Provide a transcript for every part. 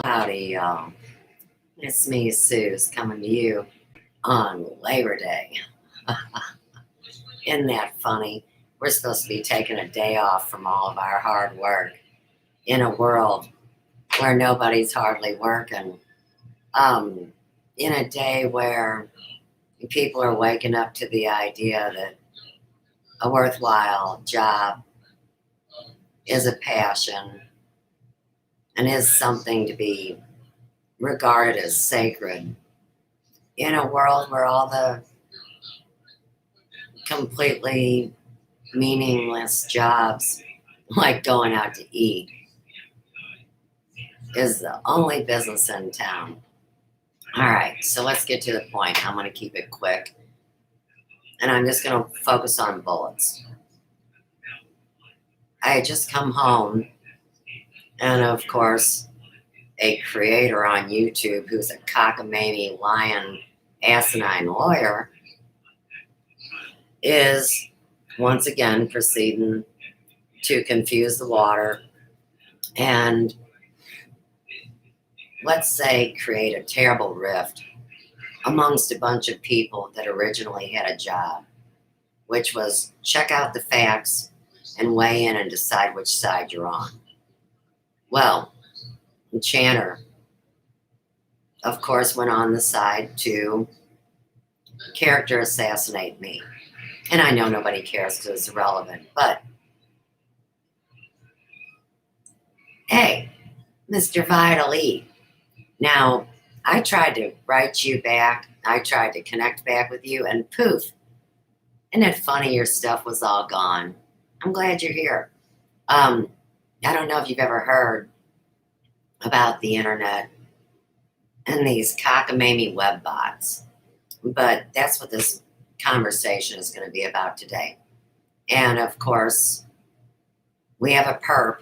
Howdy, y'all. It's me, Suze, coming to you on Labor Day. Isn't that funny? We're supposed to be taking a day off from all of our hard work in a world where nobody's hardly working. In a day where people are waking up to the idea that a worthwhile job is a passion and is something to be regarded as sacred. In a world where all the completely meaningless jobs, like going out to eat, is the only business in town. All right, so let's get to the point. I'm going to keep it quick, and I'm just going to focus on bullets. I had just come home, and of course, a creator on YouTube who's a cockamamie, lying, asinine lawyer is once again proceeding to confuse the water and, let's say, create a terrible rift amongst a bunch of people that originally had a job, which was check out the facts and weigh in and decide which side you're on. Well, Channer, of course, went on the side to character assassinate me. And I know nobody cares because it's irrelevant, but hey, Mr. Vital E. Now, I tried to write you back. I tried to connect back with you, and poof. Isn't it funny your stuff was all gone? I'm glad you're here. I don't know if you've ever heard about the internet and these cockamamie web bots, but that's what this conversation is going to be about today. And of course, we have a perp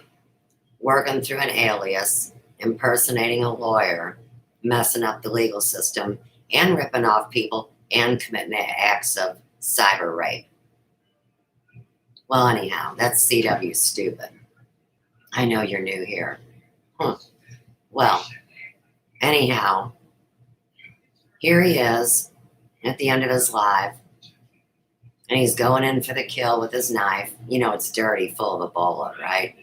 working through an alias, impersonating a lawyer, messing up the legal system, and ripping off people and committing acts of cyber rape. Well, anyhow, that's CW stupid. I know you're new here. Well, anyhow, here he is at the end of his life, and he's going in for the kill with his knife. You know it's dirty, full of Ebola, right?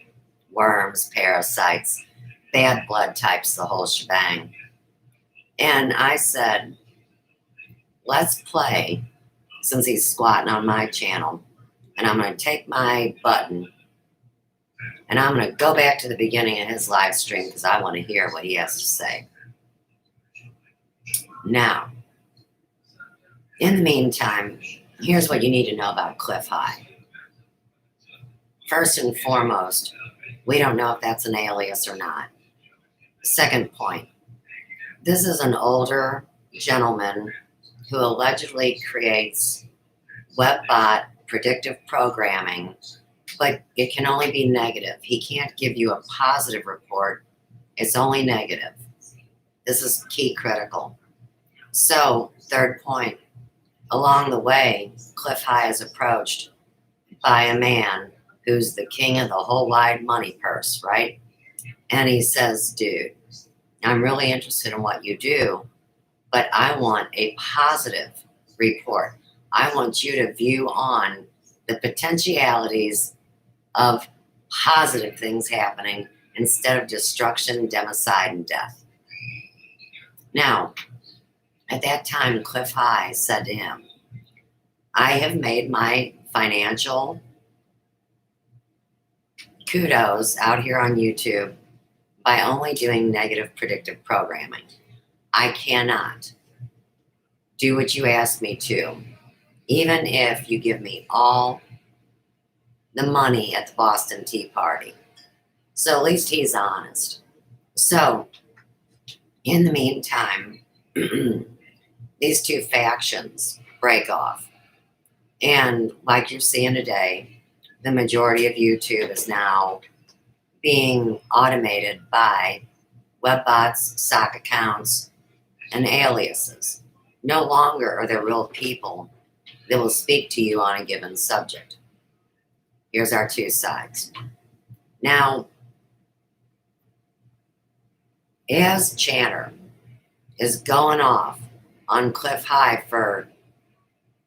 Worms, parasites, bad blood types, the whole shebang. And I said, let's play, since he's squatting on my channel, and I'm going to take my button, and I'm going to go back to the beginning of his live stream because I want to hear what he has to say. Now, in the meantime, here's what you need to know about Cliff High. First and foremost, we don't know if that's an alias or not. Second point, this is an older gentleman who allegedly creates webbot predictive programming, but it can only be negative. He can't give you a positive report. It's only negative. This is key critical. So, third point, along the way, Cliff High is approached by a man who's the king of the whole wide money purse, right? And he says, dude, I'm really interested in what you do, but I want a positive report. I want you to view on the potentialities of positive things happening instead of destruction, democide, and death. Now, at that time, Cliff High said to him, I have made my financial kudos out here on YouTube by only doing negative predictive programming. I cannot do what you asked me to, even if you give me all the money at the Boston Tea Party. So at least he's honest. So, in the meantime, these two factions break off. And like you're seeing today, the majority of YouTube is now being automated by webbots, sock accounts, and aliases. No longer are there real people that will speak to you on a given subject. Here's our two sides. Now, as Channer is going off on Cliff High for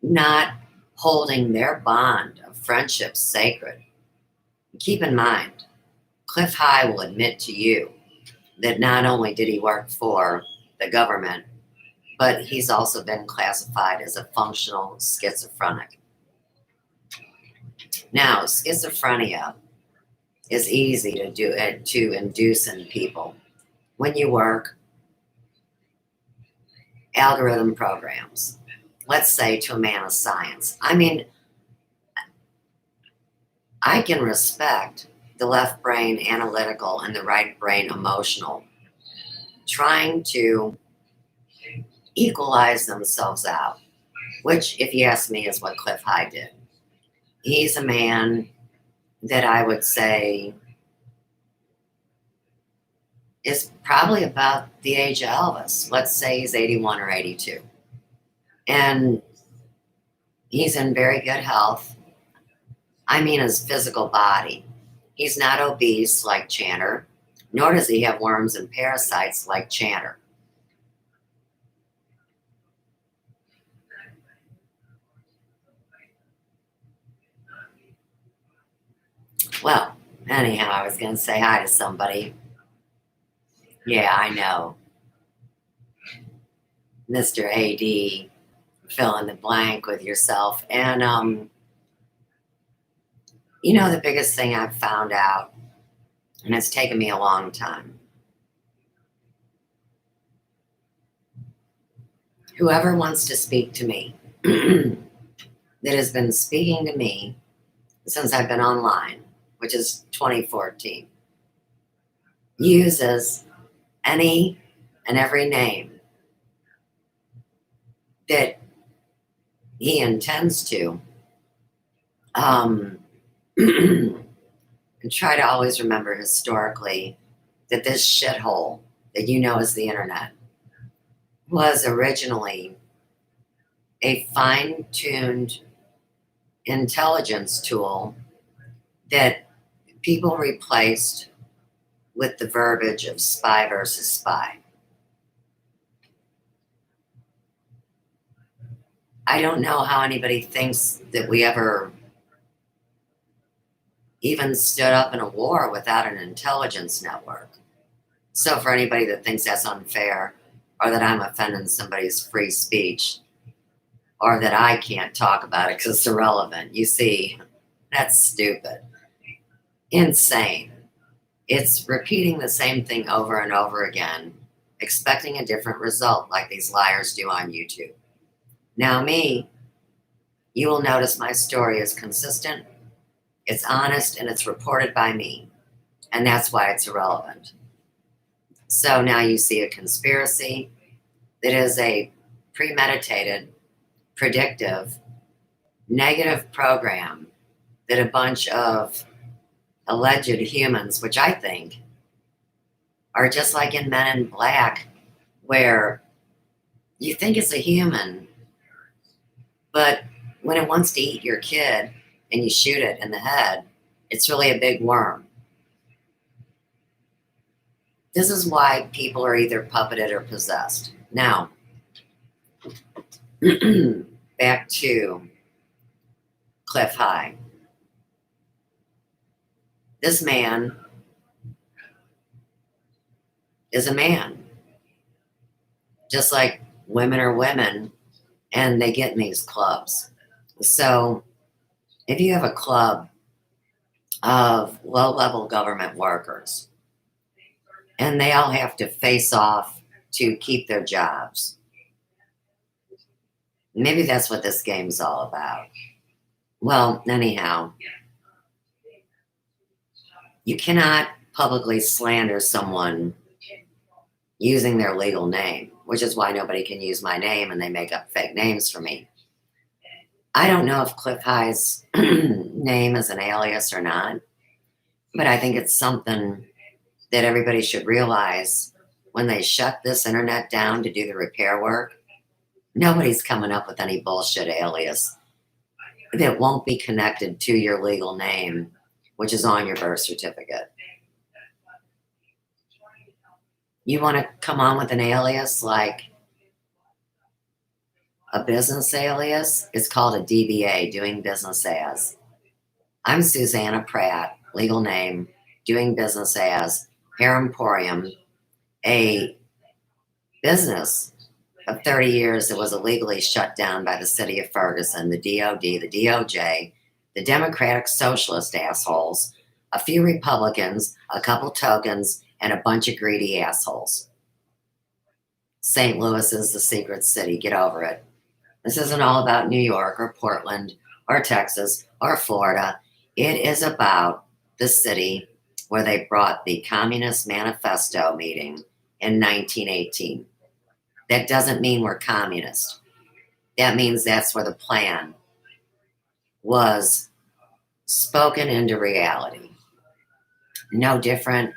not holding their bond of friendship sacred, keep in mind, Cliff High will admit to you that not only did he work for the government, but he's also been classified as a functional schizophrenic. Now, schizophrenia is easy to induce in people when you work algorithm programs, let's say to a man of science. I mean, I can respect the left brain analytical and the right brain emotional trying to equalize themselves out, which, if you ask me, is what Cliff High did. He's a man that I would say is probably about the age of Elvis. Let's say he's 81 or 82. And he's in very good health. I mean, his physical body. He's not obese like Channer, nor does he have worms and parasites like Channer. Well, anyhow, I was going to say hi to somebody. Yeah, I know. Mr. AD, fill in the blank with yourself. And, the biggest thing I've found out, and it's taken me a long time, whoever wants to speak to me, that has been speaking to me since I've been online, which is 2014, uses any and every name that he intends to, and try to always remember historically that this shithole that you know as the internet was originally a fine-tuned intelligence tool that people replaced with the verbiage of spy versus spy. I don't know how anybody thinks that we ever even stood up in a war without an intelligence network. So for anybody that thinks that's unfair, or that I'm offending somebody's free speech, or that I can't talk about it because it's irrelevant, you see, that's stupid. Insane. It's repeating the same thing over and over again, expecting a different result like these liars do on YouTube. Now me, you will notice my story is consistent, it's honest, and it's reported by me. And that's why it's irrelevant. So now you see a conspiracy that is a premeditated, predictive, negative program that a bunch of alleged humans, which I think are just like in Men in Black, where you think it's a human, but when it wants to eat your kid and you shoot it in the head, it's really a big worm. This is why people are either puppeted or possessed. Now, back to Cliff High. This man is a man, just like women are women, and they get in these clubs. So if you have a club of low-level government workers, and they all have to face off to keep their jobs, maybe that's what this game's all about. Well, anyhow, you cannot publicly slander someone using their legal name, which is why nobody can use my name and they make up fake names for me. I don't know if Cliff High's name is an alias or not, but I think it's something that everybody should realize when they shut this internet down to do the repair work. Nobody's coming up with any bullshit alias that won't be connected to your legal name, which is on your birth certificate. You want to come on with an alias like a business alias? It's called a DBA, doing business as. I'm Susanna Pratt, legal name, doing business as Hair Emporium, a business of 30 years that was illegally shut down by the city of Ferguson, the DOD, the DOJ, the Democratic Socialist assholes, a few Republicans, a couple tokens, and a bunch of greedy assholes. St. Louis is the secret city. Get over it. This isn't all about New York or Portland or Texas or Florida. It is about the city where they brought the Communist Manifesto meeting in 1918. That doesn't mean we're communist. That means that's where the plan was spoken into reality. No different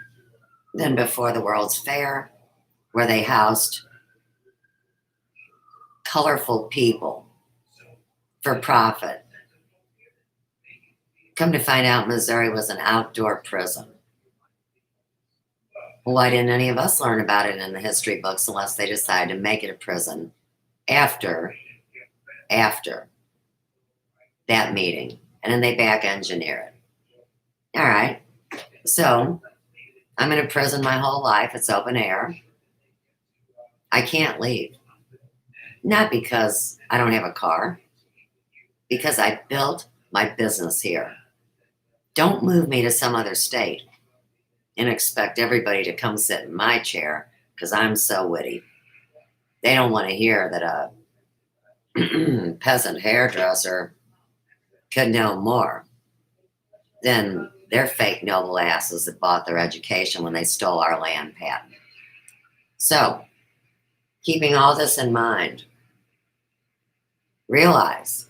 than before the World's Fair, where they housed colorful people for profit. Come to find out, Missouri was an outdoor prison. Why didn't any of us learn about it in the history books unless they decided to make it a prison after that meeting? And then they back engineer it. All right. So I'm in a prison my whole life. It's open air. I can't leave. Not because I don't have a car, because I built my business here. Don't move me to some other state and expect everybody to come sit in my chair because I'm so witty. They don't want to hear that a peasant hairdresser could know more than their fake noble asses that bought their education when they stole our land patent. So, keeping all this in mind, realize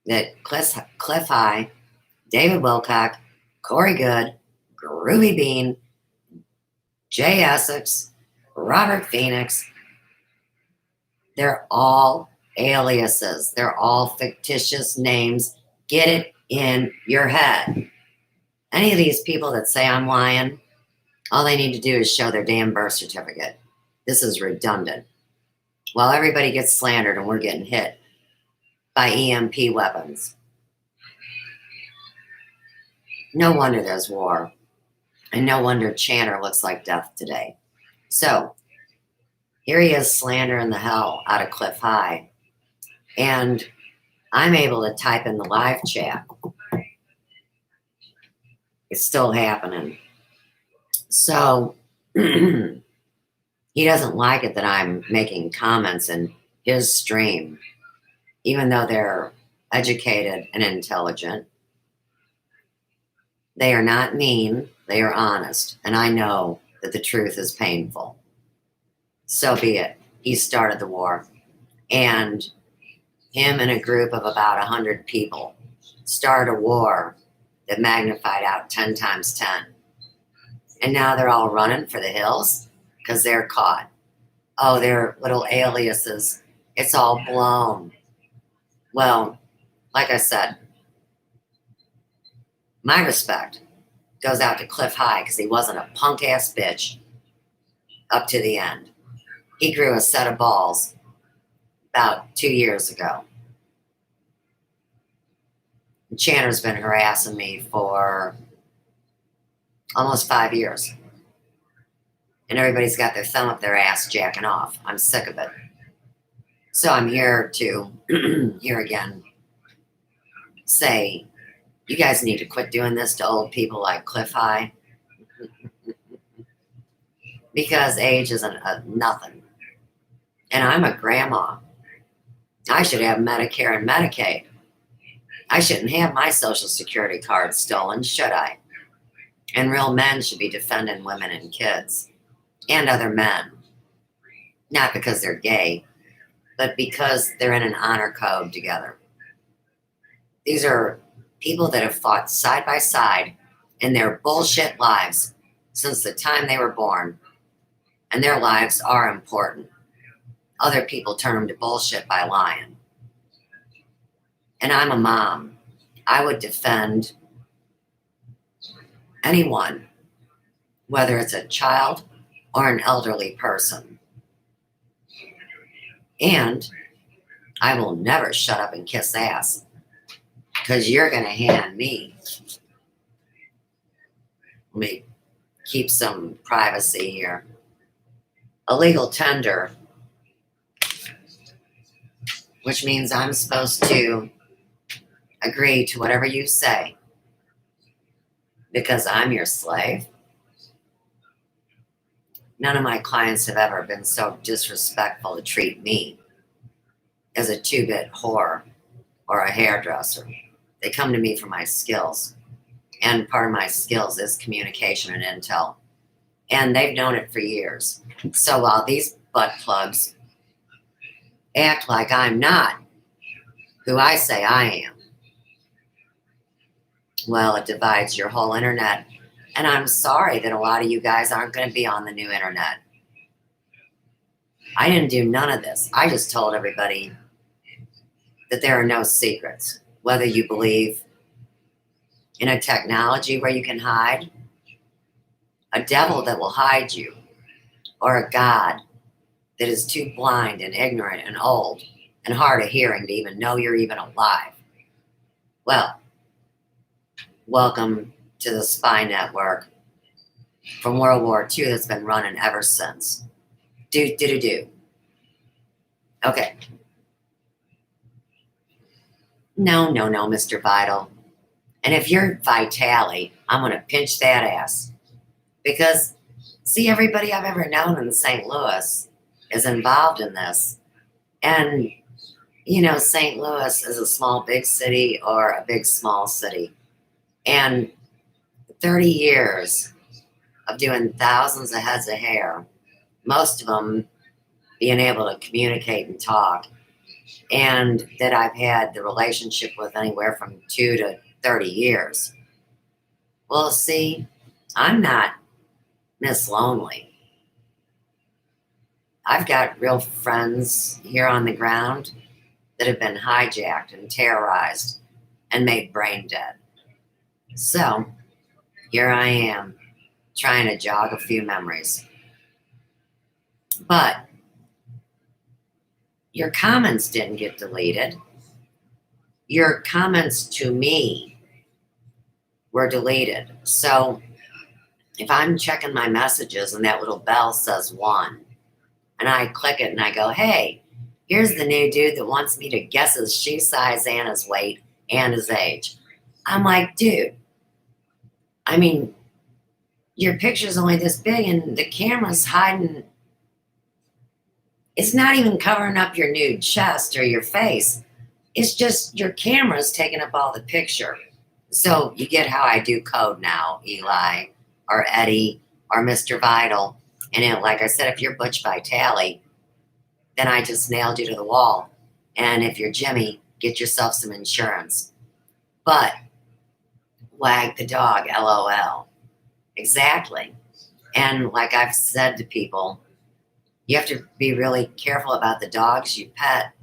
that Cliff High, David Wilcock, Corey Good, Groovy Bean, Jay Essex, Robert Phoenix, they're all aliases. They're all fictitious names. Get it in your head. Any of these people that say I'm lying, all they need to do is show their damn birth certificate. This is redundant. While everybody gets slandered and we're getting hit by EMP weapons. No wonder there's war. And no wonder Channer looks like death today. So, here he is slandering the hell out of Cliff High. And I'm able to type in the live chat. It's still happening. So, he doesn't like it that I'm making comments in his stream, even though they're educated and intelligent. They are not mean, they are honest. And I know that the truth is painful. So be it. He started the war. And him and a group of about 100 people started a war that magnified out 10 times 10. And now they're all running for the hills because they're caught. Oh, they're little aliases. It's all blown. Well, like I said, my respect goes out to Cliff High because he wasn't a punk ass bitch up to the end. He grew a set of balls about 2 years ago. And Channer's been harassing me for almost 5 years. And everybody's got their thumb up their ass jacking off. I'm sick of it. So I'm here to, here again, say, you guys need to quit doing this to old people like Cliff High. Because age isn't nothing. And I'm a grandma. I should have Medicare and Medicaid. I shouldn't have my Social Security card stolen, should I? And real men should be defending women and kids and other men. Not because they're gay, but because they're in an honor code together. These are people that have fought side by side in their bullshit lives since the time they were born. And their lives are important. Other people turn them to bullshit by lying. And I'm a mom. I would defend anyone, whether it's a child or an elderly person. And I will never shut up and kiss ass because you're going to hand me. Let me keep some privacy here. A legal tender, which means I'm supposed to agree to whatever you say because I'm your slave. None of my clients have ever been so disrespectful to treat me as a two-bit whore or a hairdresser. They come to me for my skills. And part of my skills is communication and intel. And they've known it for years. So while these butt plugs act like I'm not who I say I am, well, it divides your whole internet. And I'm sorry that a lot of you guys aren't going to be on the new internet. I didn't do none of this. I just told everybody that there are no secrets. Whether you believe in a technology where you can hide, a devil that will hide you, or a God that is too blind and ignorant and old and hard of hearing to even know you're even alive. Well, welcome to the spy network from World War II that's been running ever since. Do. Okay. No, Mr. Vital. And if you're Vitali, I'm going to pinch that ass. Because, see, everybody I've ever known in St. Louis is involved in this. And, you know, St. Louis is a small big city or a big small city. And 30 years of doing thousands of heads of hair, most of them being able to communicate and talk, and that I've had the relationship with anywhere from 2 to 30 years. Well, see, I'm not Miss Lonely. I've got real friends here on the ground that have been hijacked and terrorized and made brain dead. So here I am trying to jog a few memories. But your comments didn't get deleted. Your comments to me were deleted. So if I'm checking my messages and that little bell says 1, and I click it and I go, hey, here's the new dude that wants me to guess his shoe size and his weight and his age. I'm like, dude, I mean, your picture's only this big and the camera's hiding. It's not even covering up your nude chest or your face. It's just your camera's taking up all the picture. So you get how I do code now, Eli or Eddie or Mr. Vital. And like I said, if you're Butch Vitale, then I just nailed you to the wall. And if you're Jimmy, get yourself some insurance. But wag the dog, LOL. Exactly. And like I've said to people, you have to be really careful about the dogs you pet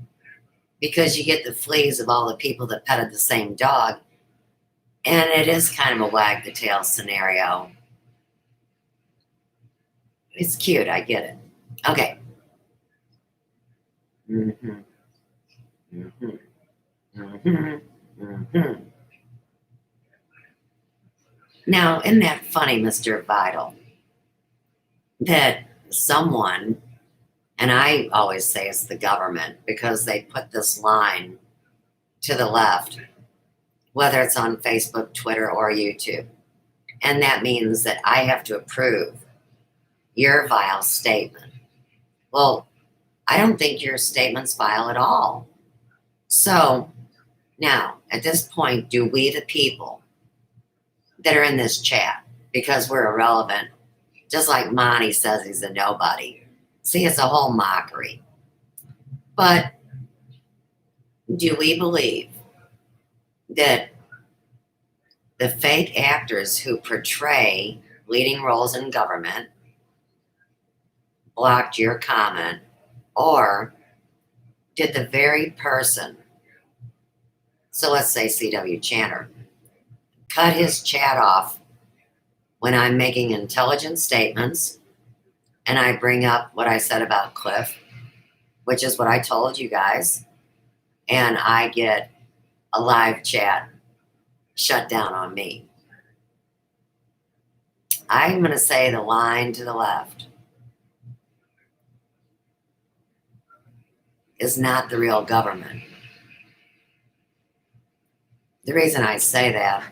because you get the fleas of all the people that petted the same dog. And it is kind of a wag the tail scenario. It's cute. I get it. Okay. Now, isn't that funny, Mr. Vital, that someone, and I always say it's the government because they put this line to the left, whether it's on Facebook, Twitter, or YouTube. And that means that I have to approve your vile statement. Well, I don't think your statement's vile at all. So now, at this point, do we, the people that are in this chat, because we're irrelevant, just like Monty says he's a nobody. See, it's a whole mockery. But do we believe that the fake actors who portray leading roles in government blocked your comment, or did the very person, so let's say C.W. Channer, cut his chat off when I'm making intelligent statements and I bring up what I said about Cliff, which is what I told you guys, and I get a live chat shut down on me. I'm going to say the line to the left is not the real government. The reason I say that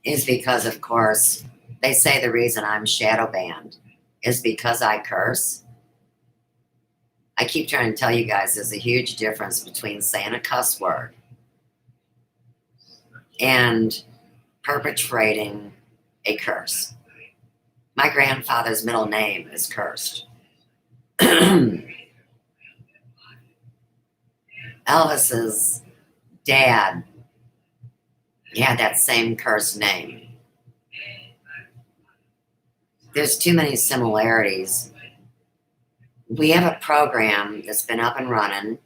is because, of course, they say the reason I'm shadow banned is because I curse. I keep trying to tell you guys there's a huge difference between saying a cuss word and perpetrating a curse. My grandfather's middle name is cursed. Elvis's dad had that same cursed name. There's too many similarities. We have a program that's been up and running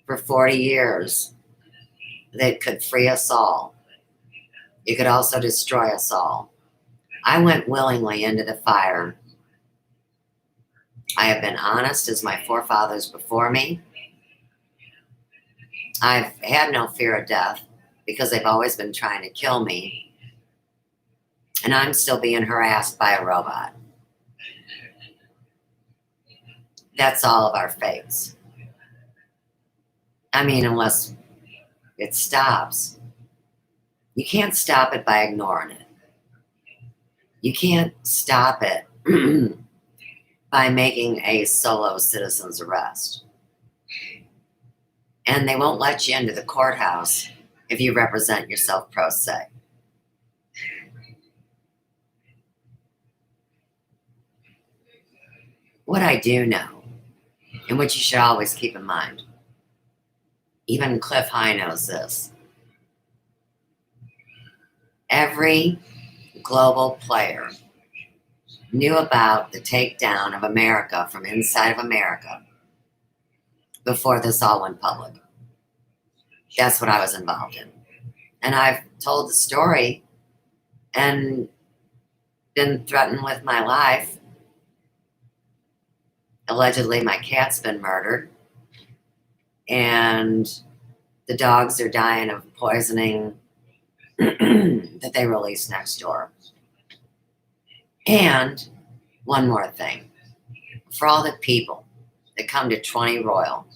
for 40 years that could free us all. It could also destroy us all. I went willingly into the fire. I have been honest as my forefathers before me. I've had no fear of death because they've always been trying to kill me. And I'm still being harassed by a robot. That's all of our fates. I mean, unless it stops. You can't stop it by ignoring it. You can't stop it by making a solo citizen's arrest. And they won't let you into the courthouse if you represent yourself pro se. What I do know, and what you should always keep in mind, even Cliff High knows this, every global player knew about the takedown of America from inside of America before this all went public. That's what I was involved in. And I've told the story and been threatened with my life. Allegedly, my cat's been murdered. And the dogs are dying of poisoning that they released next door. And one more thing. For all the people that come to 20 Royal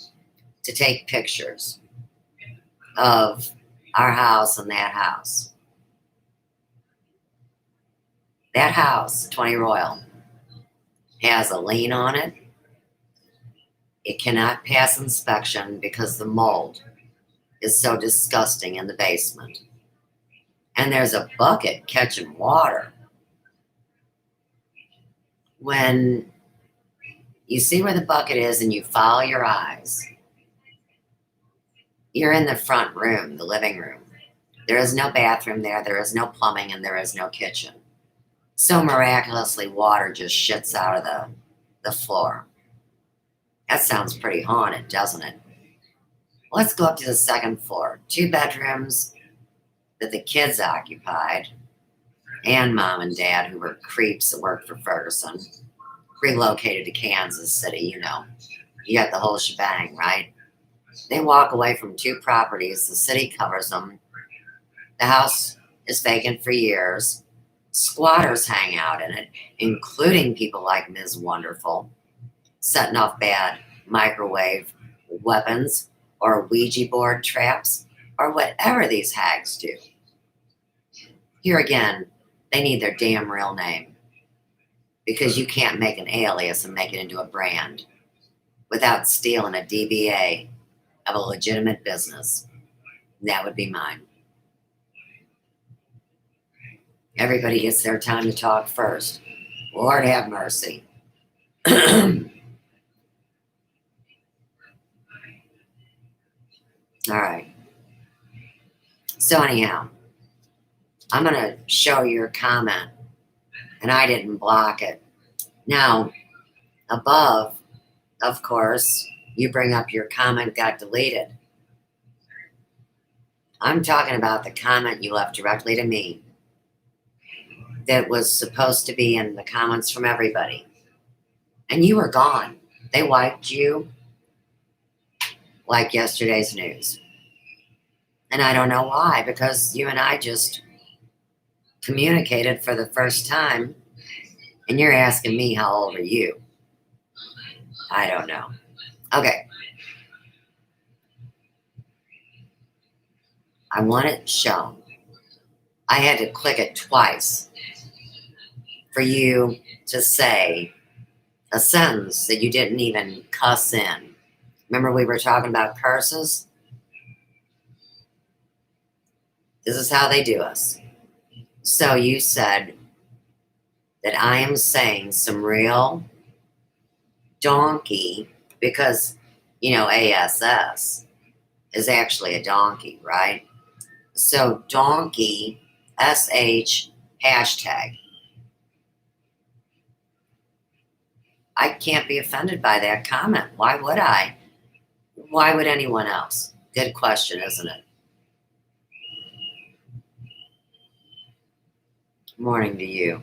to take pictures of our house and that house. That house, 20 Royal, has a lien on it. It cannot pass inspection because the mold is so disgusting in the basement. And there's a bucket catching water. When you see where the bucket is and you follow your eyes, you're in the front room, the living room. There is no bathroom there, there is no plumbing, and there is no kitchen. So miraculously, water just shits out of the floor. That sounds pretty haunted, doesn't it? Let's go up to the second floor. 2 bedrooms that the kids occupied, and mom and dad, who were creeps that worked for Ferguson, relocated to Kansas City, you know. You got the whole shebang, right? They walk away from 2 properties. The city covers them. The house is vacant for years. Squatters hang out in it, including people like Ms. Wonderful, setting off bad microwave weapons or Ouija board traps or whatever these hags do. Here again, they need their damn real name because you can't make an alias and make it into a brand without stealing a DBA of a legitimate business. That would be mine. Everybody gets their time to talk first. Lord have mercy. All right. So anyhow, I'm going to show your comment, and I didn't block it. Now, above, of course, you bring up your comment got deleted. I'm talking about the comment you left directly to me that was supposed to be in the comments from everybody. and you were gone. They wiped you like yesterday's news. And I don't know why, because you and I just communicated for the first time, and you're asking me how old are you? I don't know. Okay. I want it shown. I had to click it twice for you to say a sentence that you didn't even cuss in. Remember we were talking about curses? This is how they do us. So you said that I am saying some real donkey because, ASS is actually a donkey, right? So donkey, SH, hashtag. I can't be offended by that comment. Why would I? Why would anyone else? Good question, isn't it? Morning to you.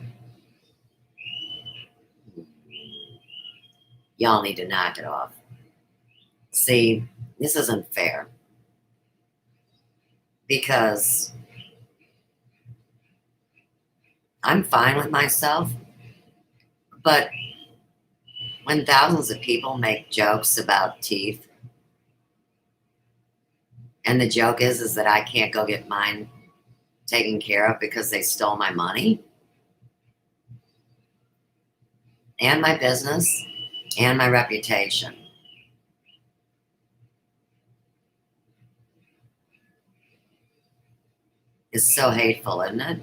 Y'all need to knock it off. See, this isn't fair. Because I'm fine with myself, but when thousands of people make jokes about teeth, and the joke is that I can't go get mine taken care of because they stole my money and my business and my reputation. It's so hateful, isn't it?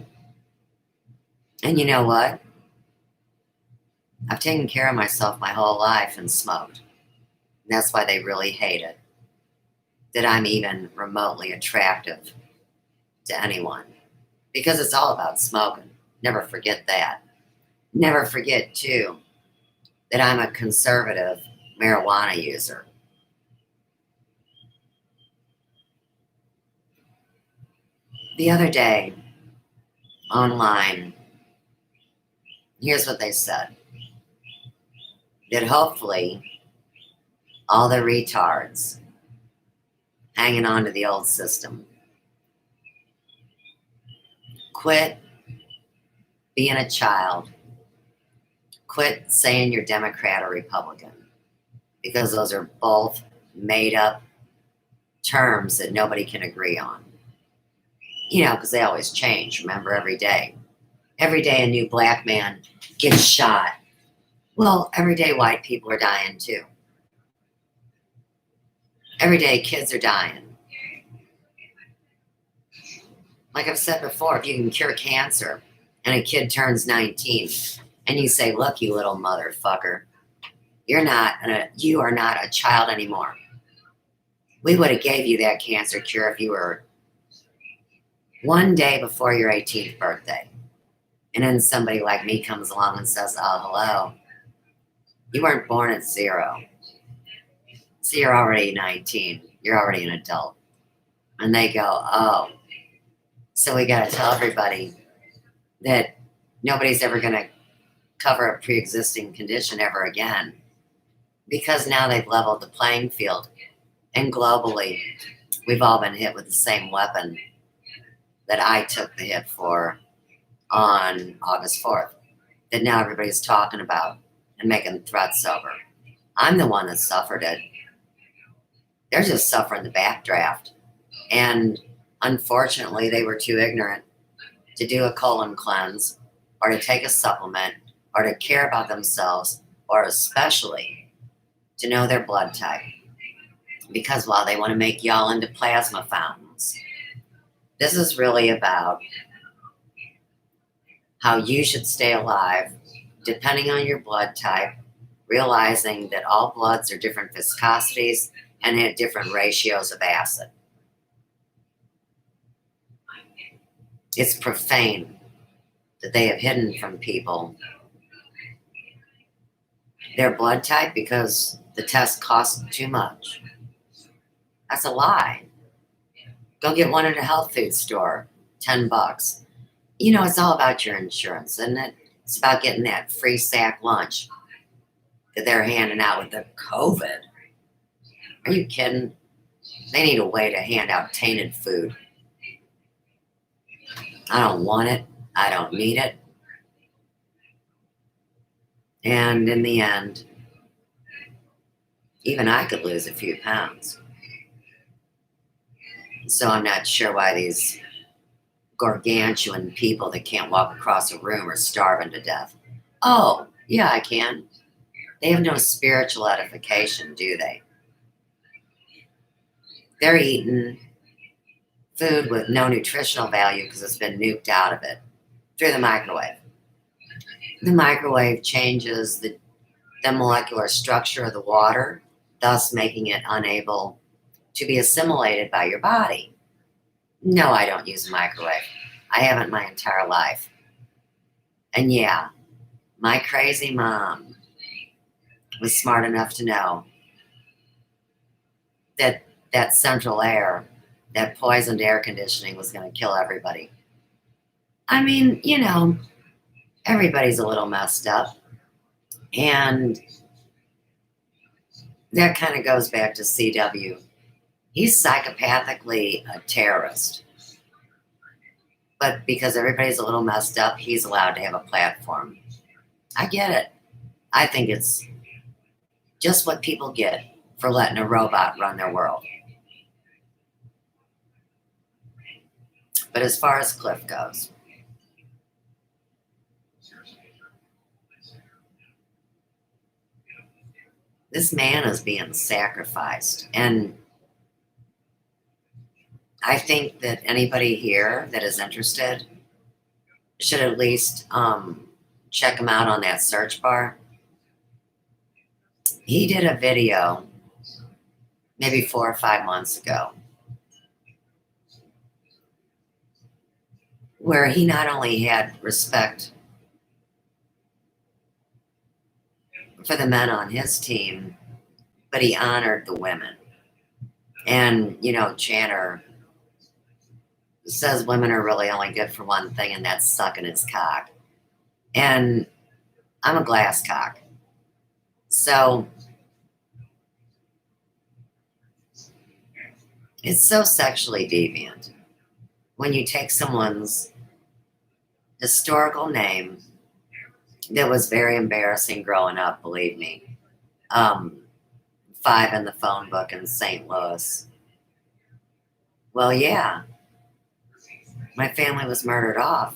And you know what? I've taken care of myself my whole life and smoked. And that's why they really hate it. That I'm even remotely attractive to anyone. Because it's all about smoking. Never forget that. Never forget, too, that I'm a conservative marijuana user. The other day, online, here's what they said. That hopefully all the retards hanging on to the old system quit being a child, quit saying you're Democrat or Republican, because those are both made up terms that nobody can agree on. Because they always change, remember, every day. Every day a new black man gets shot. Well, every day white people are dying too. Every day kids are dying. Like I've said before, if you can cure cancer and a kid turns 19 and you say, look, you little motherfucker, you are not a child anymore. We would have gave you that cancer cure if you were one day before your 18th birthday. And then somebody like me comes along and says, oh, hello, you weren't born at 0. So you're already 19. You're already an adult. And they go, oh, so we got to tell everybody that nobody's ever going to cover a pre-existing condition ever again, because now they've leveled the playing field. And globally, we've all been hit with the same weapon that I took the hit for on August 4th, that now everybody's talking about and making threats over. I'm the one that suffered it. They're just suffering the backdraft. And unfortunately, they were too ignorant to do a colon cleanse or to take a supplement or to care about themselves, or especially to know their blood type. Because while they want to make y'all into plasma fountains, this is really about how you should stay alive depending on your blood type, realizing that all bloods are different viscosities and at different ratios of acid. It's profane that they have hidden from people their blood type because the test costs too much. That's a lie. Go get one at a health food store, $10. It's all about your insurance, isn't it? It's about getting that free sack lunch that they're handing out with the COVID. Are you kidding? They need a way to hand out tainted food. I don't want it. I don't need it. And in the end, even I could lose a few pounds. So I'm not sure why these gargantuan people that can't walk across a room are starving to death. Oh, yeah, I can. They have no spiritual edification, do they? They're eating food with no nutritional value because it's been nuked out of it through the microwave. The microwave changes the molecular structure of the water, thus making it unable to be assimilated by your body. No, I don't use a microwave. I haven't my entire life. And yeah, my crazy mom was smart enough to know that that central air, that poisoned air conditioning was going to kill everybody. I mean, everybody's a little messed up. And that kind of goes back to CW. He's psychopathically a terrorist. But because everybody's a little messed up, he's allowed to have a platform. I get it. I think it's just what people get for letting a robot run their world. But as far as Cliff goes, this man is being sacrificed. And I think that anybody here that is interested should at least check him out on that search bar. He did a video maybe 4 or 5 months ago where he not only had respect for the men on his team, but he honored the women. And, Channer says women are really only good for one thing, and that's sucking his cock. And I'm a glass cock. So it's so sexually deviant when you take someone's historical name that was very embarrassing growing up, believe me. 5 in the phone book in St. Louis. Well, yeah, my family was murdered off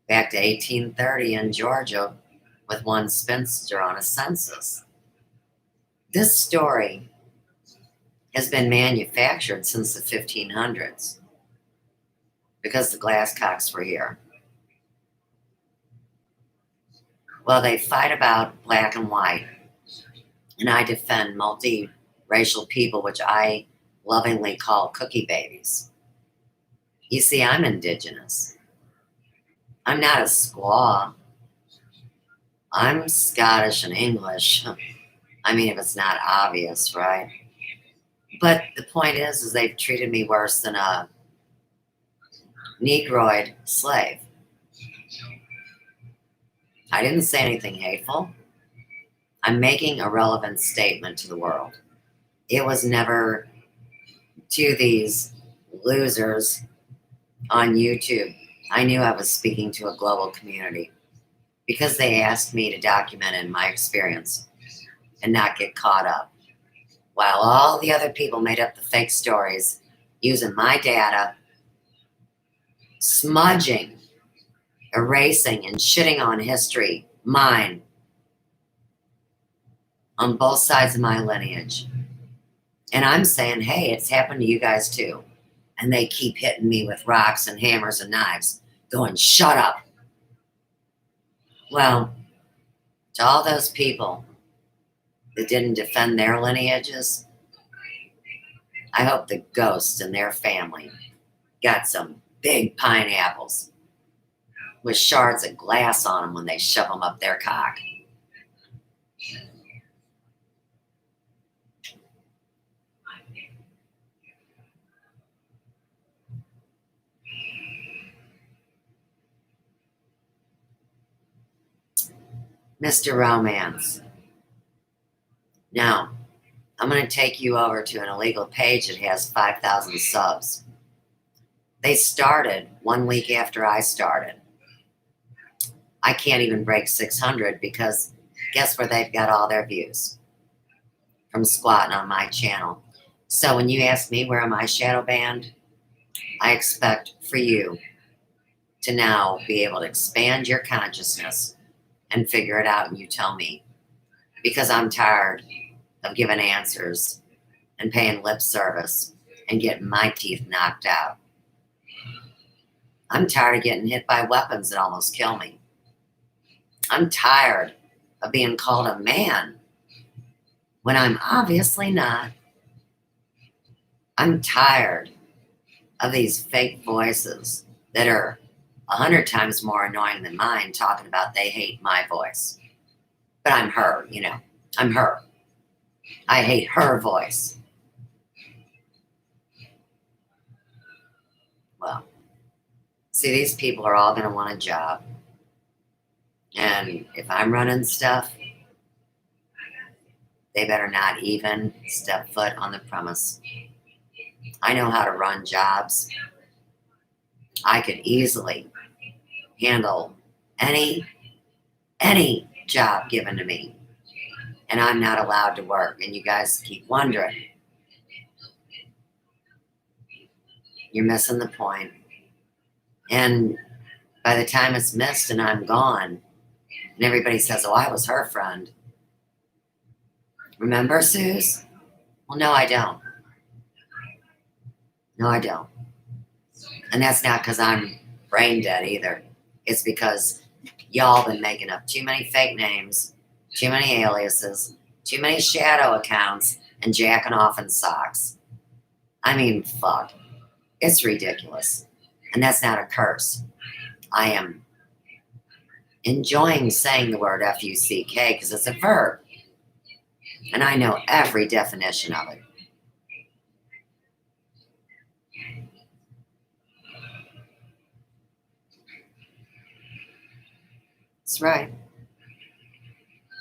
back to 1830 in Georgia with one spinster on a census. This story has been manufactured since the 1500s because the Glasscocks were here. Well, they fight about black and white, and I defend multiracial people, which I lovingly call cookie babies. You see, I'm indigenous. I'm not a squaw. I'm Scottish and English. I mean, if it's not obvious, right? But the point is they've treated me worse than a Negroid slave. I didn't say anything hateful. I'm making a relevant statement to the world. It was never to these losers on YouTube. I knew I was speaking to a global community because they asked me to document in my experience and not get caught up. While all the other people made up the fake stories using my data, smudging, erasing, and shitting on history, mine, on both sides of my lineage. And I'm saying, hey, it's happened to you guys too. And they keep hitting me with rocks and hammers and knives, going, shut up. Well, to all those people that didn't defend their lineages, I hope the ghosts and their family got some big pineapples with shards of glass on them when they shove them up their cock. Mr. Romance, Now, I'm going to take you over to an illegal page that has 5,000 subs. They started 1 week after I started. I can't even break 600 because guess where they've got all their views? From squatting on my channel. So when you ask me where am I shadow banned, I expect for you to now be able to expand your consciousness and figure it out, and you tell me, because I'm tired of giving answers and paying lip service and getting my teeth knocked out. I'm tired of getting hit by weapons that almost kill me. I'm tired of being called a man when I'm obviously not. I'm tired of these fake voices that are 100 times more annoying than mine talking about they hate my voice. But I'm her, you know. I'm her. I hate her voice. Well, see, these people are all going to want a job. And if I'm running stuff, they better not even step foot on the premise. I know how to run jobs. I could easily handle any job given to me. And I'm not allowed to work. And you guys keep wondering. You're missing the point. And by the time it's missed and I'm gone, and everybody says, oh, I was her friend. Remember, Suze? Well, no, I don't. No, I don't. And that's not because I'm brain dead either. It's because y'all been making up too many fake names, too many aliases, too many shadow accounts, and jacking off in socks. I mean, fuck. It's ridiculous. And that's not a curse. I am enjoying saying the word F-U-C-K because it's a verb. And I know every definition of it. That's right.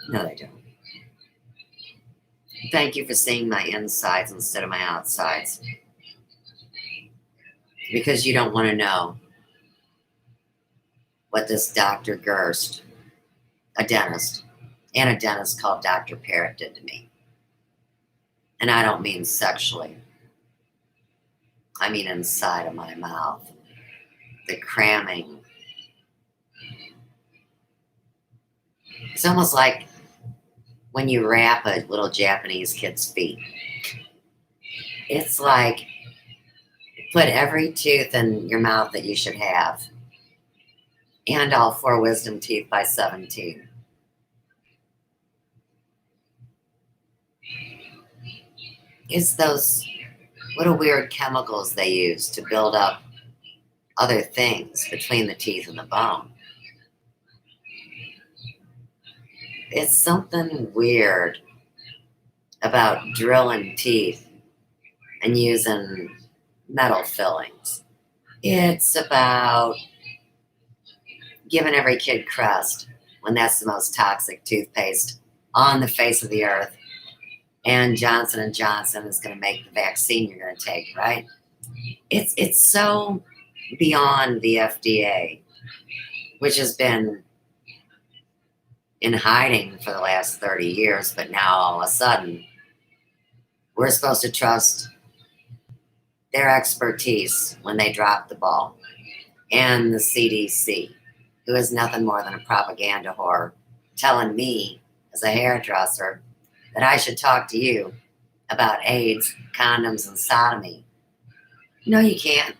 No, they don't. Thank you for seeing my insides instead of my outsides. Because you don't want to know what this Dr. Gerst, a dentist, and a dentist called Dr. Pratt did to me. And I don't mean sexually. I mean inside of my mouth. The cramming. It's almost like when you wrap a little Japanese kid's feet. It's like put every tooth in your mouth that you should have. And all 4 wisdom teeth by 17. It's those little weird chemicals they use to build up other things between the teeth and the bone. It's something weird about drilling teeth and using metal fillings. It's about giving every kid crust when that's the most toxic toothpaste on the face of the earth. And Johnson & Johnson is going to make the vaccine you're going to take, right? It's so beyond the FDA, which has been in hiding for the last 30 years, but now all of a sudden, we're supposed to trust their expertise when they drop the ball. And the CDC, who is nothing more than a propaganda whore, telling me as a hairdresser that I should talk to you about AIDS, condoms, and sodomy. No, you can't.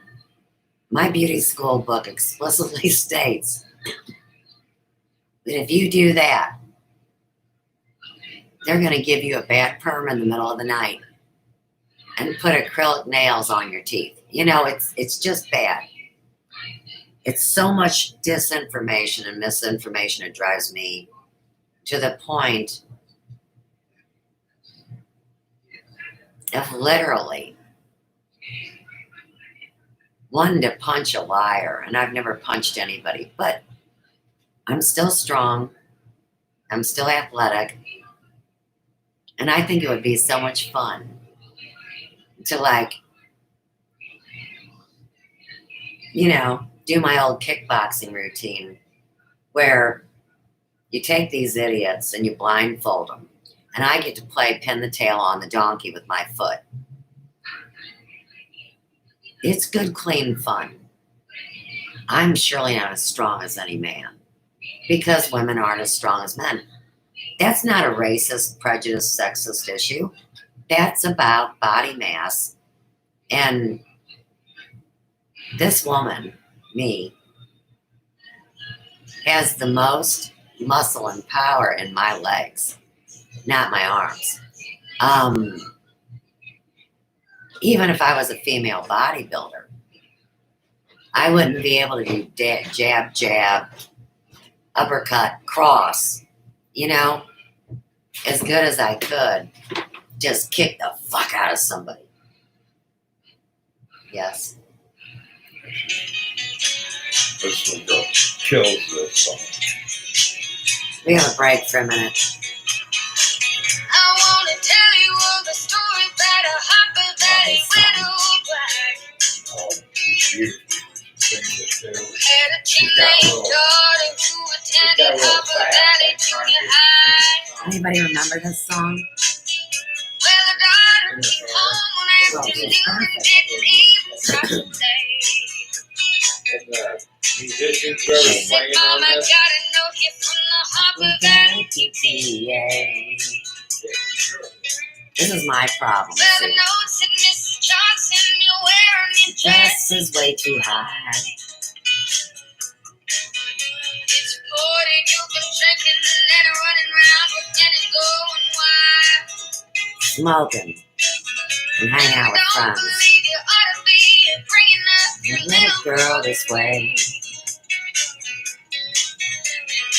My beauty school book explicitly states that if you do that, they're going to give you a bad perm in the middle of the night and put acrylic nails on your teeth. You know, it's just bad. It's so much disinformation and misinformation, it drives me to the point of literally wanting to punch a liar. And I've never punched anybody, but I'm still strong. I'm still athletic. And I think it would be so much fun to, like, do my old kickboxing routine where you take these idiots and you blindfold them. And I get to play pin the tail on the donkey with my foot. It's good, clean fun. I'm surely not as strong as any man because women aren't as strong as men. That's not a racist, prejudiced, sexist issue. That's about body mass. And this woman, me, has the most muscle and power in my legs, not my arms. Even if I was a female bodybuilder, I wouldn't be able to do jab, jab, uppercut, cross, as good as I could. Just kick the fuck out of somebody. Yes. This one kills this song. We have a break for a minute. I want to tell you all the story about a hopper that he went had a teenage daughter who attended Hopper Valley Junior High. Anybody remember this song? Well, the daughter came home one afternoon and didn't even start to play. Musicians She said, Mom, I got a note here from the Hopper Valley PTA. This is my problem. Well, the note said, Mrs. Johnson, you're wearing your dress Dress is way too high. It's reported you've been drinking and running around with and going wild. Smoking and hanging out with Don't friends. believe you ought to be bringing up your Your little girl this way.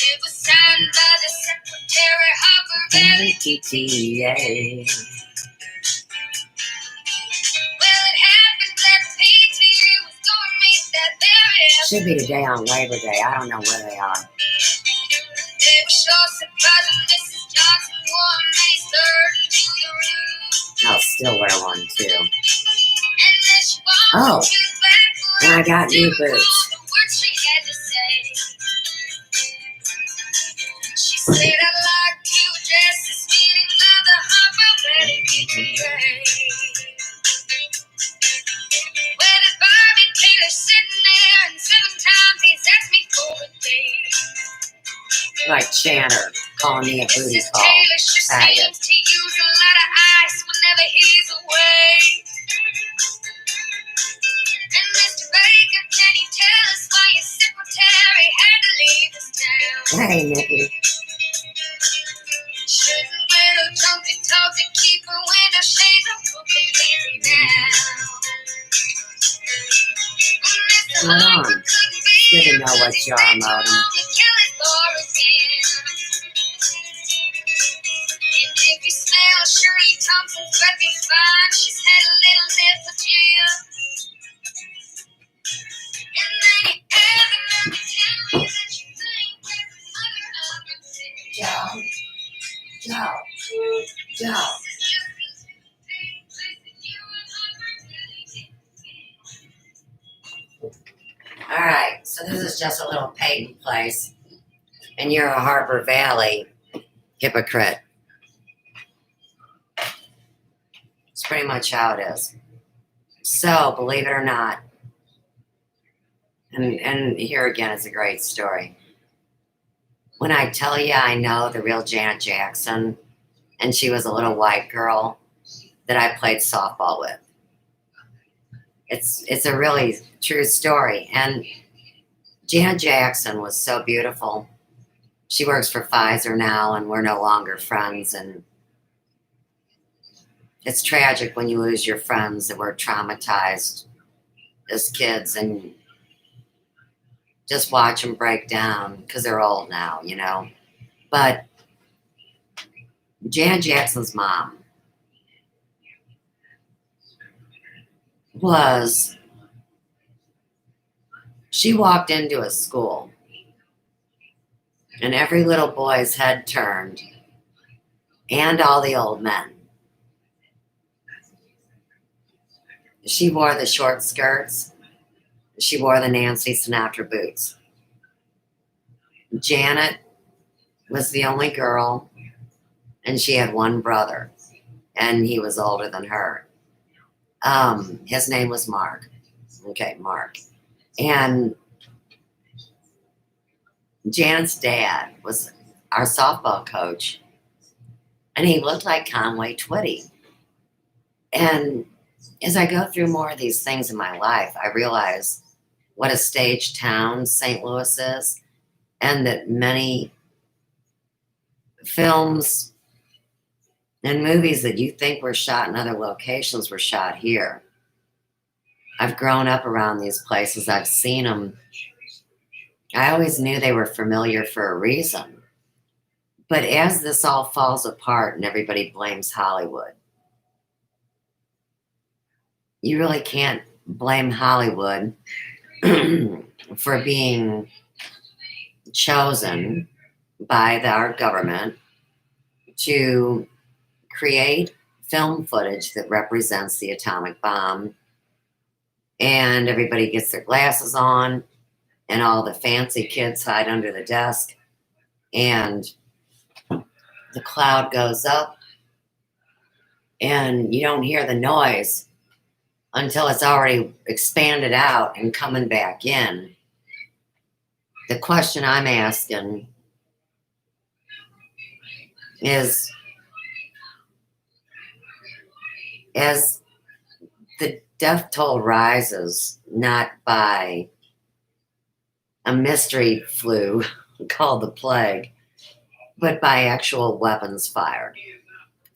It was signed by the Secretary Hopper Valley. PTA. Well, it happened that PTA was going to meet that very Should be today on Labor Day. I don't know where they are. They were sure surprised when Mrs. Johnson wore a mini skirt into the room. I'll still wear one too. And then she walked Oh, to the back door and I got new to recall boots. the words she had to say. She said, I'd like to address this meeting of the Hopper Valley PTA. Well, there's Bobby Taylor sitting there, and 7 times he's asked me for a date. Like Channer calling me a booty Mrs. call. Taylor sure Faggot. seems to use a lot of ice whenever he's away. And Mr. Baker, can you tell us why your secretary had to leave this town? Hey, Nikki. Shouldn't wear a jumpy top to keep her window shades open completely down. Mr. Come on. Harper couldn't be Good to know what because you he are, stayed too Modem. long with Kelly's bar again. And if you smell Shirley Thompson's breath, be fine. She's had a little nip of Jim. And then you have another tell me that you think there's another of them sitting. Joe. Joe. Joe. All right, so this is just a little Peyton place, and you're a Harbor Valley hypocrite. It's pretty much how it is. So, believe it or not, and here again is a great story. When I tell you I know the real Janet Jackson, and she was a little white girl that I played softball with. It's a really true story. And Janet Jackson was so beautiful. She works for Pfizer now, and we're no longer friends. And it's tragic when you lose your friends that were traumatized as kids, and just watch them break down because they're old now, But Janet Jackson's mom she walked into a school and every little boy's head turned and all the old men. She wore the short skirts. She wore the Nancy Sinatra boots. Janet was the only girl, and she had one brother, and he was older than her. His name was Mark. Okay, Mark. And Janet's dad was our softball coach, and he looked like Conway Twitty. And as I go through more of these things in my life, I realize what a stage town St. Louis is, and that many films and movies that you think were shot in other locations were shot here. I've grown up around these places. I've seen them. I always knew they were familiar for a reason. But as this all falls apart and everybody blames Hollywood, you really can't blame Hollywood for being chosen by our government to create film footage that represents the atomic bomb, and everybody gets their glasses on, and all the fancy kids hide under the desk, and the cloud goes up, and you don't hear the noise until it's already expanded out and coming back in. The question I'm asking is, as the death toll rises, not by a mystery flu called the plague, but by actual weapons fired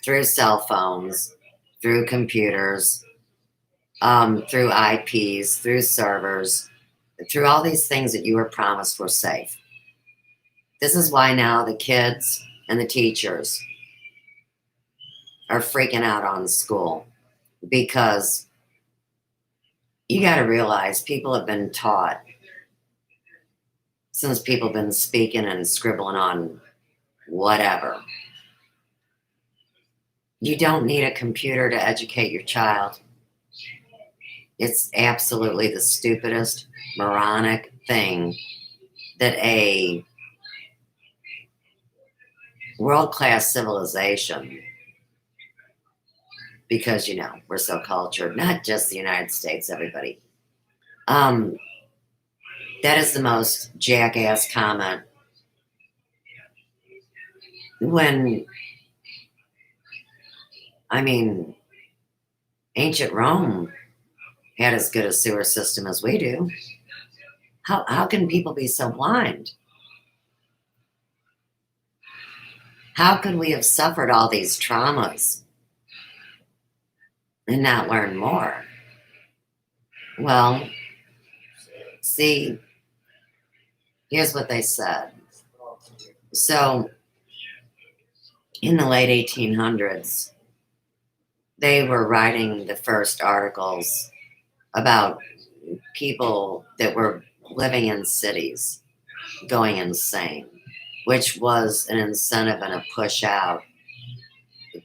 through cell phones, through computers, through IPs, through servers, through all these things that you were promised were safe. This is why now the kids and the teachers are freaking out on school, because you got to realize people have been taught, since people have been speaking and scribbling on whatever. You don't need a computer to educate your child. It's absolutely the stupidest, moronic thing that a world-class civilization, because, you know, we're so cultured, not just the United States, everybody. That is the most jackass comment. When, I mean, ancient Rome had as good a sewer system as we do. How can people be so blind? How could we have suffered all these traumas and not learn more? Well, see, here's what they said. So, in the late 1800s, they were writing the first articles about people that were living in cities going insane, which was an incentive and a push out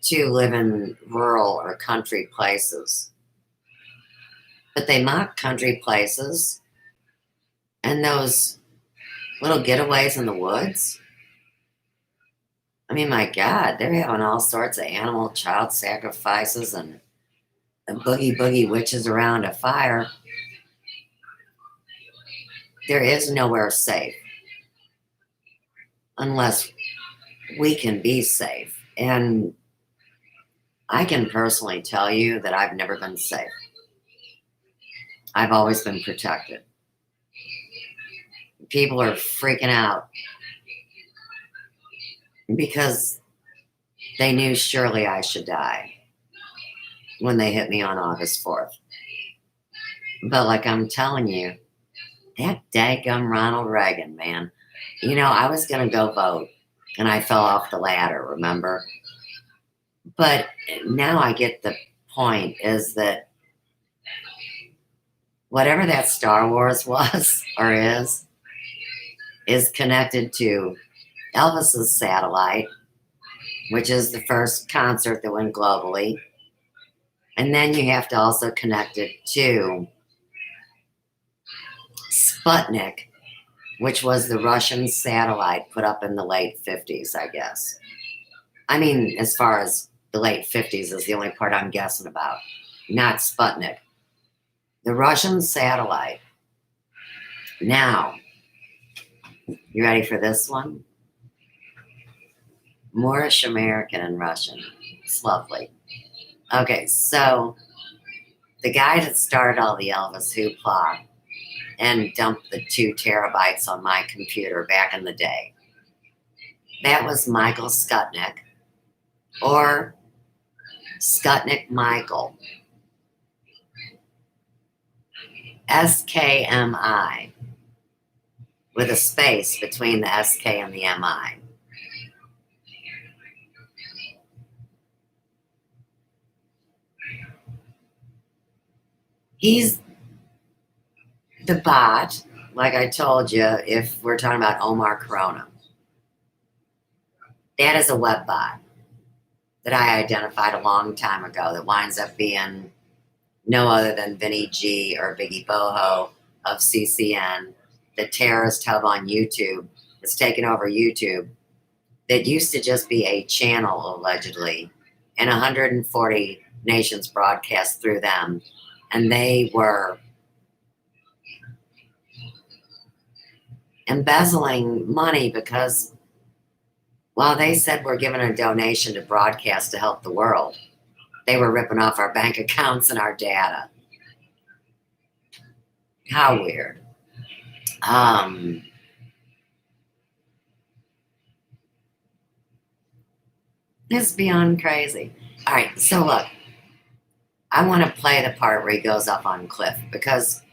to live in rural or country places. But they mocked country places and those little getaways in the woods. I mean, my God, they're having all sorts of animal child sacrifices and boogie witches around a fire. There is nowhere safe unless we can be safe. And I can personally tell you that I've never been safe. I've always been protected. People are freaking out because they knew surely I should die when they hit me on August 4th. But like I'm telling you, that daggum Ronald Reagan, man. You know, I was going to go vote and I fell off the ladder, remember? But now I get the point, is that whatever that Star Wars was or is connected to Elvis's satellite which is the first concert that went globally. And then you have to also connect it to Sputnik, which was the Russian satellite put up in the late 50s, I guess. I mean, as far as the late 50s is the only part I'm guessing about, not Sputnik. The Russian satellite. Now, you ready for this one? Moorish American and Russian. It's lovely. Okay, so the guy that started all the Elvis hoopla and dumped the 2 terabytes on my computer back in the day, that was Michael Skutnik, or Skutnik Michael. SKMI, with a space between the SK and the MI. He's the bot, like I told you, if we're talking about Omar Corona. That is a web bot that I identified a long time ago that winds up being no other than Vinny G or Biggie Boho of CCN, the terrorist hub on YouTube that's taken over YouTube, that used to just be a channel, allegedly, and 140 nations broadcast through them. And they were embezzling money because, while they said we're giving a donation to broadcast to help the world, they were ripping off our bank accounts and our data. How weird. It's beyond crazy. All right, so look, I want to play the part where he goes up on cliff because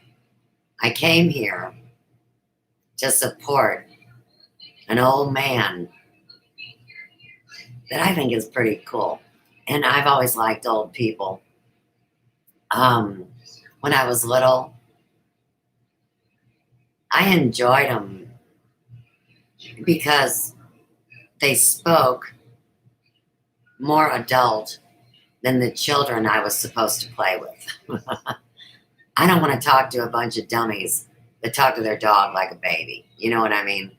I came here to support an old man that I think is pretty cool. And I've always liked old people. When I was little, I enjoyed them because they spoke more adult than the children I was supposed to play with. I don't want to talk to a bunch of dummies that talk to their dog like a baby. You know what I mean?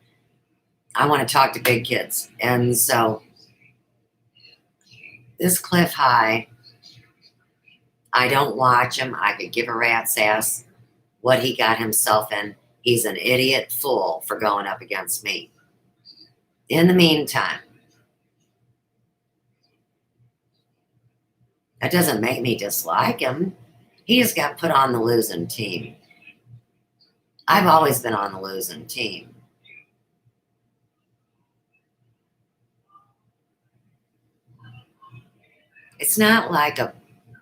I want to talk to big kids. And so this Cliff High, I don't watch him. I could give a rat's ass what he got himself in. He's an idiot fool for going up against me. In the meantime, that doesn't make me dislike him. He just got put on the losing team. I've always been on the losing team. It's not like a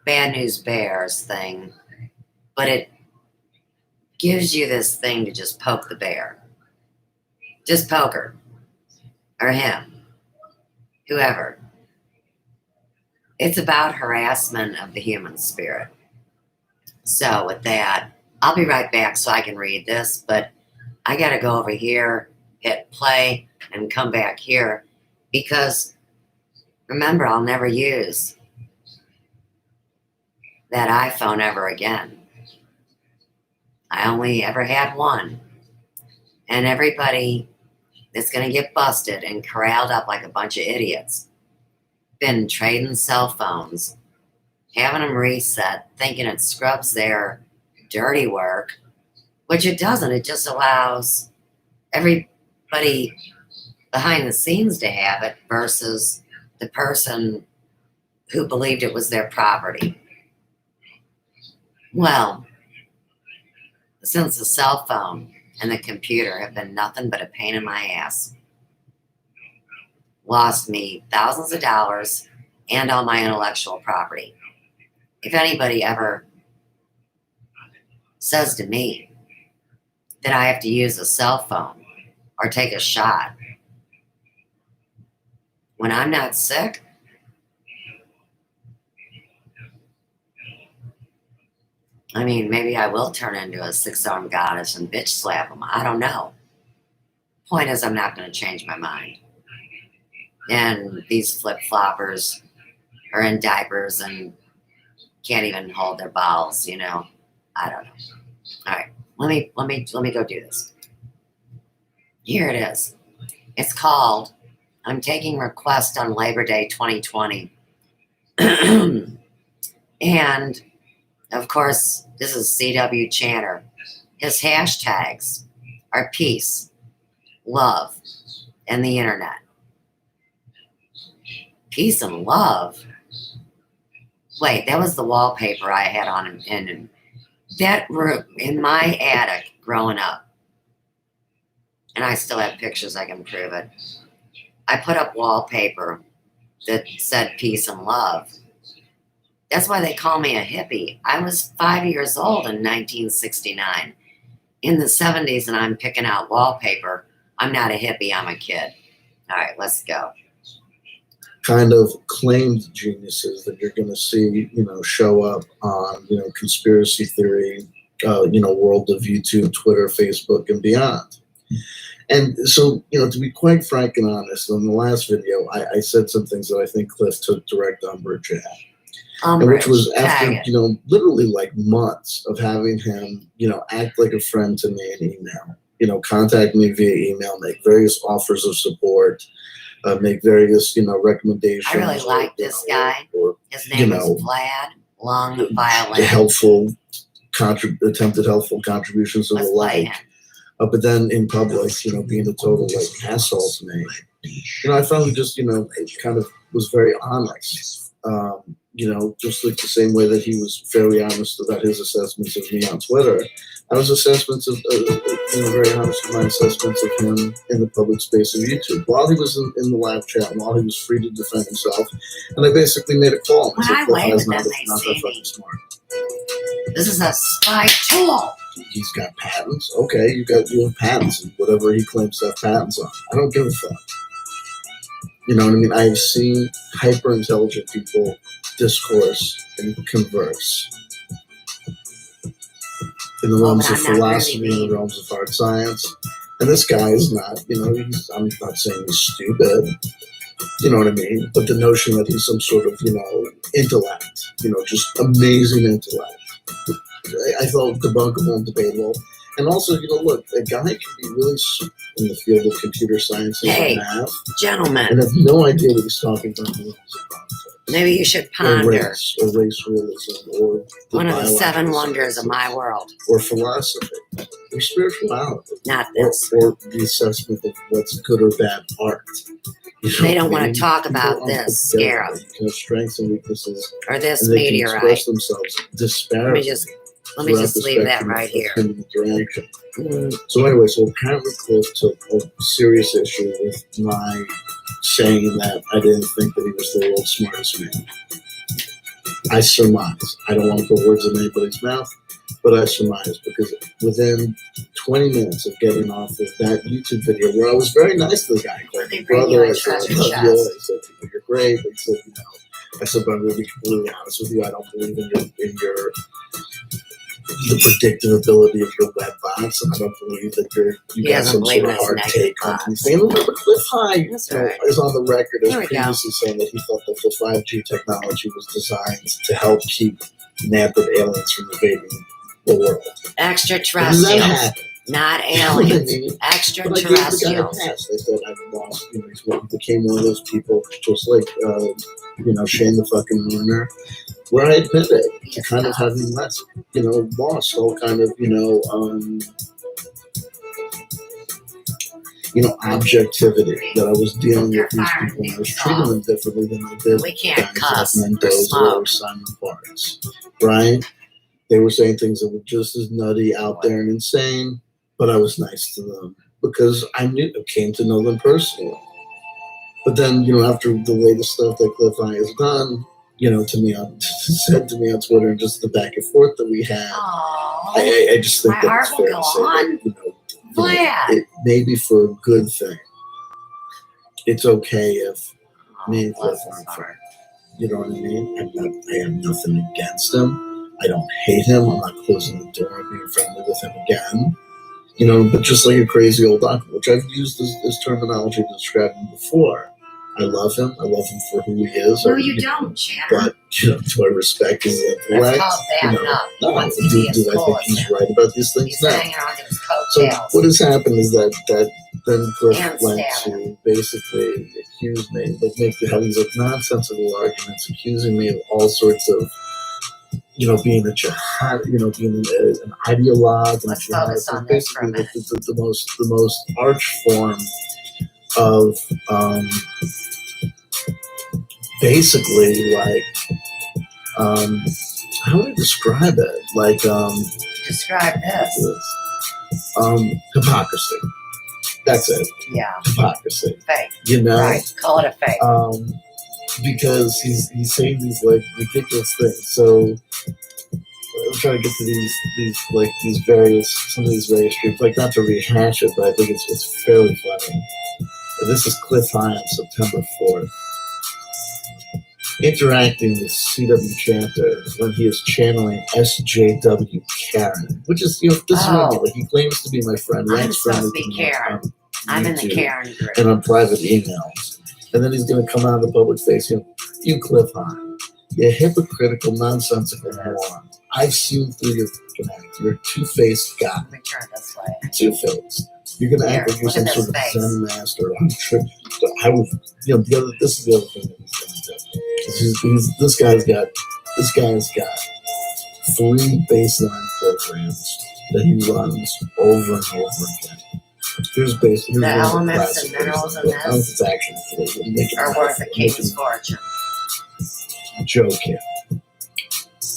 Bad News Bears thing, but it gives you this thing to just poke the bear. Just poke her. Or him. Whoever. It's about harassment of the human spirit. So with that, I'll be right back so I can read this, but I got to go over here, hit play, and come back here because remember, I'll never use that iPhone ever again. I only ever had one. And everybody that's going to get busted and corralled up like a bunch of idiots been trading cell phones, having them reset, thinking it scrubs their dirty work, which it doesn't. It just allows everybody behind the scenes to have it versus the person who believed it was their property. Well, since the cell phone and the computer have been nothing but a pain in my ass, lost me thousands of dollars and all my intellectual property. If anybody ever says to me that I have to use a cell phone or take a shot when I'm not sick, I mean, maybe I will turn into a 6-armed goddess and bitch slap them. I don't know. Point is, I'm not going to change my mind. And these flip-floppers are in diapers and can't even hold their bowels, you know. I don't know. All right, let me go do this. Here it is. It's called I'm taking requests on Labor Day 2020. And of course, this is CW Channer. His hashtags are peace, love, and the internet. Peace and love. Wait, that was the wallpaper I had on in that room in my attic growing up. And I still have pictures, I can prove it. I put up wallpaper that said peace and love. That's why they call me a hippie. I was 5 years old in 1969. In the 70s, and I'm picking out wallpaper. I'm not a hippie, I'm a kid. All right, let's go. Kind of claimed geniuses that you're going to see, show up on, conspiracy theory, world of YouTube, Twitter, Facebook, and beyond. And so, to be quite frank and honest, in the last video, I said some things that I think Cliff took direct umbrage at. And which was after, literally like months of having him, act like a friend to me in email, contact me via email, make various offers of support, make various, recommendations. I really like this guy. His name is Vlad Long Violin. Attempted helpful contributions and the like. But then in public, being a total asshole to me, I finally just, kind of was very honest. Just like the same way that he was very honest about his assessments of me on Twitter. I was very honest with my assessments of him in the public space of YouTube while he was in the live chat, while he was free to defend himself. And I basically made a call. When I wave at them, they see me. Smart. This is a spy tool. He's got patents. Okay, you have patents and whatever he claims to have patents on. I don't give a fuck. You know what I mean? I've seen hyper intelligent people discourse and converse in the realms of philosophy, in the realms of hard science. And this guy is not, I'm not saying he's stupid, you know what I mean? But the notion that he's some sort of, intellect, just amazing intellect, I thought debunkable and debatable. And also, look, a guy can be really in the field of computer science and math. Gentlemen. And have no idea what he's talking about. Maybe you should ponder. Or race realism, or one of the seven wonders of my world. Or philosophy, or spirituality. Not this. Or the assessment of what's good or bad art. They don't want to talk about this, scare them. You can have strengths and weaknesses. Or this and they meteorite. Can express themselves disparately. Let me just leave that right here. So anyway, apparently Cliff took a serious issue with my saying that I didn't think that he was the world's smartest man. I surmise. I don't want to put words in anybody's mouth, but I surmise because within 20 minutes of getting off of that YouTube video where I was very nice to the guy, like brother, I said, I love you. I said, you're great. I said, but I'm going to be completely honest with you. I don't believe in your the predictive ability of your web bots, and I don't believe that you got some sort of hard take on these things. Remember, Cliff High is on the record as previously saying that he thought that the 5G technology was designed to help keep nabbed aliens from invading the world. Extraterrestrials, not aliens. Extraterrestrials. They said I've lost. He became one of those people, just like Shane the fucking Lunar. Where I admitted to kind of having lost all kind of, objectivity, that I was dealing with these people and I was treating them differently than I did guys like Mendoza or Simon Parks, right? They were saying things that were just as nutty out there and insane, but I was nice to them because I came to know them personally. But then, after the latest stuff that Cliff I has done, said to me on Twitter, and just the back and forth that we had, I just think that it's fair to say that, it may be for a good thing. It's okay if me and Cliff aren't friends. You know what I mean? I have nothing against him. I don't hate him. I'm not closing the door and being friendly with him again. But just like a crazy old doctor, which I've used this terminology to describe him before. I love him. I love him for who he is. No, you don't, Shannon. But do I respect his intellect? That's called backing up. He wants to be as do I cool think as he's him. right about these things? He's No. hanging on to his So coattails. what has happened is that then Cliff And went stab to basically accuse me, like have these like nonsensical arguments, accusing me of all sorts of, being a jihad, being an ideologue. Let's and focus jihad. on this for a Basically, minute. the most arch form of basically like how would I describe it? Like Describe this. hypocrisy. That's it. Yeah, Hypocrisy. fake. Right, call it a fake. Because he's saying these like ridiculous things. So I'm trying to get to these various groups, like not to rehash it, but I think it's fairly funny. This is Cliff High on September 4th. Interacting with CW Chanter when he is channeling SJW Karen, which is, this is what I mean. Like, he claims to be my friend. I'm Ryan's supposed friendly to be me Karen. on I'm in the YouTube Karen group. and on private emails. And then he's going to come out in the public face, you Cliff High, you hypocritical, nonsensical moron. I've seen through your connect. You're a two-faced guy. Let me turn this way. Two-faced. You're going to act like you're Look some at sort of this face. Zen master on a trip. I would, this is the other thing that he's going to do. This guy's got 3 baseline programs that he runs over and over again. Here's The elements and minerals in this It's actually 3. are worth a king's fortune. Joking. But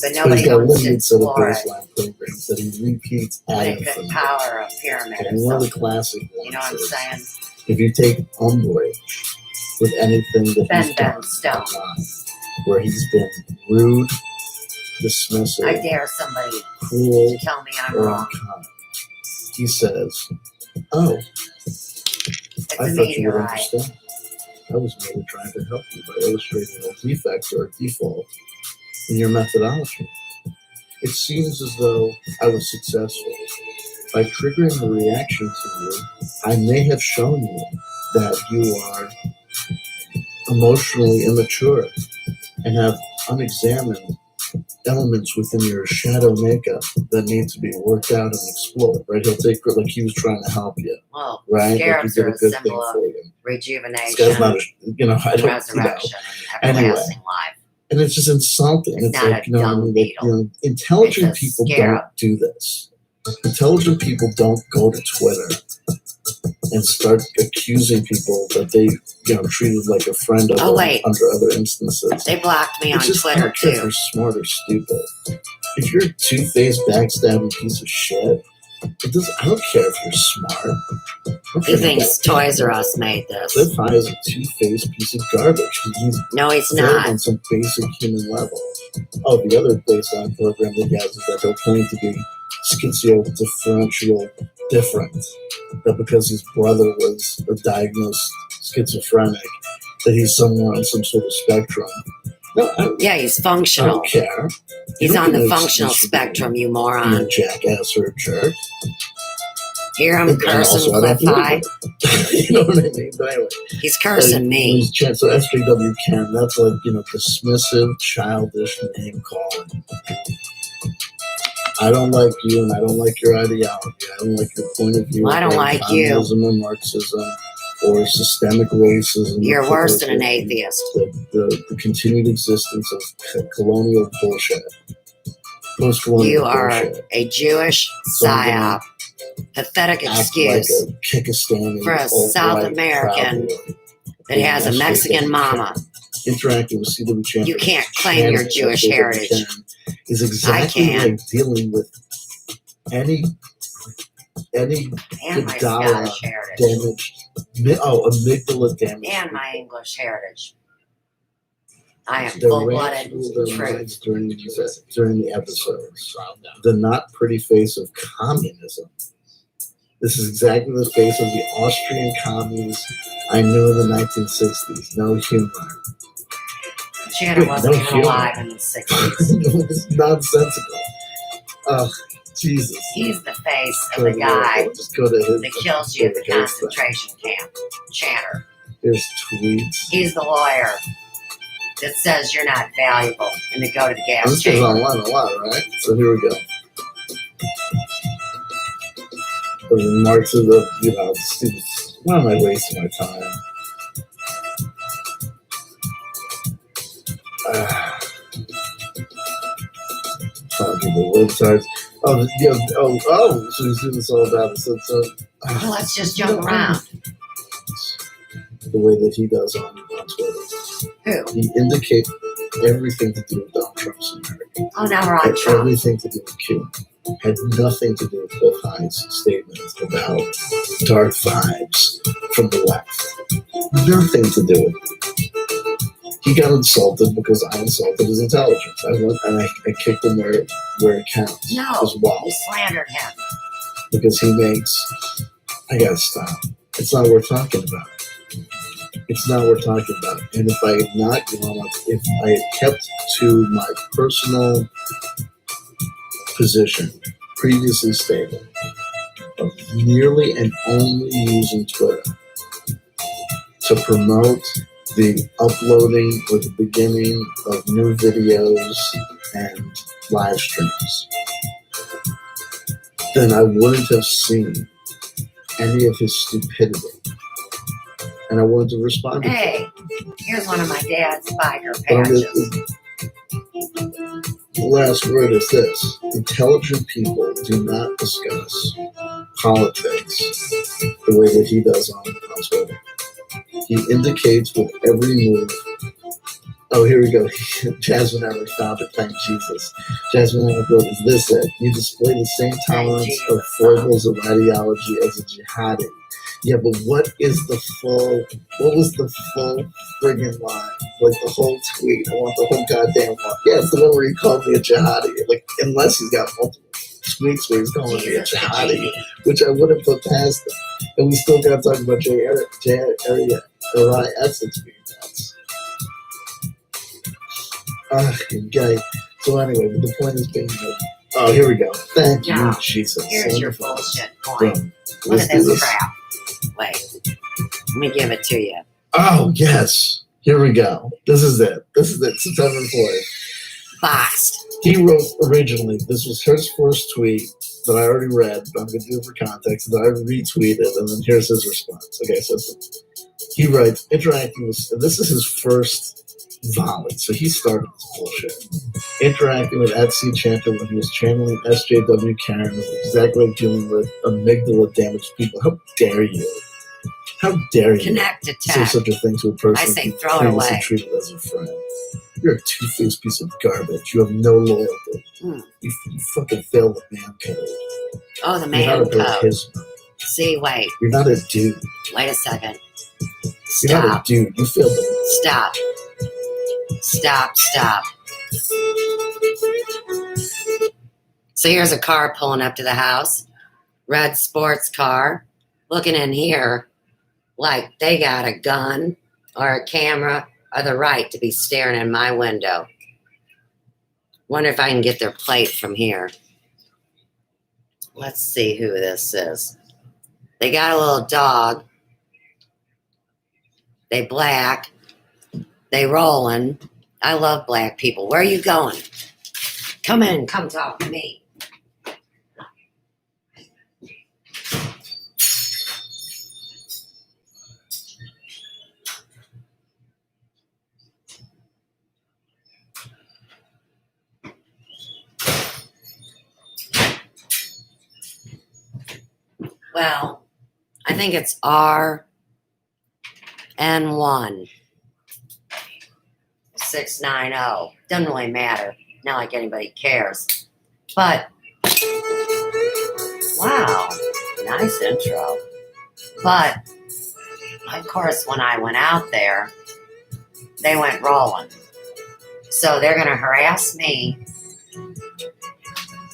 But nobody he's got a wants to limited set of explore it. baseline programs that he repeats The ad good infinitum. power of pyramid And and one of the something. classic ones You know what I'm is, saying? if you take umbrage with anything that he's done Stone. online, where he's been rude, dismissive, I dare somebody cruel, to tell me I'm or wrong. unkind, he says, "Oh, It's I a thought you would meteorite. understand. I was merely trying to help you by illustrating a defect or a default in your methodology. It seems as though I was successful. By triggering a reaction to you, I may have shown you that you are emotionally immature and have unexamined elements within your shadow makeup that need to be worked out and explored." Right? He'll take like he was trying to help you. Well, Right? Like he scarabs did are a a good thing symbol of for you. This rejuvenation, guy's not I don't, resurrection, and Anyway. everlasting life. And it's just insulting. It's not like, a dung beetle. Intelligent It's a people scarab. don't do this. Intelligent people don't go to Twitter and start accusing people that they, treated like a friend of wait. under other instances. They blocked me on It's just, I Twitter don't care if too. you're smart or stupid. If you're a two-faced, backstabbing piece of shit, I don't care if you're smart. He thinks Toys R Us made this. Cliff High is a two-faced piece of garbage. He's No, he's failed not. on some basic human level. Oh, the other baseline program that he has is that he'll claim to be schizio-differential different. That because his brother was a diagnosed schizophrenic, that he's somewhere on some sort of spectrum. No, Yeah, he's I functional. don't care. He's You on don't the get an functional excuse for spectrum, you being moron. a jackass or a jerk. Hear him And cursing also, I don't Cliff High. believe it. You know what I mean? But anyway. He's cursing me. So SJW Ken, that's like, dismissive, childish name calling. I don't like you, and I don't like your ideology. I don't like your point of view. Well, I don't like you. Communism or Marxism or systemic racism. You're worse than an atheist. The continued existence of colonial bullshit. Post-colonial You are bullshit. a Jewish So I'm gonna psyop. Pathetic Act excuse like a Kyrgyzstani for a alt-right South American cowboy. that has a SJW Mexican Ken. mama. Interacting with CW Champions. You can't claim your Jewish heritage. Is exactly can. like dealing with any And my Gadara Scottish heritage. damaged, amygdala damage. And my English heritage. I am The full-blooded racial truth. lines during the episodes. The not pretty face of communism. This is exactly the face of the Austrian commies I knew in the 1960s. No humor. Shannon wasn't No even humor. alive in the 60s. It's nonsensical. Oh, Jesus. He's the face of the guy Just go to his. that kills you at the concentration camp. Chanter. There's tweets. He's the lawyer that says you're not valuable and to go to the gas This is chamber. online a lot, right? So here we go. The remarks of the, students. Why am I wasting my time? Talking the websites. Oh, so he's doing this all about it. So Well, let's just jump around. The way that he does on Twitter. Who? He indicates everything to do with Donald Trump's America. Oh, now we're on Had Trump. everything to do with Cuba. Had nothing to do with Cliff Hines' statements about dark vibes from the left. Nothing to do with it. He got insulted because I insulted his intelligence. I went and I kicked him where it counts No, as well. you slandered him. Because he makes. I gotta stop. It's not worth talking about. It's not worth talking about. And if I had not if I had kept to my personal position previously stated of merely and only using Twitter to promote the uploading or the beginning of new videos and live streams, then I wouldn't have seen any of his stupidity. And I wanted to respond to Hey, here's one of my dad's biker it. patches. The last word is this. Intelligent people do not discuss politics the way that he does on Twitter. He indicates with every move. Oh, here we go. Jasmine Allen found it. Thank Jesus. Jasmine Allen wrote, is this it? You display the same tolerance of foibles of ideology as a jihadi. Yeah, but what was the full friggin' line? Like the whole tweet. I want the whole goddamn one. Yeah, it's the one where he called me a jihadi. Like, unless he's got multiple tweets where he's calling me a jihadi, which I wouldn't put past him. And we still got to talk about Uriah Essex being nuts. Okay. So anyway, but the point is being oh, here we go. Thank you, Jesus. Here's your Wonderful. bullshit point. Look Let's at do this crap. Wait. Let me give it to you. Oh, yes. Here we go. This is it. September 4th. Boxed. He wrote originally, this was his first tweet that I already read, but I'm going to do it for context, that I retweeted, and then here's his response. Okay, so he writes, interacting with, this is his first volley, so he started this bullshit. Interacting with @C Champion when he was channeling SJW Karen, exactly like dealing with amygdala damaged people. How dare you? How dare you Connect to say tech. such a thing to a person I say you throw it previously away. treated as a friend? You're a two-faced piece of garbage. You have no loyalty. You fucking failed the man code. Oh, the You're man not a code. participant. See, wait. You're not a dude. Wait a second. You're not a Stop. dude. You failed the Stop. Stop. So here's a car pulling up to the house. Red sports car. Looking in here like they got a gun or a camera or the right to be staring in my window. Wonder if I can get their plate from here. Let's see who this is. They got a little dog. They black. They rolling. I love black people. Where are you going? Come in. Come talk to me. Well, I think it's RN1 690. Doesn't really matter. Not like anybody cares. But, wow, nice intro. But, of course, when I went out there, they went rolling. So they're going to harass me,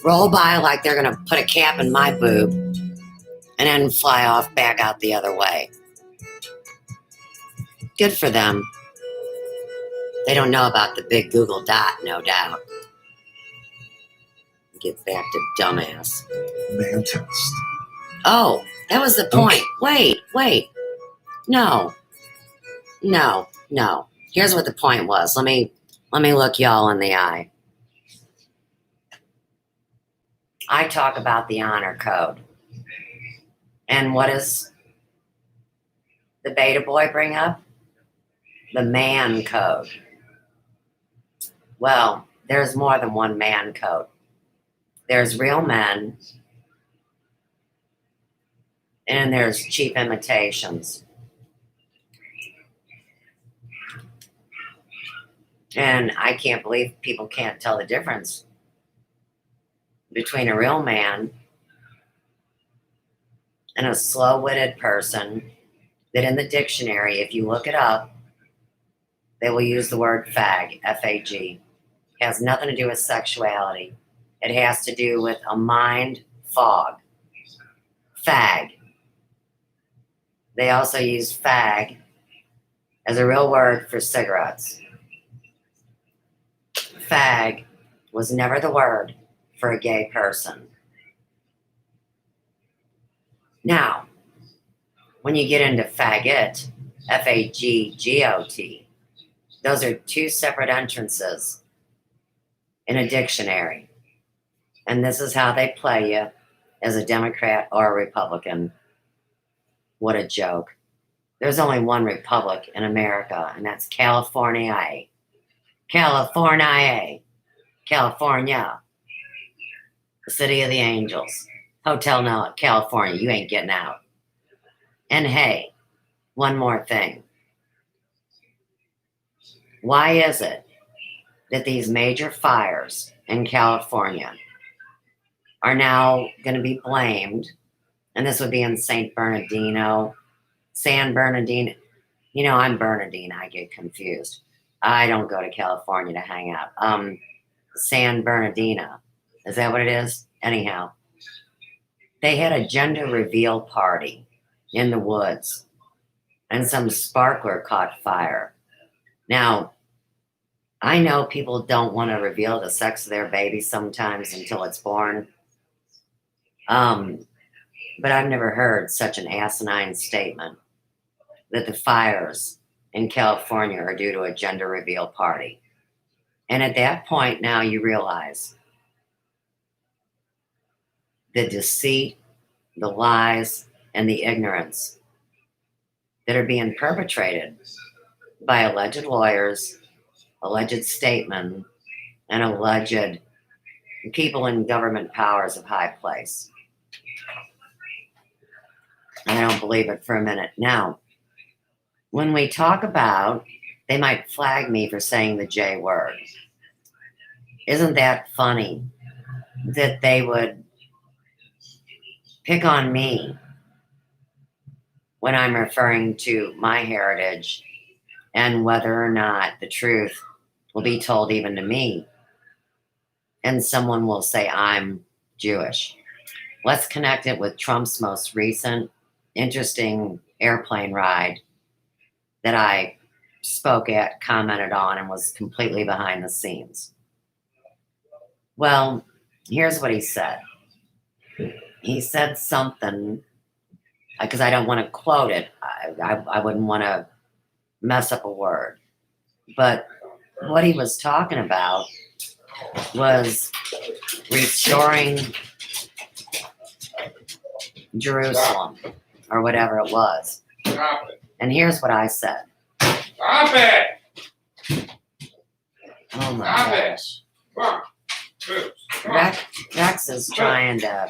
roll by like they're going to put a cap in my boob, and then fly off back out the other way. Good for them. They don't know about the big Google dot, no doubt. Get back to dumbass. man test. Oh, that was the point. Wait. No. No. Here's what the point was. Let me look y'all in the eye. I talk about the honor code. And what does the beta boy bring up? The man code. Well, there's more than one man code. There's real men, and there's cheap imitations. And I can't believe people can't tell the difference between a real man and a slow-witted person that in the dictionary, if you look it up, they will use the word fag, F-A-G. It has nothing to do with sexuality. It has to do with a mind fog. Fag. They also use fag as a real word for cigarettes. Fag was never the word for a gay person. Now, when you get into faggot, F-A-G-G-O-T, those are two separate entrances in a dictionary. And this is how they play you as a Democrat or a Republican. What a joke. There's only one republic in America, and that's California. California. California. The city of the angels. Hotel now, California. You ain't getting out. And hey, one more thing. Why is it that these major fires in California are now going to be blamed? And this would be in San Bernardino. You know, I'm Bernardine. I get confused. I don't go to California to hang out. San Bernardino. Is that what it is? Anyhow, they had a gender reveal party in the woods, and some sparkler caught fire. Now, I know people don't want to reveal the sex of their baby sometimes until it's born. But I've never heard such an asinine statement that the fires in California are due to a gender reveal party. And at that point, now you realize the deceit, the lies, and the ignorance that are being perpetrated by alleged lawyers, alleged statesmen, and alleged people in government powers of high place. I don't believe it for a minute. Now, when we talk about, they might flag me for saying the J word. Isn't that funny that they would pick on me when I'm referring to my heritage and whether or not the truth will be told even to me? And someone will say I'm Jewish. Let's connect it with Trump's most recent interesting airplane ride that I spoke at, commented on, and was completely behind the scenes. Well, here's what he said. He said something, because I don't want to quote it. I wouldn't want to mess up a word. But what he was talking about was restoring Jerusalem, or whatever it was. Stop it. And here's what I said. Stop it. Oh my Stop it. gosh. Come on. Move. Come on. Rex is trying to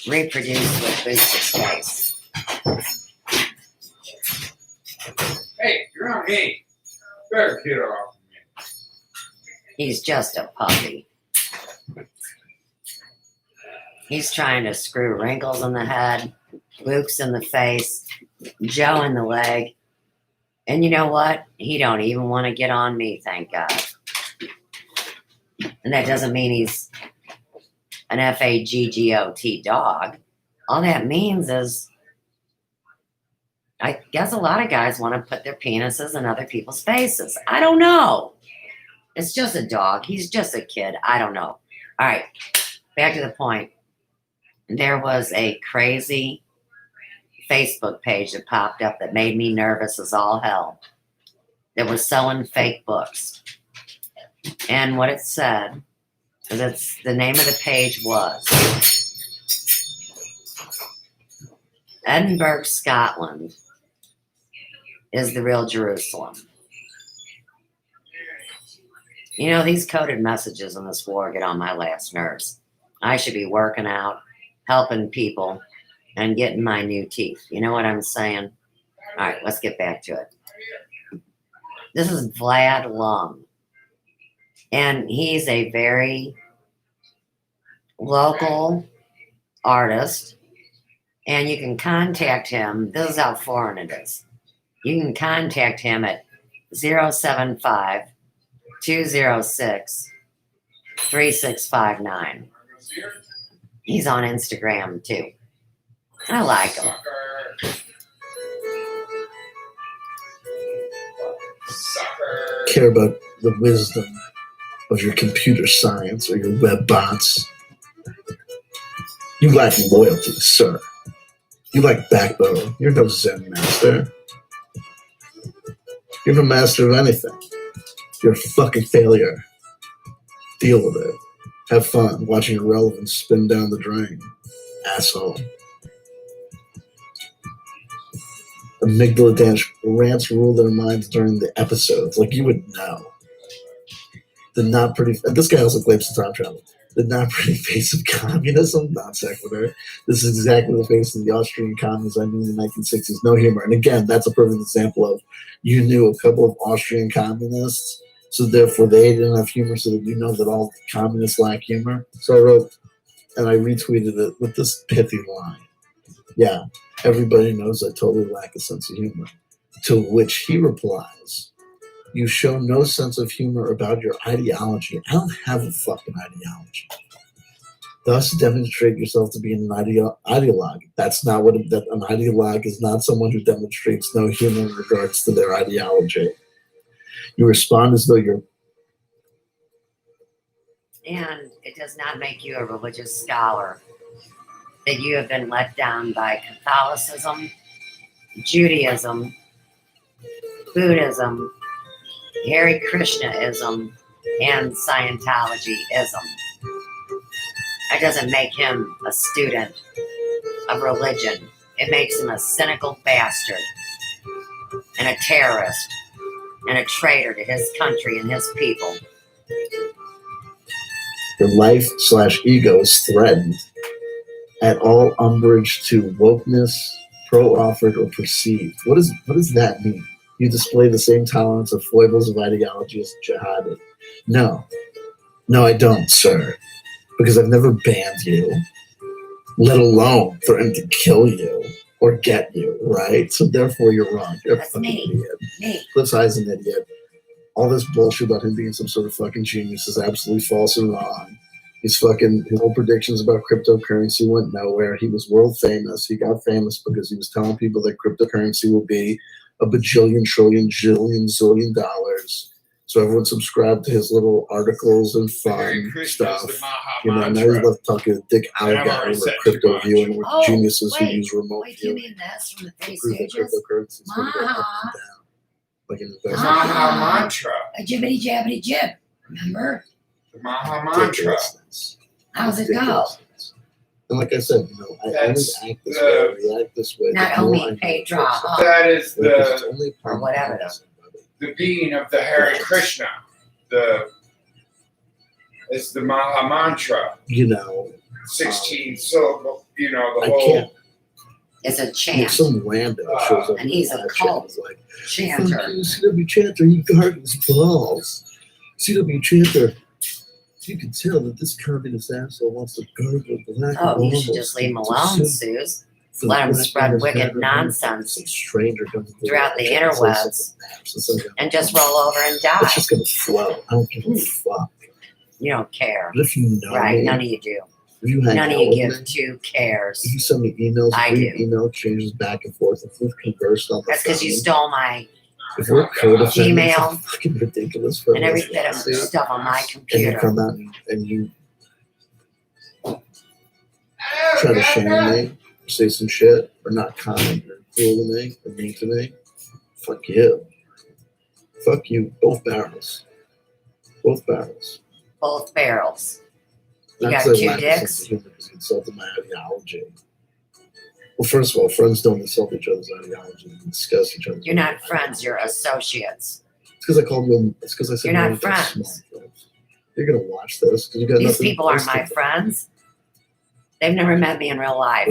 reproduce with boosted space. Hey, you're on me. Better get off me. He's just a puppy. He's trying to screw wrinkles in the head, Luke's in the face, Joe in the leg. And you know what? He don't even want to get on me, thank God. And that doesn't mean he's an F-A-G-G-O-T dog. All that means is, I guess a lot of guys want to put their penises in other people's faces. I don't know. It's just a dog. He's just a kid. I don't know. All right, back to the point. There was a crazy Facebook page that popped up that made me nervous as all hell. That was selling fake books. And what it said, that's the name of the page was Edinburgh, Scotland is the real Jerusalem. You know, these coded messages in this war get on my last nerves. I should be working out, helping people, and getting my new teeth. You know what I'm saying? All right, let's get back to it. This is Vlad Lum. And he's a very local artist. And you can contact him. This is how foreign it is. You can contact him at 075 206 3659. He's on Instagram too. I like him. Care about the wisdom of your computer science or your web bots. You lack loyalty, sir. You lack backbone. You're no Zen master. You're no master of anything. You're a fucking failure. Deal with it. Have fun watching irrelevance spin down the drain. Asshole. Amygdala dance rants rule their minds during the episodes. Like you would know. The not pretty. This guy also claims to time travel. The not pretty face of communism, non sequitur. This is exactly the face of the Austrian communists I knew in the 1960s. No humor. And again, that's a perfect example of you knew a couple of Austrian communists, so therefore they didn't have humor, so that you know that all communists lack humor. So I wrote, and I retweeted it with this pithy line. Yeah, everybody knows I totally lack a sense of humor. To which he replies, you show no sense of humor about your ideology. I don't have a fucking ideology. Thus, demonstrate yourself to be an ideologue. That's not what an ideologue is. Not someone who demonstrates no humor in regards to their ideology. You respond as though you're. And it does not make you a religious scholar. That you have been let down by Catholicism, Judaism, Buddhism, Hare Krishnaism, and Scientologyism. That doesn't make him a student of religion. It makes him a cynical bastard and a terrorist and a traitor to his country and his people. Your life/ego is threatened at all umbrage to wokeness, pro-offered, or perceived. What does that mean? You display the same tolerance of foibles of ideology as jihadi. No, I don't, sir, because I've never banned you, let alone threatened to kill you or get you, right? So therefore, you're wrong. You're That's a fucking me. idiot. Me. Cliff High's an idiot. All this bullshit about him being some sort of fucking genius is absolutely false and wrong. His whole predictions about cryptocurrency went nowhere. He was world famous. He got famous because he was telling people that cryptocurrency would be a bajillion, trillion, jillion, zillion dollars. So everyone subscribed to his little articles and fun stuff. You know, now he's left talking to Dick Alligator over crypto viewing with geniuses who use remote Wait, do you viewing mean this from the to Three prove that Stooges? cryptocurrency is going to go up and down. Like an investment. Maha Mantra. A jibbity jabbity jib. Remember? The Maha Mantra. Ridiculousness. How's it go? Ridiculousness. And like I said, you know, I only That's act this way, I react this way. Not the more I only know pay it's draw upset. up. That is Like, it's the only Or whatever it podcast, buddy. the being of the Hare Krishna. Is the Maha Mantra. You know, 16 syllable, you know, the I whole can't. It's a If chant. some rando shows up And he's in a the cult chat, it's like, chanter. "Fuck you, CW Chanter, you gardens balls. CW Chanter, you can tell that this communist asshole wants to gargle black Oh, you balls should just leave him to alone, sue Suze. for the Let him black spread man's wicked habit. nonsense Some stranger comes into throughout the chat and says interwebs something naps. It's like, and just roll over and die. it's just gonna flow. I don't give a fuck. You don't care. But if you know Right? me, None of you do. if you hang None of out you with give me, two cares. if you send me emails, I if we do. email exchanges back and forth, if we've conversed on the That's because you phone, stole my if we're codependent, Gmail it's fucking ridiculous for and us every to bit of see. stuff on my And you computer. come out and you try to shame me. or say some shit, or not kind, or cruel to me, or mean to me, fuck you. Fuck you. Both barrels. Both barrels. Both barrels. You Not got to two lack a sense dicks? of humor because you insulted my ideology. Well, first of all, friends don't insult each other's ideology and discuss each other's You're not ideology. friends, you're associates. It's because I called them. It's because I said You're not they're friends. smart. You're gonna watch this because you got These nothing. people aren't my friends. They've never met me in real life.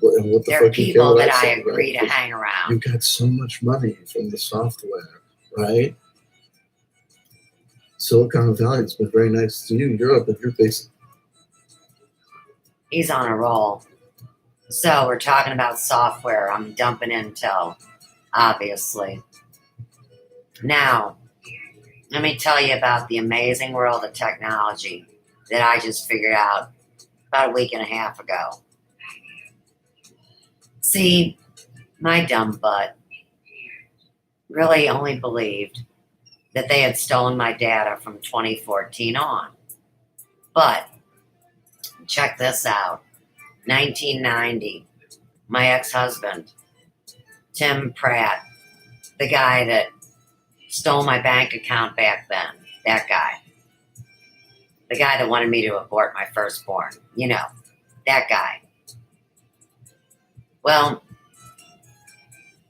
And what the They're fuck you people care that what I say, agree right? to hang around. You got so much money from the software, right? Silicon Valley has been very nice to you. Europe, and you're based. He's on a roll. So we're talking about software. I'm dumping Intel, obviously. Now, let me tell you about the amazing world of technology that I just figured out about a week and a half ago. See, my dumb butt really only believed that they had stolen my data from 2014 on. But check this out. 1990, my ex-husband, Tim Pratt, the guy that stole my bank account back then, that guy. The guy that wanted me to abort my firstborn, you know, that guy. Well,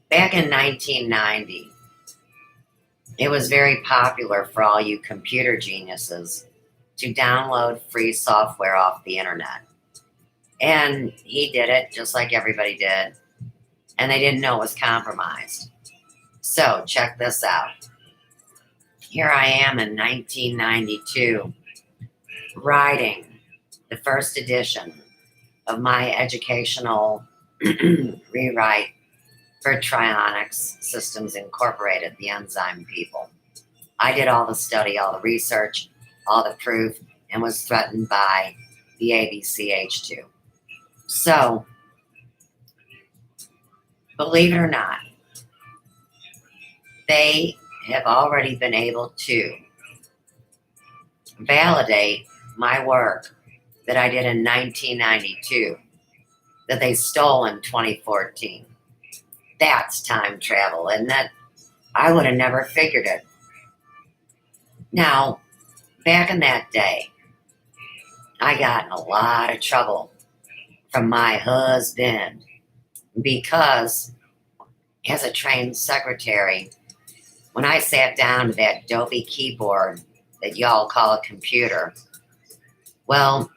back in 1990, it was very popular for all you computer geniuses to download free software off the internet. And he did it just like everybody did. And they didn't know it was compromised. So check this out. Here I am in 1992, writing the first edition of my educational rewrite for Trionics Systems Incorporated, the enzyme people. I did all the study, all the research, all the proof, and was threatened by the ABCH2. So, believe it or not, they have already been able to validate my work that I did in 1992 that they stole in 2014. That's time travel, and that I would have never figured it. Now, back in that day, I got in a lot of trouble from my husband because as a trained secretary, when I sat down to that dopey keyboard that y'all call a computer, well,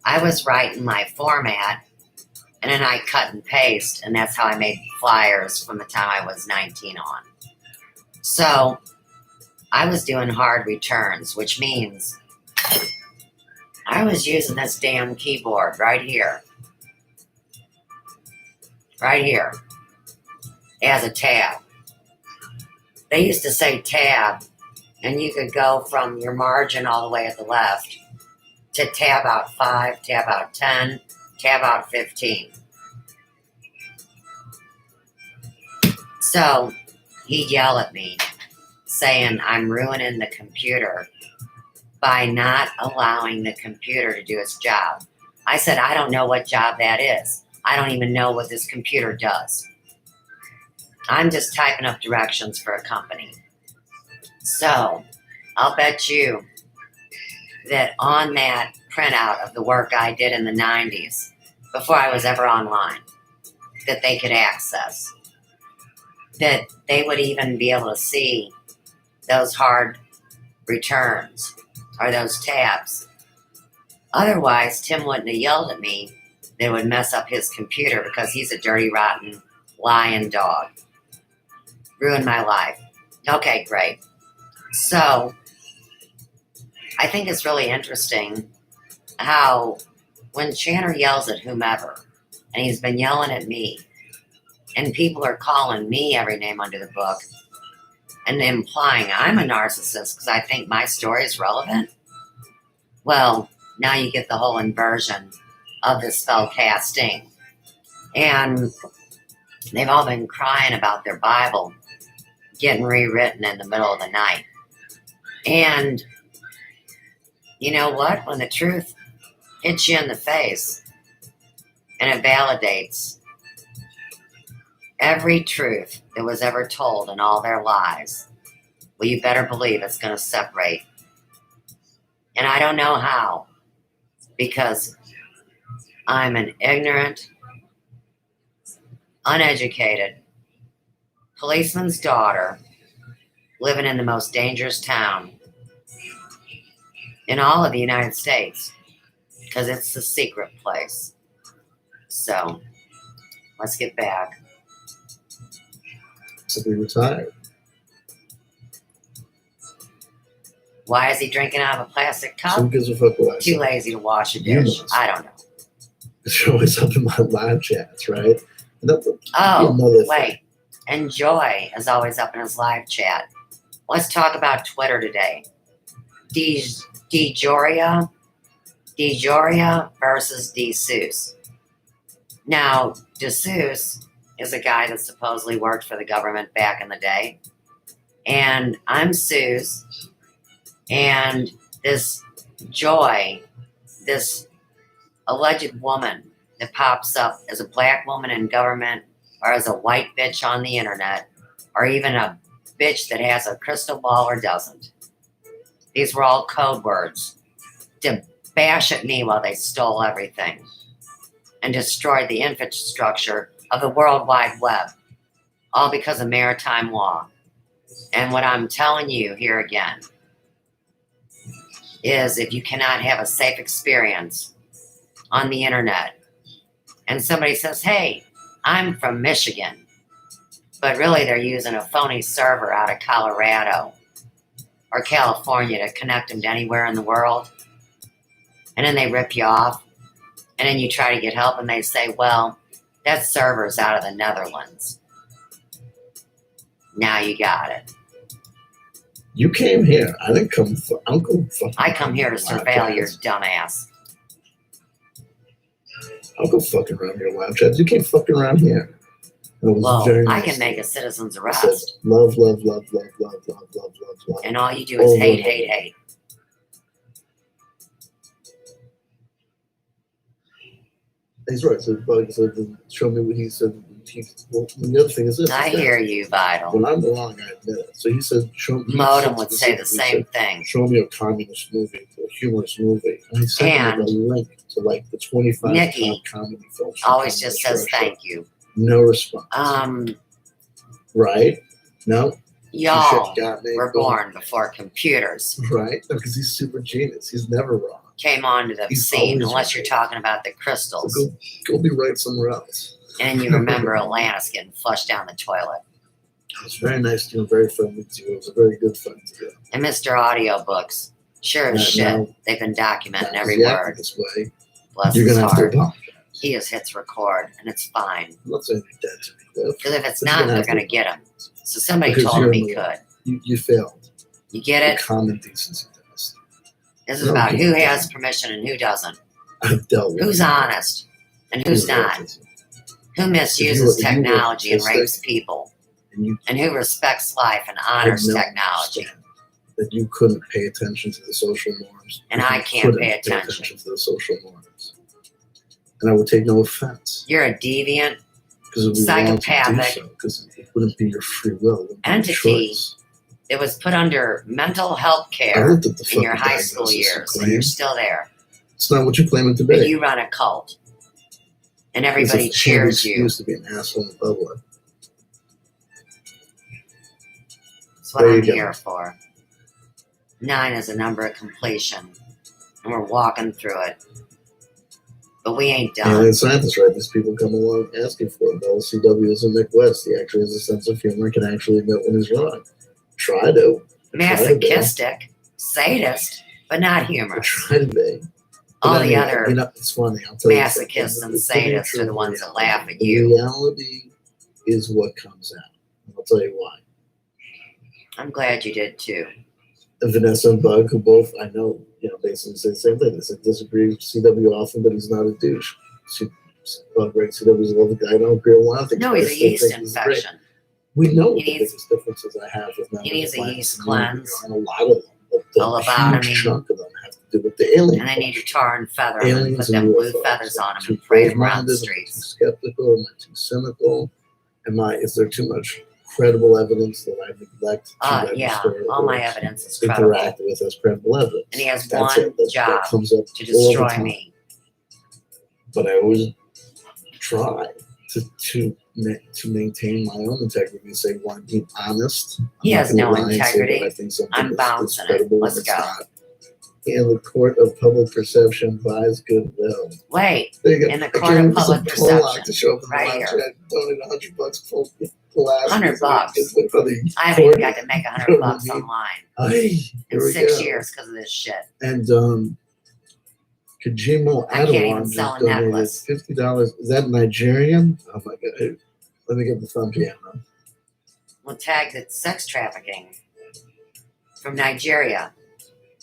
I was writing my format and then I cut and paste, and that's how I made flyers from the time I was 19 on. So I was doing hard returns, which means I was using this damn keyboard right here, as a tab. They used to say tab, and you could go from your margin all the way at the left to tab out 5, tab out 10, tab out 15. So he'd yell at me saying I'm ruining the computer by not allowing the computer to do its job. I said, I don't know what job that is. I don't even know what this computer does. I'm just typing up directions for a company. So I'll bet you that on that printout of the work I did in the 90s, before I was ever online, that they could access, that they would even be able to see those hard returns or those tabs. Otherwise, Tim wouldn't have yelled at me that it would mess up his computer because he's a dirty, rotten, lying dog. Ruined my life. Okay, great. So, I think it's really interesting how when Channer yells at whomever, and he's been yelling at me, and people are calling me every name under the book and implying I'm a narcissist because I think my story is relevant. Well, now you get the whole inversion of the spell casting. And they've all been crying about their Bible getting rewritten in the middle of the night. And you know what? When the truth hits you in the face, and it validates every truth that was ever told in all their lies. Well, you better believe it's going to separate. And I don't know how, because I'm an ignorant, uneducated policeman's daughter living in the most dangerous town in all of the United States, because it's the secret place. So let's get back. Simply retired. Why is he drinking out of a plastic So who cup? gives a fuck what I Too say? lazy to wash a You dish. know. I don't know. It's always up in my live chats, right? And that's Oh, another thing. wait. And Joy is always up in his live chat. Let's talk about Twitter today. DeJoria versus DeSeuss. Now, DeSeuss is a guy that supposedly worked for the government back in the day. And I'm Seuss. And this Joy, this alleged woman that pops up as a black woman in government or as a white bitch on the internet or even a bitch that has a crystal ball or doesn't. These were all code words to bash at me while they stole everything and destroyed the infrastructure of the World Wide Web, all because of maritime law. And what I'm telling you here again is if you cannot have a safe experience on the internet and somebody says, hey, I'm from Michigan, but really they're using a phony server out of Colorado or California to connect them to anywhere in the world, and then they rip you off, and then you try to get help and they say, well, that server's out of the Netherlands. Now you got it. You came here. I didn't come. I'm going. I come here to surveil your dumbass. I'll go fucking around your live chats. You came fucking around here. And it was Well, very I nice. can make a citizen's I said, arrest, love, love, love, love, love, love, love, love, love. and all you do is hate, hate, hate. He's right. So Bug said, show me what he said. Well, the other thing is this. I is that hear you, Vital. when I'm wrong, I admit it. So he said, show me. Modem would say the same thing. Show me a communist movie, a humorous movie. And he sent me like a link to like the 25 Nikki top comedy films. from Always Comedy just says Russia. thank you. No response. Right? No? Y'all Shit got me were going. born before computers Right? No, because he's super genius. He's never wrong. came onto the He's scene, always unless right. you're talking about the So crystals, go be right somewhere else. and you remember Atlantis getting flushed down the toilet. It was very nice to you and very friendly to you. It was a very good friend to you. And Mr. Audiobooks, sure as shit, Now- they've been documenting Now, every if you act word. this way, Bless you're his gonna have to heart. apologize. He just hits record, and it's fine. I'm not saying you're dead to me, Cliff. Because if it's But not, you're they're have going to to get him. So somebody Because told you're him he in the way. could. You failed. You get The it? common decency test. This is No, about you who don't. has permission and who doesn't. I've dealt with Who's it. honest and who's You're not. autism. Who misuses if you were technology and autistic, rapes people. And you And who respects life and had honors no technology. understanding that you couldn't pay attention to the social norms. And if I you can't couldn't pay attention. to the social norms. And I would take no offense. You're a deviant Because it would be wrong to do psychopathic so. Because it wouldn't be your free will. It would be your entity choice. that was put under mental health I care looked at the in your fucking high school diagnosis years, and and you're claimed still there. it's not what you claim it to be. But you run a cult. And everybody It's a cheers you. excuse to be an asshole in public. That's what There you I'm go. here for. 9 is a number of completion. And we're walking through it. But we ain't And done. in scientists, right? These people come along asking for it. The LCW is a Nick West. He actually has a sense of humor and can actually admit when he's wrong. Try to. Masochistic, sadist, but not humorous. Try to be. But All I the mean, other you know, it's funny. I'll tell you masochists something. and The sadists nature are the of ones that reality. laugh at you. Reality is what comes out. And I'll tell you why. I'm glad you did too. And Vanessa and Bug, who both I know, basically say the same thing. They said disagree with CW often, but he's not a douche. Bug writes CW's a lovely guy. I don't agree on a lot of things. No, but I he's a still yeast think he's great. infection. We know He what the needs- biggest differences I have with members he needs of a my yeast community cleanse. are, and a lot of them. but the A lobotomy. huge chunk of them have to do with the alien. And they need to tar and feather them and Aliens put them and blue UFOs. feathers on them Too and parade them around the close-minded? Am I too streets. skeptical? Am I too cynical? Is there too much credible evidence that I neglect to Yeah, register all my or evidence is credible. interact with as credible evidence? And he has That's one it. That job comes up to all the destroy time. me. But I always try to maintain my own integrity and say, one, be honest. He I'm has not gonna no lie and say that integrity. I think something I'm is bouncing it. credible Let's when it's go. not. In the court of public perception buys goodwill. Wait, There you go. in the court of public To perception, show up in right the here. live chat, donate $100 full last. $100. I haven't even got to make $100 online in 6 years because of this shit. And Kajimo I can't even Adawan sell just a donated necklace. $50. Is that Nigerian? Oh my god! Let me get the thumb piano. We'll tag the sex trafficking from Nigeria.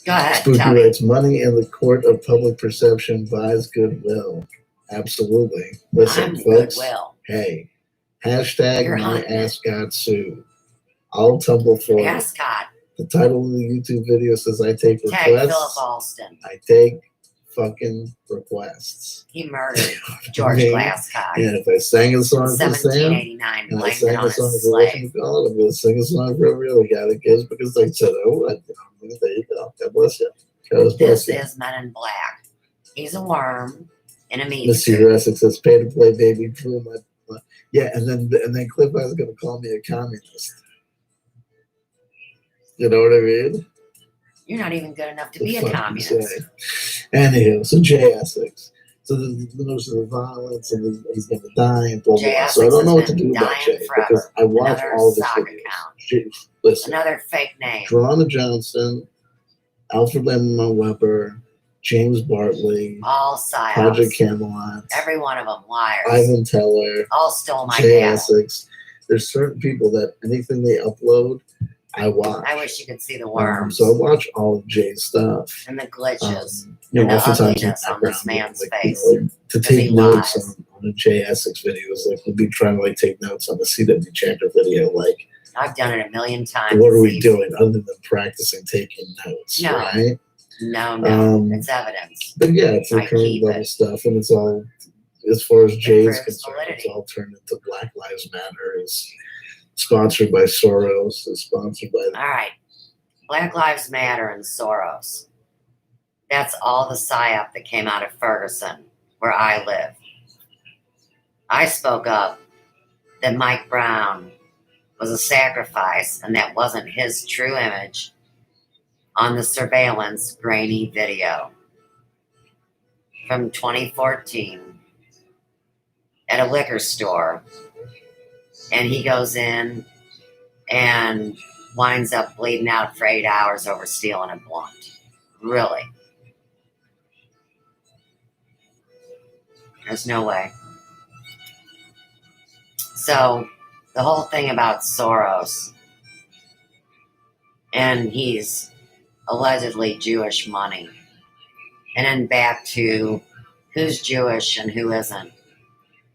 Go ahead, Spooky tell me. writes, money in the court of public perception buys goodwill. Absolutely. Listen, I'm folks. goodwill. Hey, hashtag You're my hunting it. ass got sued. I'll tumble for it. Ascot. The title of the YouTube video says I take Tag Philip requests. Alston. I take fucking requests. He murdered George Okay. Glasscock And if I sang a in song for Sam, 1789, and I blamed it sang on a song his for slave. God, I'm going to sing a song for every other guy that gives because they said, oh, there you go. God bless you. God bless This you. is Men in Black. He's a worm in a meat Mr. suit. Jurassic says, pay to play, baby. Drew my. Yeah, and then Cliff is going to call me a communist. You know what I mean? You're not even good enough to The be a fuck you communist. say? Anywho, so Jay Essex. So the notion of violence and he's going to die and blah, blah, Jay blah. So I Essex don't know has what to been do about dying Jay forever. because I watch Another all of his sock videos. account. Jay, listen, Another fake name. Joanna Johnson, Alfred Lemon Weber, James Bartley, All Project psyops. Camelot, Every one of them liars. Ivan Teller, All stole my Jay cattle. Essex. There's certain people that anything they upload, I watch. I wish you could see the worms So I watch all of Jay's stuff. and the glitches. You know, and the oftentimes in ugliness on this background, man's like, face. you know, to as he take notes lies. on a Jay Essex video is like we'd be trying to like take notes on the CW Chandler video. Like, I've done it a million times. what are we It's easy. doing other than practicing taking notes? No. Right? No, it's evidence. But yeah, it's I the current keep level it. stuff, and it's all as far as Jay is proves concerned, validity. it's all turned into Black Lives Matter. Is sponsored by Soros. Is sponsored by. All right. Black Lives Matter and Soros. That's all the psyop that came out of Ferguson, where I live. I spoke up that Mike Brown was a sacrifice and that wasn't his true image on the surveillance grainy video from 2014 at a liquor store. And he goes in and winds up bleeding out for 8 hours over stealing a blunt. Really? There's no way. So, the whole thing about Soros, and he's allegedly Jewish money, and then back to who's Jewish and who isn't,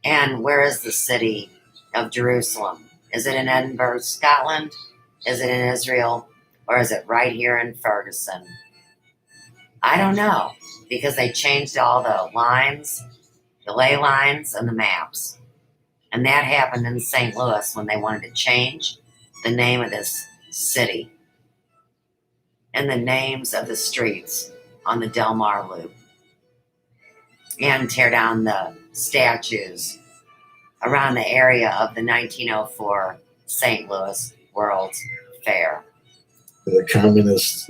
and where is the city of Jerusalem? Is it in Edinburgh, Scotland? Is it in Israel? Or is it right here in Ferguson? I don't know, because they changed all the lines, the ley lines, and the maps. And that happened in St. Louis when they wanted to change the name of this city and the names of the streets on the Del Mar Loop and tear down the statues around the area of the 1904 St. Louis World's Fair. The communist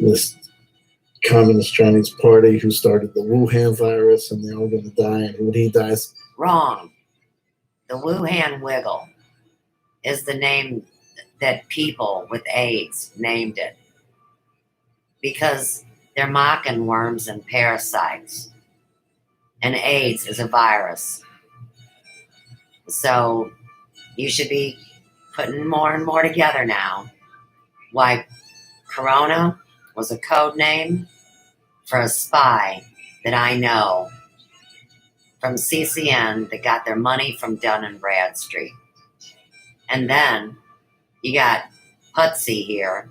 Chinese party who started the Wuhan virus, and they're all going to die. And when he dies, Wrong. The Wuhan Wiggle is the name that people with AIDS named it because they're mocking worms and parasites, and AIDS is a virus. So you should be putting more and more together now. Why Corona was a code name for a spy that I know from CCN that got their money from Dun and Bradstreet. And then you got Putsy here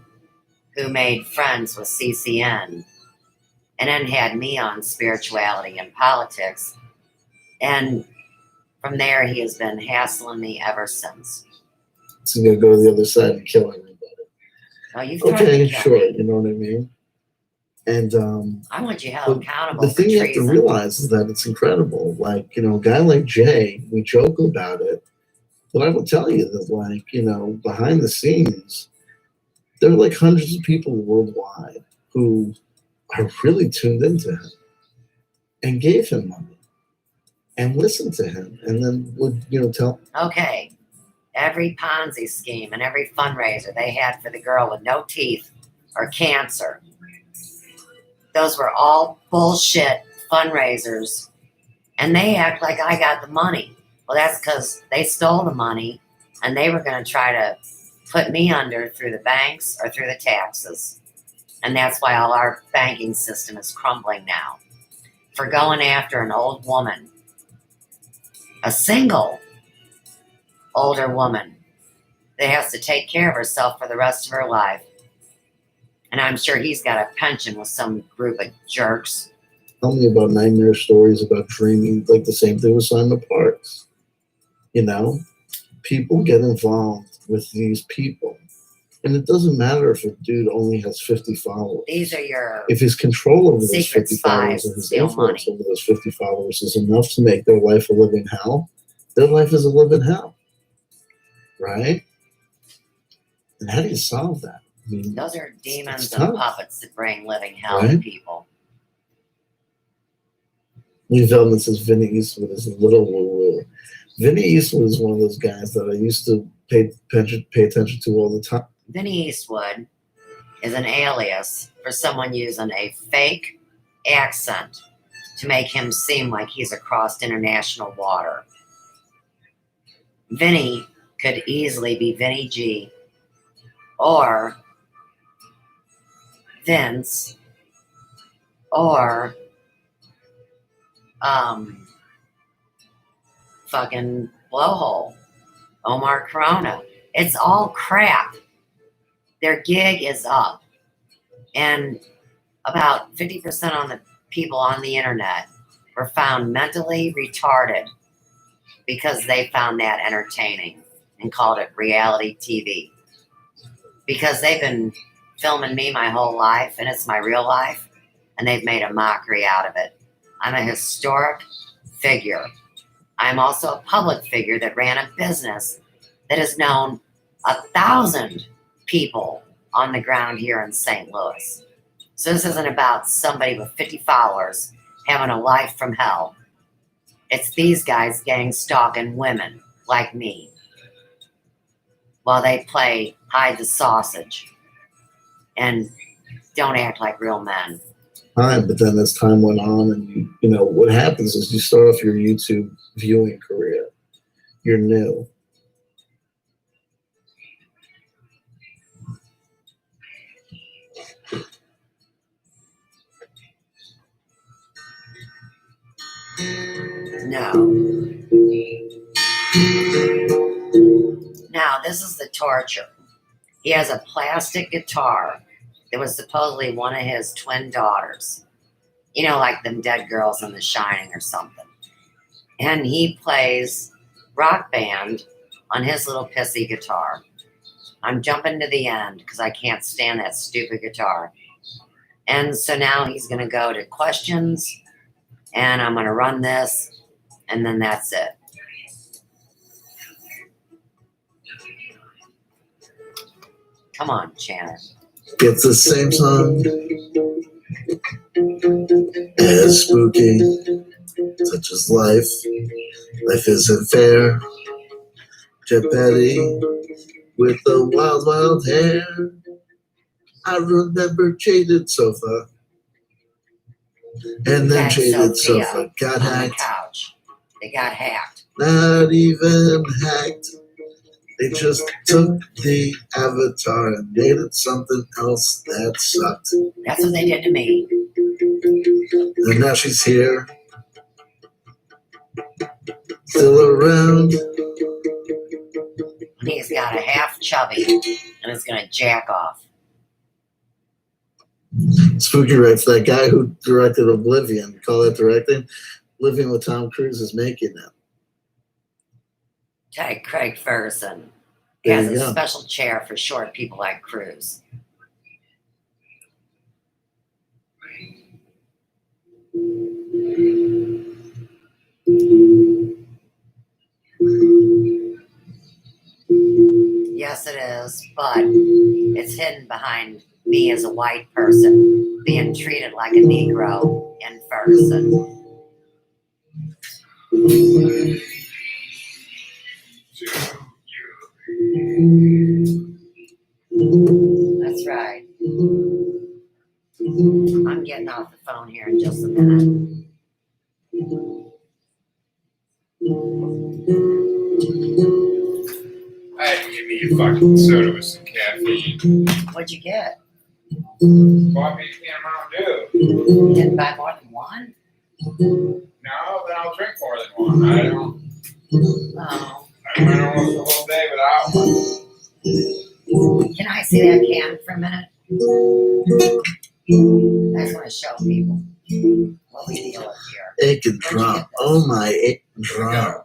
who made friends with CCN and then had me on spirituality and politics. And from there, he has been hassling me ever since. So you're gonna go to the other side and kill everybody. Oh, you've threatened Okay, to kill sure. me. You know what I mean? And I want you held but accountable the for thing you have to treason. realize is that it's incredible. Like, you know, a guy like Jay, we joke about it, but I will tell you that, like, you know, behind the scenes, there are like hundreds of people worldwide who are really tuned into him and gave him money and listened to him and then would, you know, tell. Okay, every Ponzi scheme and every fundraiser they had for the girl with no teeth or cancer, those were all bullshit fundraisers. And they act like I got the money. Well, that's because they stole the money and they were going to try to put me under through the banks or through the taxes. And that's why all our banking system is crumbling now. For going after an old woman, a single older woman that has to take care of herself for the rest of her life. And I'm sure he's got a pension with some group of jerks. Tell me about nightmare stories about dreaming, like the same thing with Simon Parks. You know, people get involved with these people. And it doesn't matter if a dude only has 50 followers. These are your If his control over those secret 50 spies followers and that his steal influence money. over those 50 followers is enough to make their life a living hell, their life is a living hell. Right? And how do you solve that? I mean, Those are demons it's and tough, puppets that bring living hell to right? people. Lee Feldman says Vinny Eastwood is a little woo-woo. Vinny Eastwood is one of those guys that I used to pay attention to all the time. Vinny Eastwood is an alias for someone using a fake accent to make him seem like he's across international water. Vinny could easily be Vinny G or Vince or fucking Blowhole, Omar Corona. It's all crap. Their gig is up. And about 50% on the people on the internet were found mentally retarded because they found that entertaining and called it reality TV. Because they've been filming me my whole life and it's my real life, and they've made a mockery out of it. I'm a historic figure. I'm also a public figure that ran a business that has known 1,000 people on the ground here in St. Louis. So this isn't about somebody with 50 followers having a life from hell. It's these guys gang stalking women like me while they play hide the sausage and don't act like real men. But then as time went on, and you know what happens is you start off your YouTube viewing career. You're new. No. Now, this is the torture. He has a plastic guitar that was supposedly one of his twin daughters. You know, like them dead girls in The Shining or something. And he plays rock band on his little pissy guitar. I'm jumping to the end because I can't stand that stupid guitar. And so now he's going to go to questions, and I'm going to run this, and then that's it. Come on, Channer. It's the same song as spooky, such as life. Life isn't fair. Geppetto with the wild, wild hair. I remember Jaded Sofa. And then Jack Jaded Sophia Sofa got on the hacked. couch. They got hacked. Not even hacked. They just took the avatar and made it something else that sucked. That's what they did to me. And now she's here. Still around. And he's got a half chubby and is going to jack off. Spooky writes that guy who directed Oblivion. Call that directing? Living with Tom Cruise is making it. Hey, Craig Ferguson. He There has you a go. special chair for short people like Cruz. Yes, it is, but it's hidden behind me as a white person being treated like a Negro in Ferguson. That's right. I'm getting off the phone here in just a minute. Hey, give me a fucking soda with some caffeine. What'd you get? Bought me a can of Mountain Dew. You didn't buy more than one? No, then I'll drink more than one. I don't. Oh. I went almost the whole day without one. Can I see that can for a minute? I just want to show people what we deal with here. It can drop. Oh my, it can drop.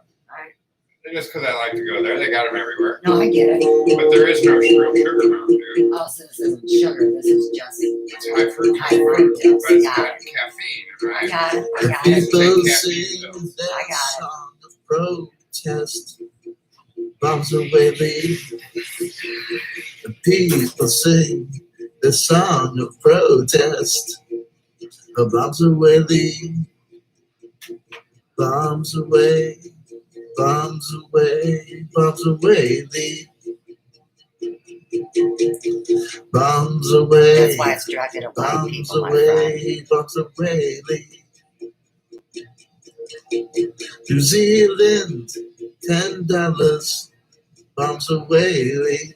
Just because I like to go there, they got them everywhere. No, I get it. But there is no real sugar Mountain Dew. Oh, so this isn't sugar. This is just It's high fructose. high fructose. But it's Got got it. caffeine, I right? got it. I got People it. sing I that got it. song of protest. Bombs away leave. The people sing the song of protest. The bombs away leave. Bombs away. Bombs away. Bombs away leave. Bombs away. That's why it's directed at white Bombs people, my friend. away. Bombs away leave. New Zealand, $10. Bombs away leave.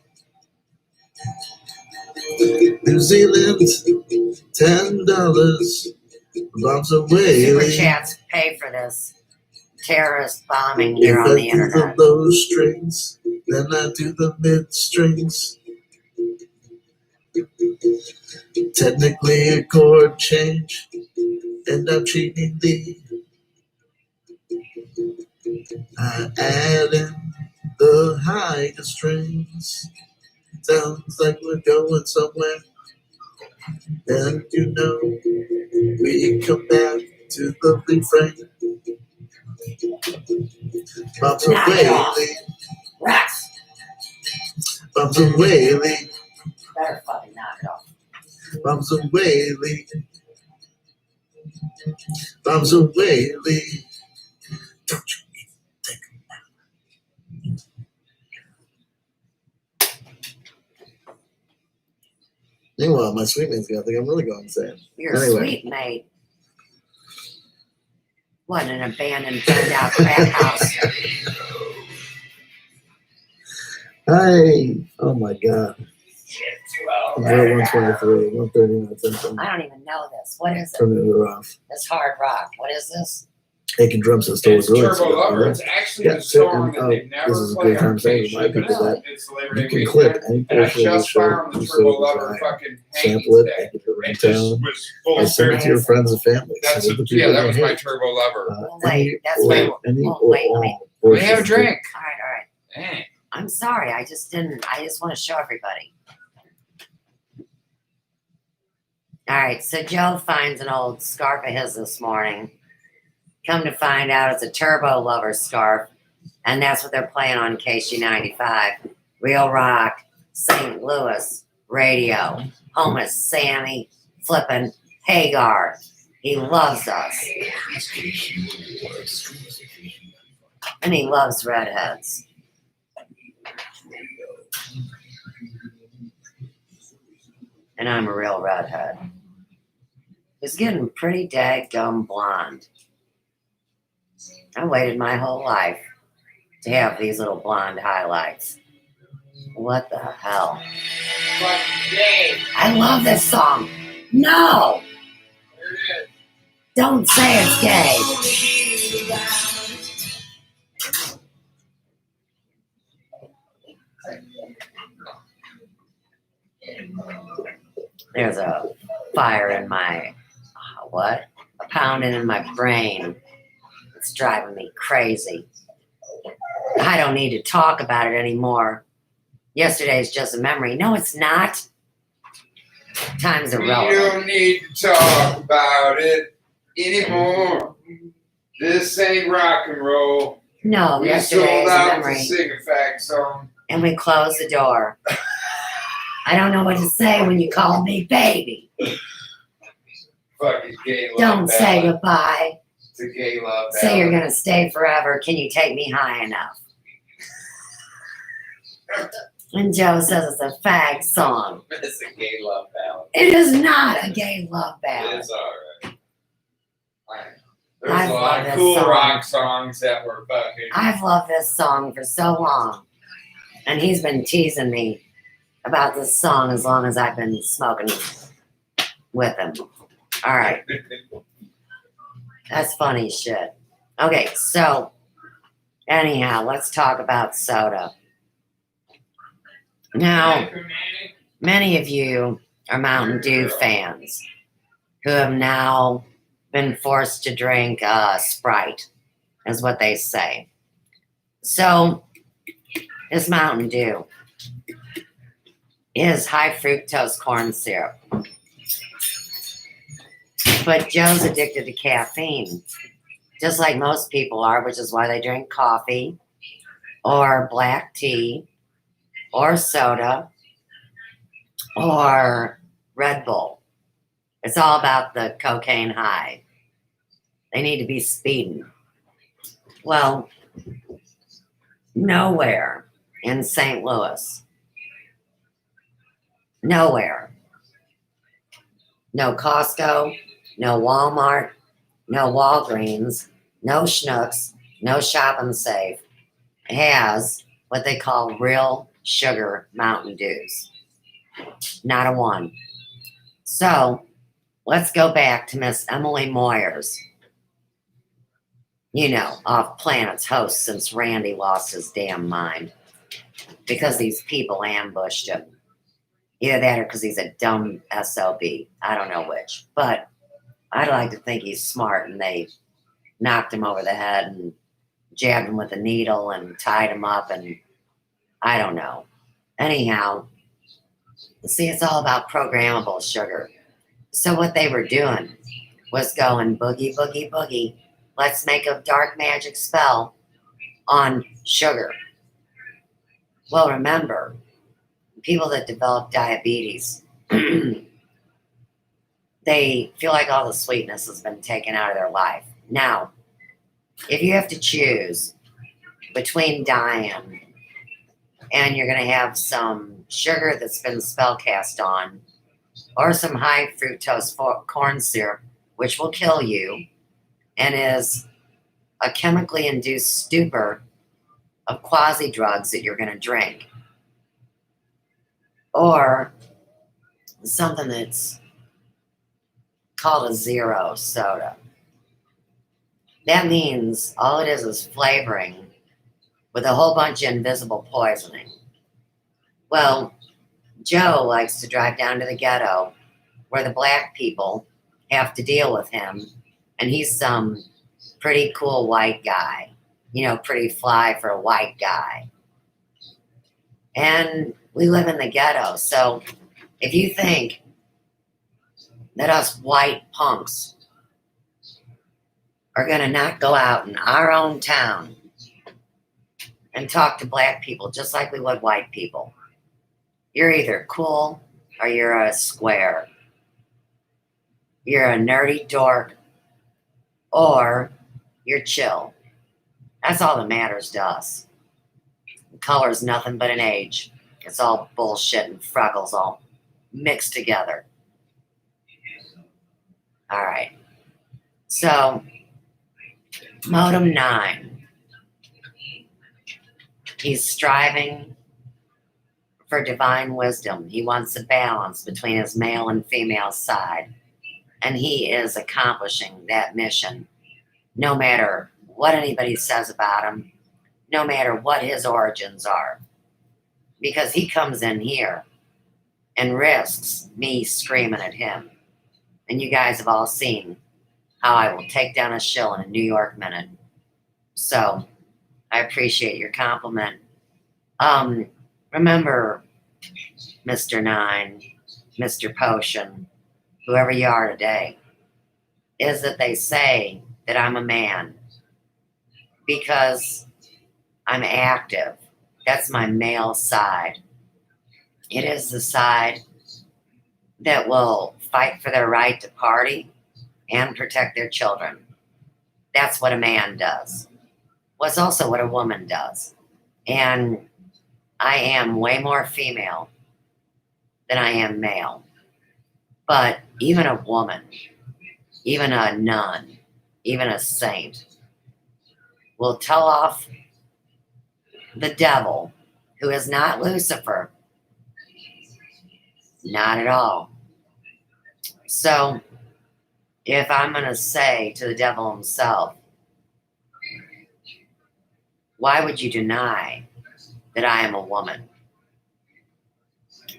New Zealand, $10. Bombs away Super leave. chats pay for this terrorist bombing here If on I the do internet. the low strings, then I do the mid strings. Technically a chord change, and I'm cheating the. I add in the higher strings. Sounds like we're going somewhere. And you know, we come back to the refrain. Bombs Knock it off. away, Rex, bombs away, better fucking knock it off. bombs away, bombs away. Don't you even think about it. Meanwhile, my sweet mate's gonna think I'm really going insane. You're a Anyway. sweet mate. What, an abandoned, burned out crack house? Hi. Oh my god. I'm at 123, 139 something. I don't even know this. What is it? Turn it off. This hard rock. What is this? Aching drum says still It's really Turbo Lover. It's actually the song that they never this is a play good time on saying K to my Ship. people that It's the Labor Day you can weekend. clip any And I portion of the just show, found the you Turbo so Lover desire. fucking hanging Sample it, today. make it your It just ringtone, was full and of send it to your spirit. friends and family. That's Send it to a, people yeah, that you was my hate. Turbo Lover. Well, wait, Any that's or- wait. any Well, or wait, let me- all Let me have a portions of- drink. All right. Dang. I'm sorry. I just want to show everybody. All right. So Joe finds an old scarf of his this morning. Come to find out it's a Turbo Lover scarf. And that's what they're playing on KC95. Real Rock, St. Louis Radio. Home of Sammy flippin' Hagar. He loves us. And he loves redheads. And I'm a real redhead. He's getting pretty daggum blonde. I waited my whole life to have these little blonde highlights. What the hell? I love this song. No! Don't say it's gay. There's a fire in my what? A pounding in my brain. It's driving me crazy. I don't need to talk about it anymore. Yesterday's just a memory. No, it's not. Time's We irrelevant. don't need to talk about it anymore. This ain't rock and roll. No, We yesterday's sold a out memory. to sing a fact song. And we closed the door. I don't know what to say when you call me baby. Fucking gay love Don't say ballad. goodbye. It's a gay love Say you're ballad. gonna stay forever. Can you take me high enough? And Joe says it's a fag song. It's a gay love ballad. It is not a gay love It ballad. is alright. I've There's a lot loved of this cool song. rock songs that were fucking. I've loved this song for so long. And he's been teasing me about this song as long as I've been smoking with him. All right. That's funny shit. Okay, so anyhow, let's talk about soda. Now, many of you are Mountain Dew fans who have now been forced to drink Sprite, is what they say. So, this Mountain Dew is high fructose corn syrup. But Joe's addicted to caffeine, just like most people are, which is why they drink coffee or black tea or soda or Red Bull. It's all about the cocaine high. They need to be speeding. Well, nowhere in St. Louis, nowhere, no Costco, no Walmart, no Walgreens, no Schnucks, no Shop and Save has what they call real sugar Mountain Dews. Not a one. So let's go back to Miss Emily Moyers. You know, Off Planet's host since Randy lost his damn mind because these people ambushed him. Either that or because he's a dumb SOB. I don't know which. But I'd like to think he's smart and they knocked him over the head and jabbed him with a needle and tied him up and I don't know. Anyhow, see, it's all about programmable sugar. So what they were doing was going boogie, boogie, boogie. Let's make a dark magic spell on sugar. Well, remember, people that develop diabetes, they feel like all the sweetness has been taken out of their life. Now, if you have to choose between dying and you're going to have some sugar that's been spell cast on or some high fructose corn syrup, which will kill you and is a chemically induced stupor of quasi drugs that you're going to drink, or something that's called a zero soda. That means all it is flavoring with a whole bunch of invisible poisoning. Well, Joe likes to drive down to the ghetto where the black people have to deal with him, and he's some pretty cool white guy, you know, pretty fly for a white guy. And we live in the ghetto, so if you think that us white punks are going to not go out in our own town and talk to black people just like we would white people, you're either cool or you're a square. You're a nerdy dork or you're chill. That's all that matters to us. Color's nothing but an age. It's all bullshit and freckles all mixed together. All right. So, Modem 9. He's striving for divine wisdom. He wants a balance between his male and female side. And he is accomplishing that mission, no matter what anybody says about him, no matter what his origins are. Because he comes in here and risks me screaming at him. And you guys have all seen how I will take down a shill in a New York minute. So I appreciate your compliment. Remember, Mr. Nine, Mr. Potion, whoever you are today, is that they say that I'm a man because I'm active. That's my male side. It is the side that will fight for their right to party and protect their children. That's what a man does. Well, it's also what a woman does. And I am way more female than I am male. But even a woman, even a nun, even a saint will tell off the devil, who is not Lucifer. Not at all. So, if I'm going to say to the devil himself, why would you deny that I am a woman?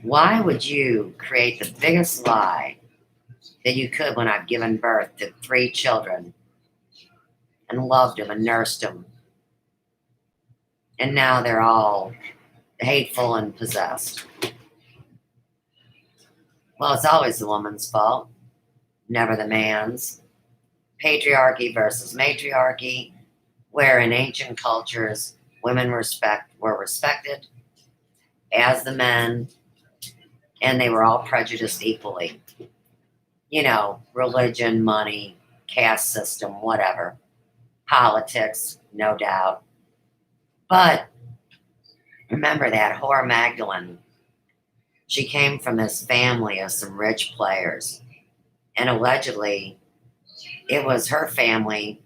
Why would you create the biggest lie that you could when I've given birth to 3 children and loved them and nursed them? And now they're all hateful and possessed. Well, it's always the woman's fault, never the man's. Patriarchy versus matriarchy, where in ancient cultures, women were respected as the men, and they were all prejudiced equally. You know, religion, money, caste system, whatever. Politics, no doubt. But remember that whore Magdalene, she came from this family of some rich players. And allegedly, it was her family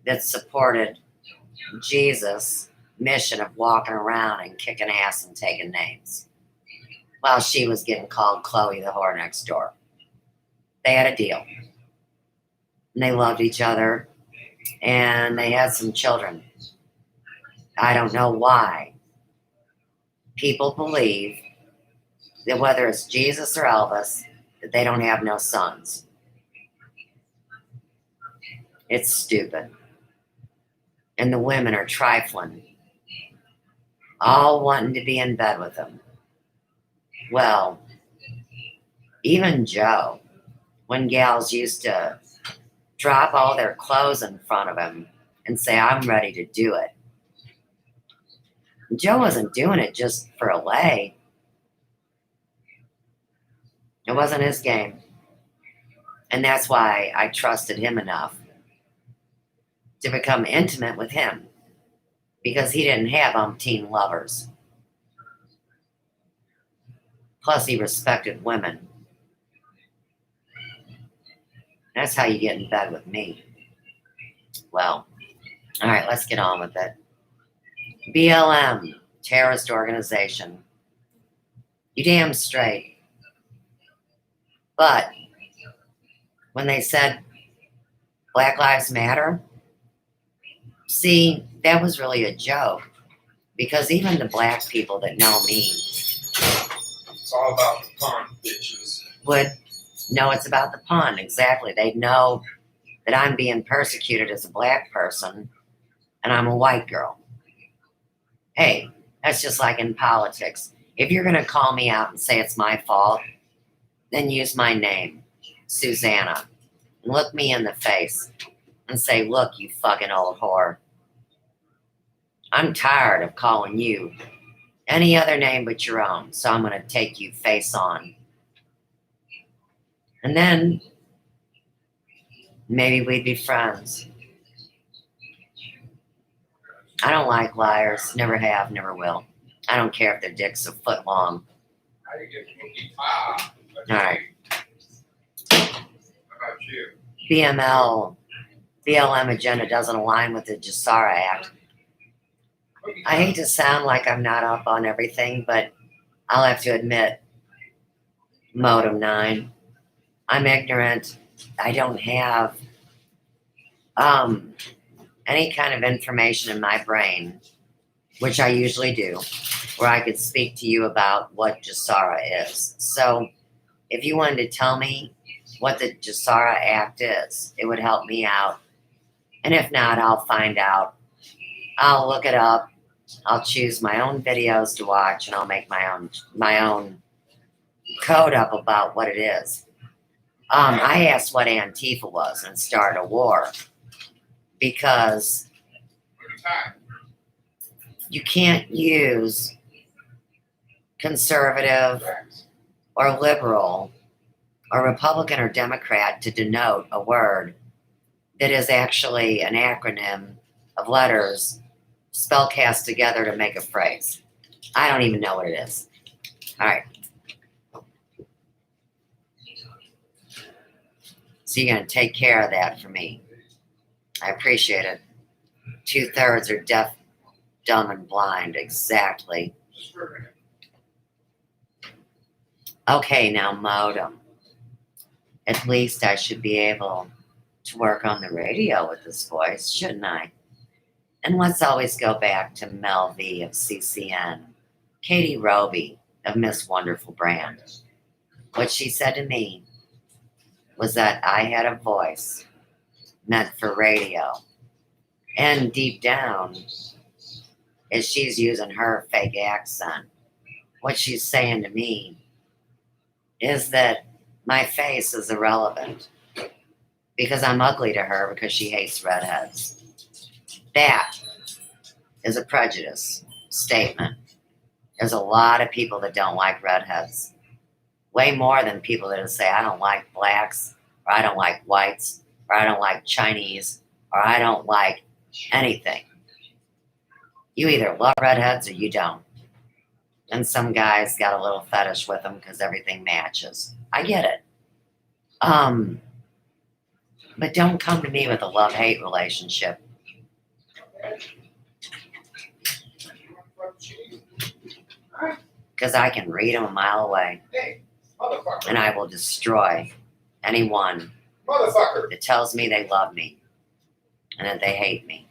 that supported Jesus' mission of walking around and kicking ass and taking names, while she was getting called Chloe the whore next door. They had a deal. And they loved each other. And they had some children. I don't know why people believe that whether it's Jesus or Elvis, that they don't have no sons. It's stupid. And the women are trifling, all wanting to be in bed with them. Well, even Joe, when gals used to drop all their clothes in front of him and say, I'm ready to do it. Joe wasn't doing it just for a lay. It wasn't his game. And that's why I trusted him enough to become intimate with him, because he didn't have umpteen lovers. Plus, he respected women. That's how you get in bed with me. Well, all right, let's get on with it. BLM, terrorist organization. You damn straight. But when they said Black Lives Matter, see, that was really a joke, because even the black people that know me It's all about the pun, bitches. would know it's about the pun. Exactly. They'd know that I'm being persecuted as a black person and I'm a white girl. Hey, that's just like in politics. If you're going to call me out and say it's my fault, then use my name, Susanna, and look me in the face and say, look, you fucking old whore. I'm tired of calling you any other name but your own, so I'm going to take you face on. And then maybe we'd be friends. I don't like liars. Never have, never will. I don't care if their dick's a foot long. How you get cookie pie? All right. How about you? BLM agenda doesn't align with the Jassara Act. I hate to sound like I'm not up on everything, but I'll have to admit, Modem 9, I'm ignorant. I don't have any kind of information in my brain, which I usually do, where I could speak to you about what Jassara is. So if you wanted to tell me what the Jasara Act is. It would help me out. And if not, I'll find out. I'll look it up. I'll choose my own videos to watch, and I'll make my own code up about what it is. I asked what Antifa was and started a war because you can't use conservative or liberal or Republican or Democrat to denote a word that is actually an acronym of letters spellcast together to make a phrase. I don't even know what it is. All right. So you're going to take care of that for me. I appreciate it. 2/3 are deaf, dumb, and blind. Exactly. Okay, now modem. At least I should be able to work on the radio with this voice, shouldn't I? And let's always go back to Mel V of CCN, Katie Roby of Miss Wonderful Brand. What she said to me was that I had a voice meant for radio. And deep down, as she's using her fake accent, what she's saying to me is that my face is irrelevant because I'm ugly to her because she hates redheads. That is a prejudice statement. There's a lot of people that don't like redheads. Way more than people that say, I don't like blacks, or I don't like whites, or I don't like Chinese, or I don't like anything. You either love redheads or you don't. And some guys got a little fetish with them because everything matches. I get it. But don't come to me with a love-hate relationship. Because I can read them a mile away. And I will destroy anyone that tells me they love me and that they hate me.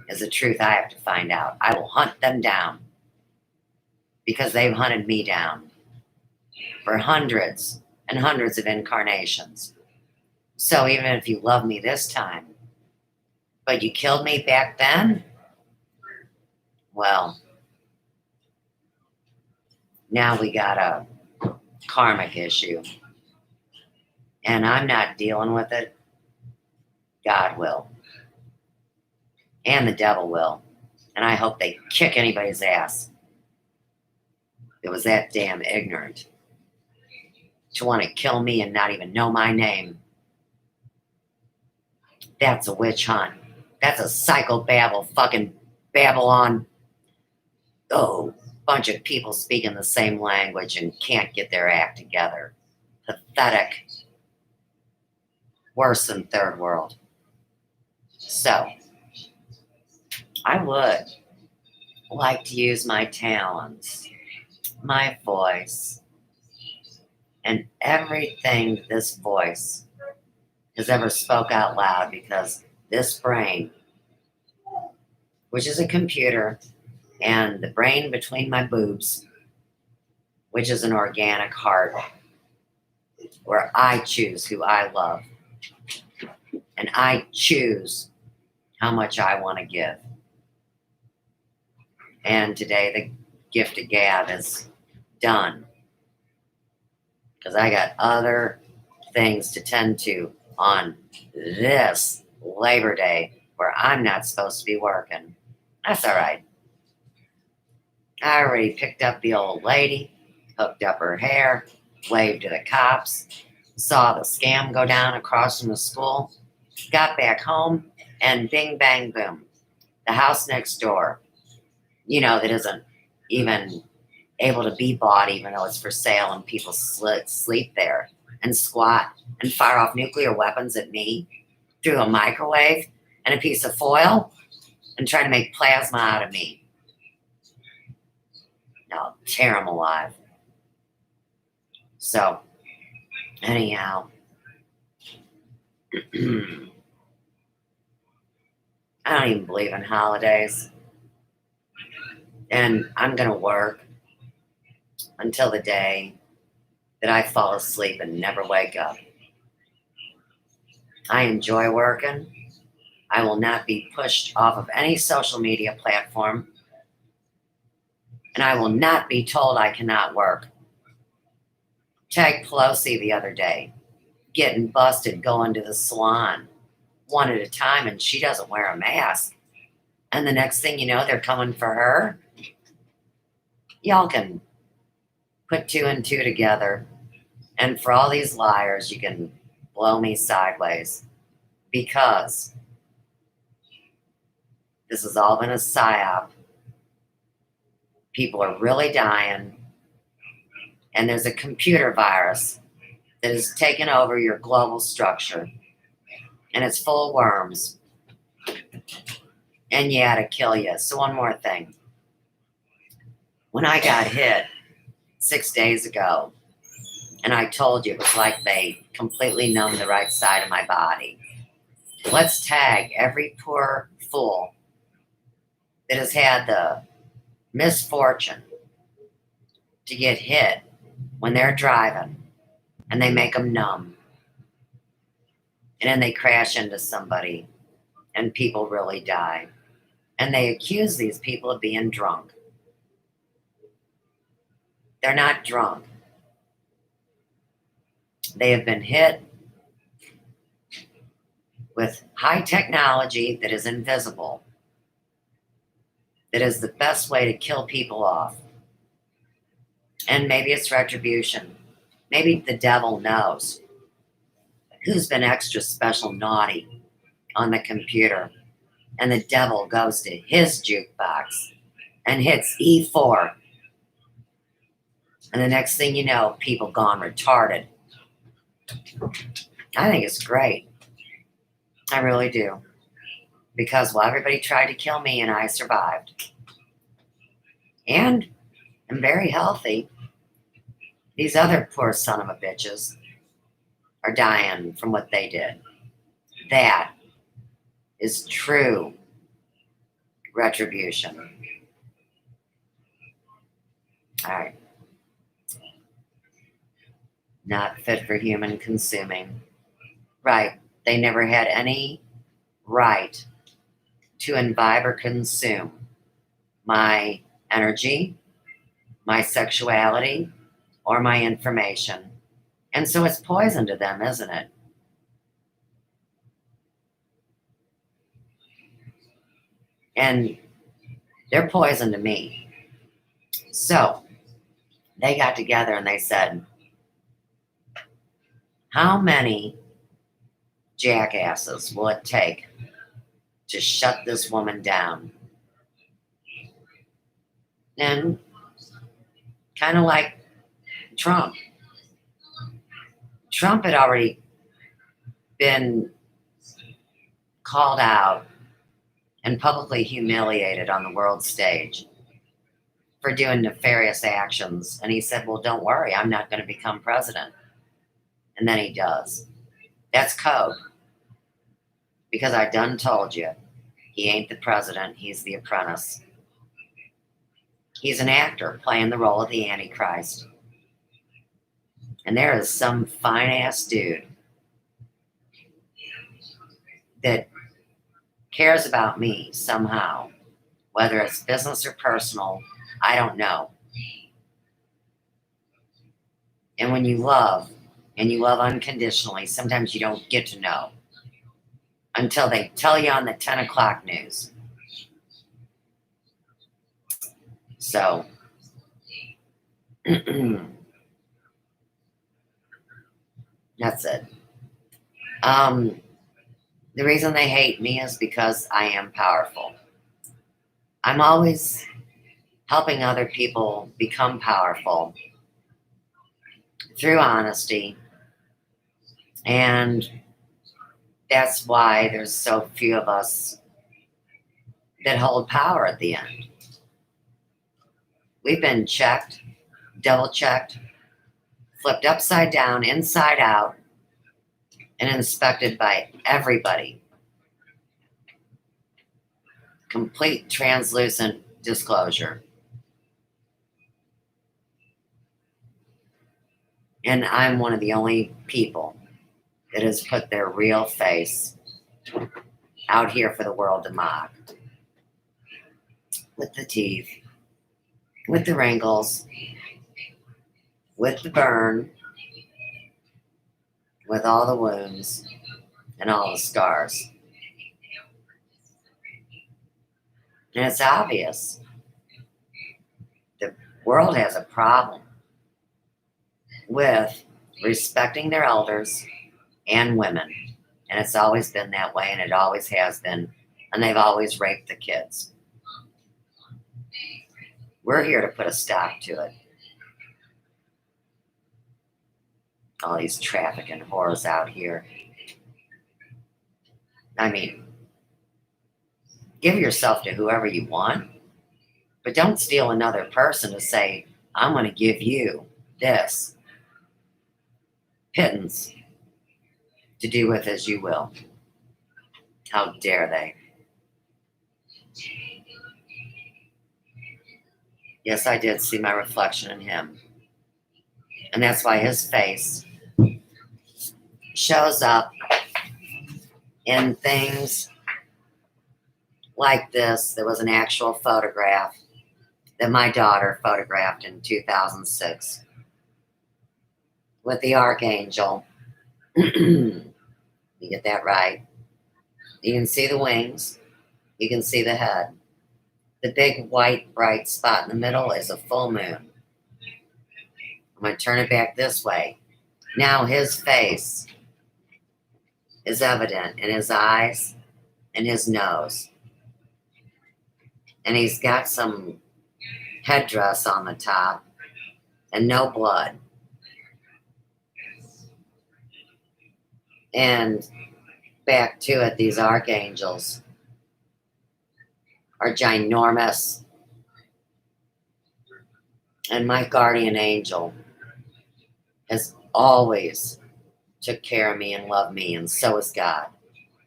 Is the truth I have to find out. I will hunt them down because they've hunted me down for hundreds and hundreds of incarnations. So even if you love me this time, but you killed me back then, well, now we got a karmic issue. And I'm not dealing with it. God will. And the devil will. And I hope they kick anybody's ass that was that damn ignorant to want to kill me and not even know my name. That's a witch hunt. That's a psychobabble fucking Babylon. Oh, bunch of people speaking the same language and can't get their act together. Pathetic. Worse than third world. So, I would like to use my talents, my voice, and everything this voice has ever spoke out loud, because this brain, which is a computer, and the brain between my boobs, which is an organic heart, where I choose who I love, and I choose how much I want to give. And today the gift of gab is done, because I got other things to tend to on this Labor Day where I'm not supposed to be working. That's all right. I already picked up the old lady, hooked up her hair, waved to the cops, saw the scam go down across from the school, got back home, and bing, bang, boom. The house next door, that isn't even able to be bought, even though it's for sale, and people sleep there and squat and fire off nuclear weapons at me through a microwave and a piece of foil and try to make plasma out of me. I'll tear them alive. So, anyhow, I don't even believe in holidays. And I'm going to work until the day that I fall asleep and never wake up. I enjoy working. I will not be pushed off of any social media platform. And I will not be told I cannot work. Tag Pelosi the other day, getting busted going to the salon one at a time, and she doesn't wear a mask. And the next thing you know, they're coming for her. Y'all can put two and two together. And for all these liars, you can blow me sideways. Because this has all been a psyop. People are really dying. And there's a computer virus that has taken over your global structure. And it's full of worms. And yeah, to kill you. So one more thing. When I got hit 6 days ago, and I told you it was like they completely numbed the right side of my body. Let's tag every poor fool that has had the misfortune to get hit when they're driving and they make them numb. And then they crash into somebody and people really die. And they accuse these people of being drunk. They're not drunk. They have been hit with high technology that is invisible, that is the best way to kill people off. And maybe it's retribution. Maybe the devil knows who's been extra special naughty on the computer. And the devil goes to his jukebox and hits E4. And the next thing you know, people gone retarded. I think it's great. I really do. Because, well, everybody tried to kill me and I survived. And I'm very healthy. These other poor son of a bitches are dying from what they did. That is true retribution. All right. Not fit for human consuming. Right. They never had any right to imbibe or consume my energy, my sexuality, or my information. And so it's poison to them, isn't it? And they're poison to me. So they got together and they said, how many jackasses will it take to shut this woman down? And kind of like Trump. Trump had already been called out and publicly humiliated on the world stage for doing nefarious actions. And he said, well, don't worry, I'm not going to become president. And then he does. That's code. Because I done told you, he ain't the president, he's the apprentice. He's an actor playing the role of the Antichrist. And there is some fine-ass dude that cares about me somehow, whether it's business or personal, I don't know. And when you love, and you love unconditionally, sometimes you don't get to know until they tell you on the 10 o'clock news. So, that's it. The reason they hate me is because I am powerful. I'm always helping other people become powerful through honesty. And that's why there's so few of us that hold power at the end. We've been checked, double checked, flipped upside down, inside out, and inspected by everybody. Complete translucent disclosure. And I'm one of the only people that has put their real face out here for the world to mock. With the teeth, with the wrinkles, with the burn, with all the wounds and all the scars. And it's obvious. The world has a problem with respecting their elders and women. And it's always been that way, and it always has been. And they've always raped the kids. We're here to put a stop to it. All these trafficking whores out here. I mean, give yourself to whoever you want, but don't steal another person to say, I'm going to give you this pittance to do with as you will. How dare they? Yes, I did see my reflection in him. And that's why his face shows up in things like this. There was an actual photograph that my daughter photographed in 2006 with the archangel. You get that right. You can see the wings. You can see the head. The big white bright spot in the middle is a full moon. I'm going to turn it back this way. Now his face is evident in his eyes and his nose. And he's got some headdress on the top and no blood. And back to it, these archangels are ginormous. And my guardian angel has always took care of me and loved me, and so has God.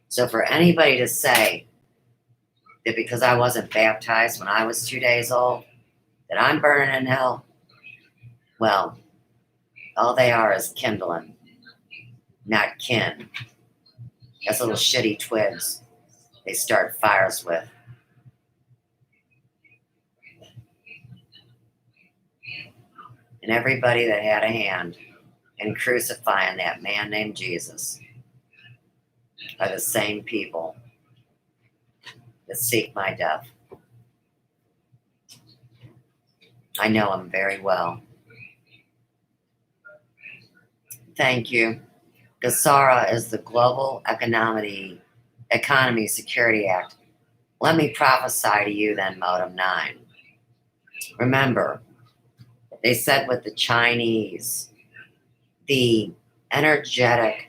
So for anybody to say that because I wasn't baptized when I was 2 days old, that I'm burning in hell, well, all they are is kindling, not kin. That's little shitty twigs they start fires with. And everybody that had a hand in crucifying that man named Jesus are the same people that seek my death. I know him very well. Thank you. GASARA is the Global Economy Security Act. Let me prophesy to you then, Modem 9. Remember, they said with the Chinese, the energetic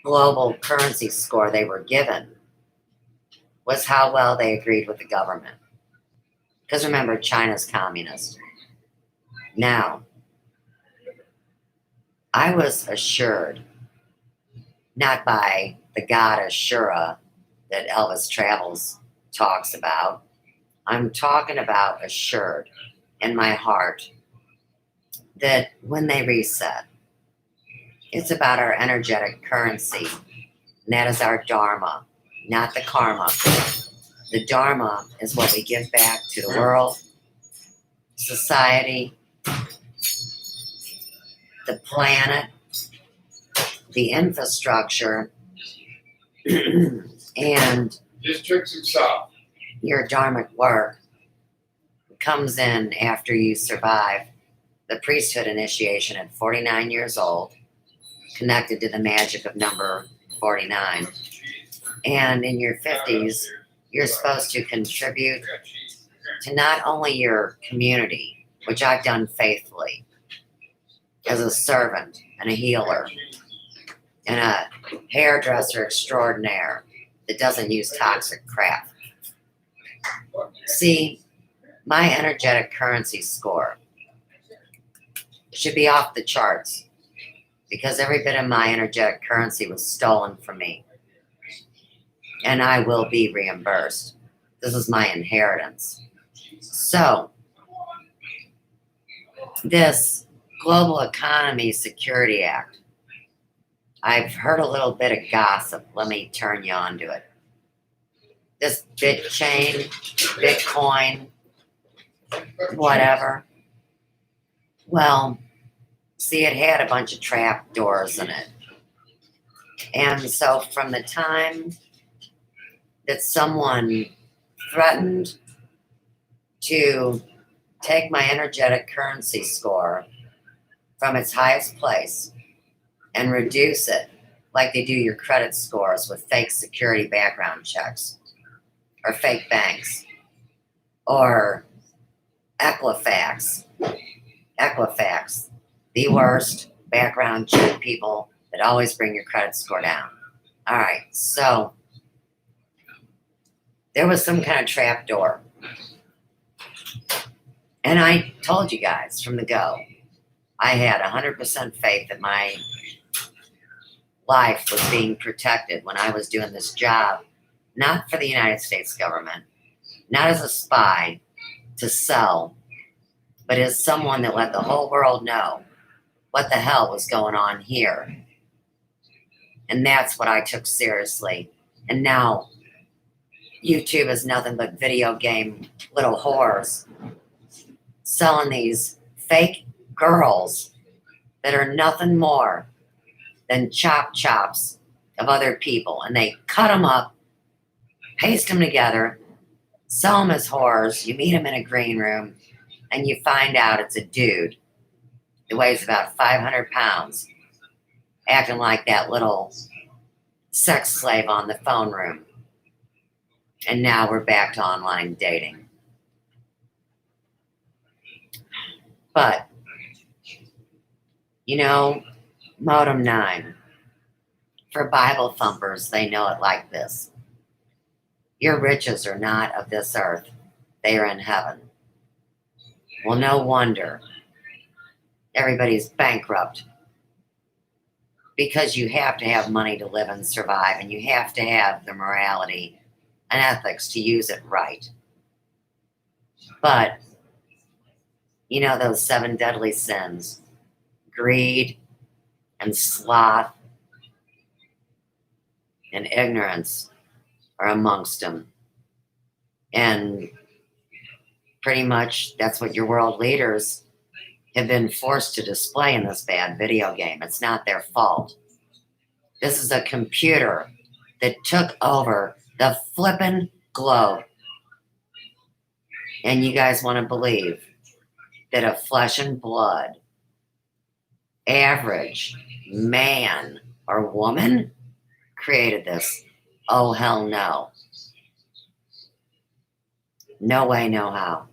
global currency score they were given was how well they agreed with the government. Because remember, China's communist. Now, I was assured, not by the god Ashura that Elvis Travels talks about. I'm talking about assured in my heart that when they reset, it's about our energetic currency. And that is our dharma, not the karma. The dharma is what we give back to the world, society, the planet, the infrastructure, and Just tricks himself. your dharmic work comes in after you survive the priesthood initiation at 49 years old, connected to the magic of number 49. And in your 50s, you're supposed to contribute to not only your community, which I've done faithfully as a servant and a healer and a hairdresser extraordinaire that doesn't use toxic crap. See, my energetic currency score should be off the charts because every bit of my energetic currency was stolen from me. And I will be reimbursed. This is my inheritance. So, this Global Economy Security Act I've heard a little bit of gossip. Let me turn you on to it. This Bitcoin, whatever. Well, see, it had a bunch of trap doors in it. And so from the time that someone threatened to take my energetic currency score from its highest place and reduce it like they do your credit scores with fake security background checks or fake banks or Equifax, the worst background check people that always bring your credit score down. All right, so there was some kind of trap door. And I told you guys from the go, I had 100% faith that my life was being protected when I was doing this job, not for the United States government, not as a spy to sell, but as someone that let the whole world know what the hell was going on here. And that's what I took seriously. And now YouTube is nothing but video game little whores selling these fake girls that are nothing more than chops of other people. And they cut them up, paste them together, sell them as whores. You meet them in a green room and you find out it's a dude that weighs about 500 pounds acting like that little sex slave on the phone room. And now we're back to online dating. But, you know, Modem 9, for Bible thumpers, they know it like this. Your riches are not of this earth. They are in heaven. Well, no wonder everybody's bankrupt. Because you have to have money to live and survive, and you have to have the morality and ethics to use it right. But, you know, those 7 deadly sins, greed and sloth and ignorance are amongst them. And pretty much that's what your world leaders have been forced to display in this bad video game. It's not their fault. This is a computer that took over the flippin' globe. And you guys want to believe that a flesh and blood average man or woman created this? Oh, hell no. No way, no how.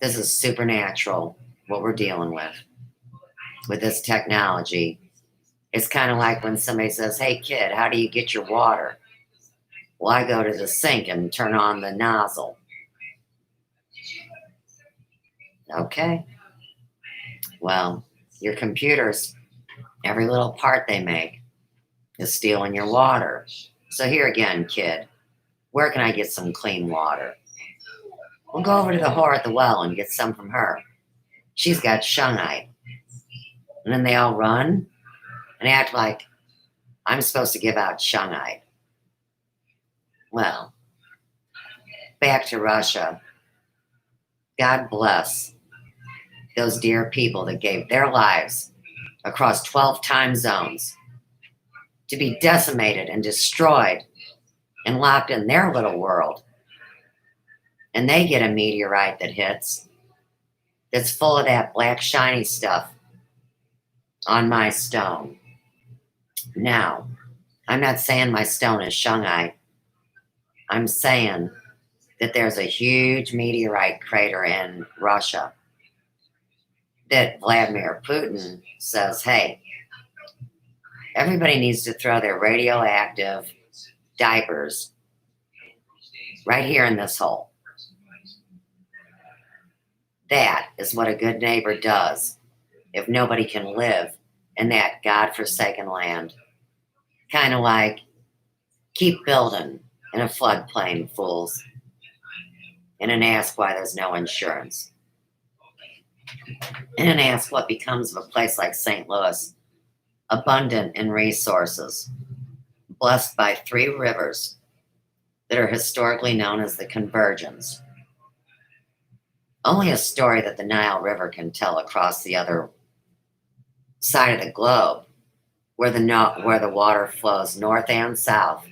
This is supernatural, what we're dealing with this technology. It's kind of like when somebody says, hey, kid, how do you get your water? Well, I go to the sink and turn on the nozzle. Okay. Well, your computers, every little part they make is stealing your water. So here again, kid, where can I get some clean water? We'll go over to the whore at the well and get some from her. She's got shungite. And then they all run and act like I'm supposed to give out shungite. Well, back to Russia. God bless those dear people that gave their lives across 12 time zones to be decimated and destroyed and locked in their little world. And they get a meteorite that hits that's full of that black shiny stuff on my stone. Now, I'm not saying my stone is shungite. I'm saying that there's a huge meteorite crater in Russia that Vladimir Putin says, hey, everybody needs to throw their radioactive diapers right here in this hole. That is what a good neighbor does if nobody can live in that godforsaken land. Kind of like, keep building in a floodplain, fools. And then ask why there's no insurance. And then ask what becomes of a place like St. Louis, abundant in resources, blessed by 3 rivers that are historically known as the conversions. Only a story that the Nile River can tell across the other side of the globe, where the water flows north and south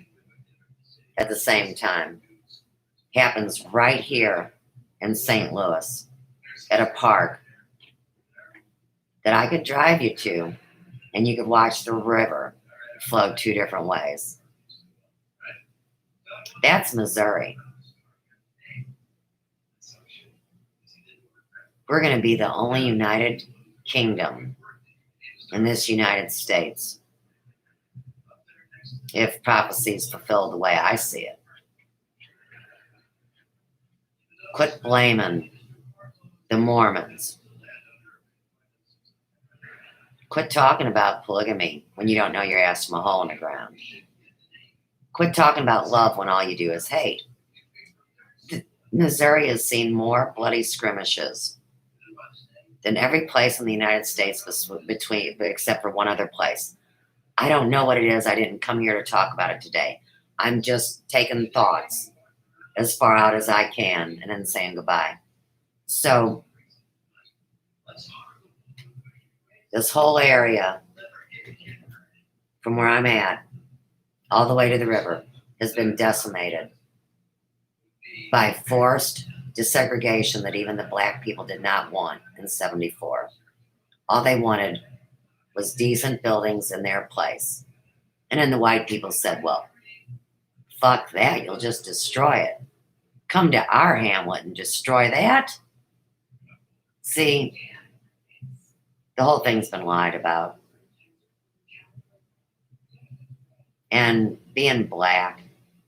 at the same time, happens right here in St. Louis at a park that I could drive you to, and you could watch the river flow 2 different ways. That's Missouri. We're going to be the only United Kingdom in this United States, if prophecy is fulfilled the way I see it. Quit blaming the Mormons. Quit talking about polygamy when you don't know your ass from a hole in the ground. Quit talking about love when all you do is hate. Missouri has seen more bloody skirmishes than every place in the United States except for one other place. I don't know what it is. I didn't come here to talk about it today. I'm just taking thoughts as far out as I can and then saying goodbye. So this whole area from where I'm at all the way to the river has been decimated by forced desegregation that even the black people did not want in 74. All they wanted was decent buildings in their place. And then the white people said, well, fuck that, you'll just destroy it. Come to our hamlet and destroy that? See, the whole thing's been lied about. And being black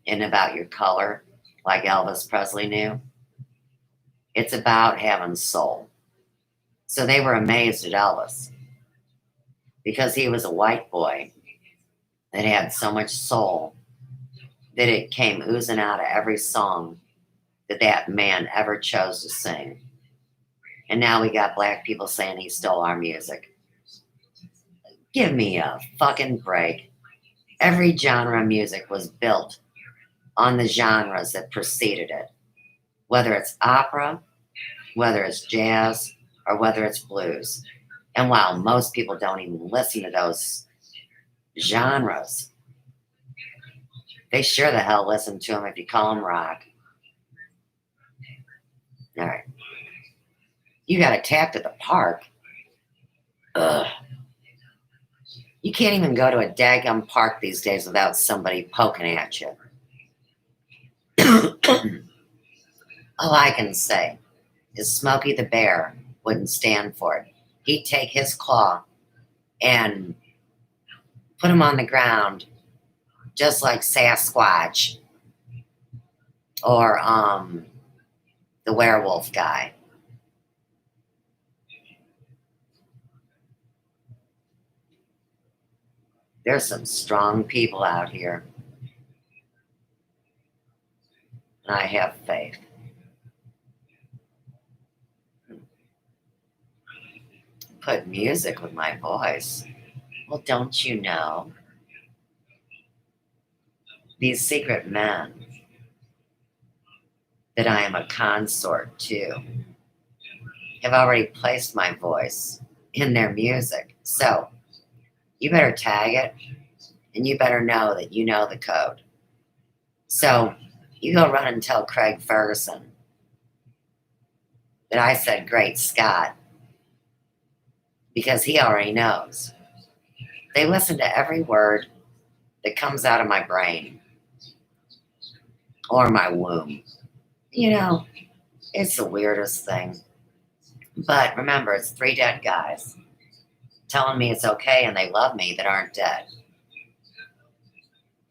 and about your color, like Elvis Presley knew, it's about having soul. So they were amazed at Elvis because he was a white boy that had so much soul that it came oozing out of every song that man ever chose to sing. And now we got black people saying he stole our music. Give me a fucking break. Every genre of music was built on the genres that preceded it, whether it's opera, whether it's jazz, or whether it's blues. And while most people don't even listen to those genres, they sure the hell listen to them if you call them rock. All right. You got attacked at the park. Ugh. You can't even go to a daggum park these days without somebody poking at you. All I can say is Smokey the Bear wouldn't stand for it. He'd take his claw and put him on the ground just like Sasquatch or the werewolf guy. There's some strong people out here. And I have faith. Put music with my voice. Well, don't you know? These secret men that I am a consort to have already placed my voice in their music. So you better tag it, and you better know that you know the code. So you go run and tell Craig Ferguson that I said great Scott, because he already knows. They listen to every word that comes out of my brain or my womb. You know, it's the weirdest thing. But remember, it's 3 dead guys telling me it's okay and they love me that aren't dead.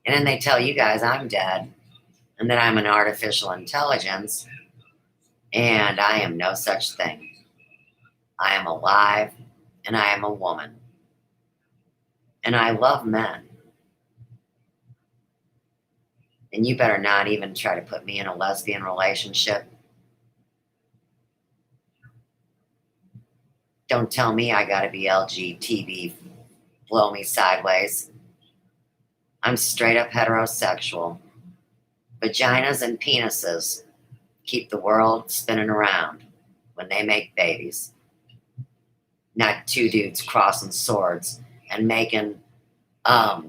And then they tell you guys I'm dead and that I'm an artificial intelligence, and I am no such thing. I am alive and I am a woman. And I love men. And you better not even try to put me in a lesbian relationship. Don't tell me I gotta be LGBT blow me sideways. I'm straight up heterosexual. Vaginas and penises keep the world spinning around when they make babies. Not two dudes crossing swords and making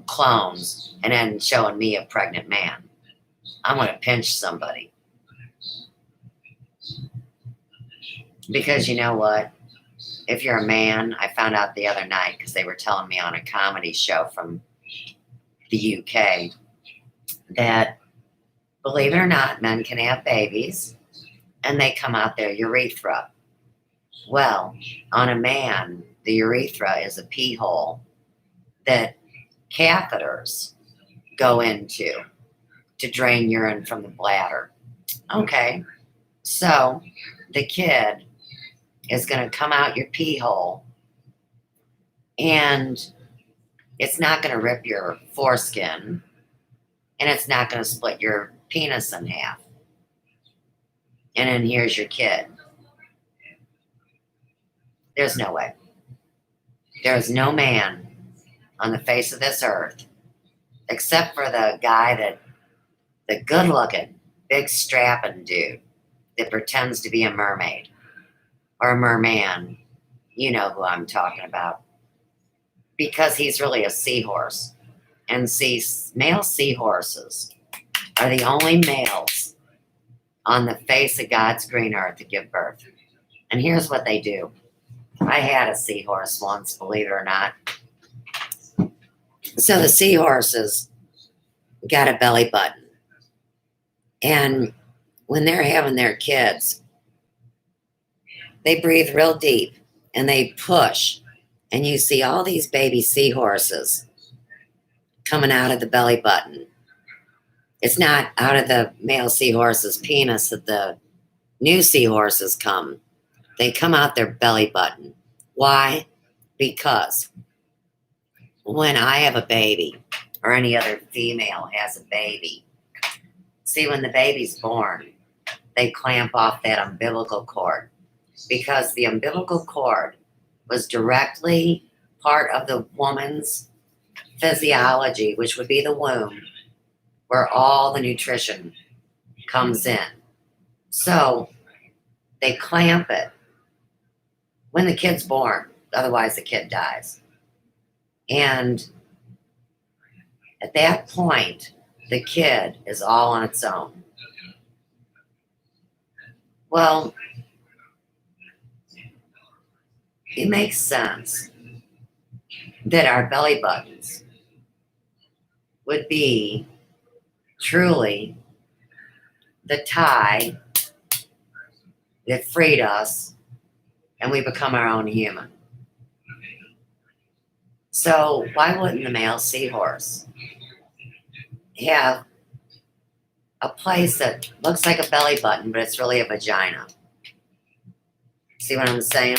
clones and then showing me a pregnant man. I'm going to pinch somebody. Because you know what? If you're a man, I found out the other night because they were telling me on a comedy show from the UK that, believe it or not, men can have babies and they come out their urethra. Well, on a man, the urethra is a pee hole that catheters go into to drain urine from the bladder. Okay, so the kid is going to come out your pee hole and it's not going to rip your foreskin and it's not going to split your penis in half. And then here's your kid. There's no way. There's no man on the face of this earth, except for the guy the good looking, big strapping dude that pretends to be a mermaid or a merman. You know who I'm talking about. Because he's really a seahorse. And see, male seahorses are the only males on the face of God's green earth to give birth. And here's what they do. I had a seahorse once, believe it or not. So the seahorses got a belly button. And when they're having their kids, they breathe real deep and they push. And you see all these baby seahorses coming out of the belly button. It's not out of the male seahorse's penis that the new seahorses come. They come out their belly button. Why? Because when I have a baby or any other female has a baby, see, when the baby's born, they clamp off that umbilical cord because the umbilical cord was directly part of the woman's physiology, which would be the womb, where all the nutrition comes in. So they clamp it when the kid's born, otherwise the kid dies. And at that point, the kid is all on its own. Well, it makes sense that our belly buttons would be truly the tie that freed us and we become our own human. So why wouldn't the male seahorse have a place that looks like a belly button, but it's really a vagina? See what I'm saying?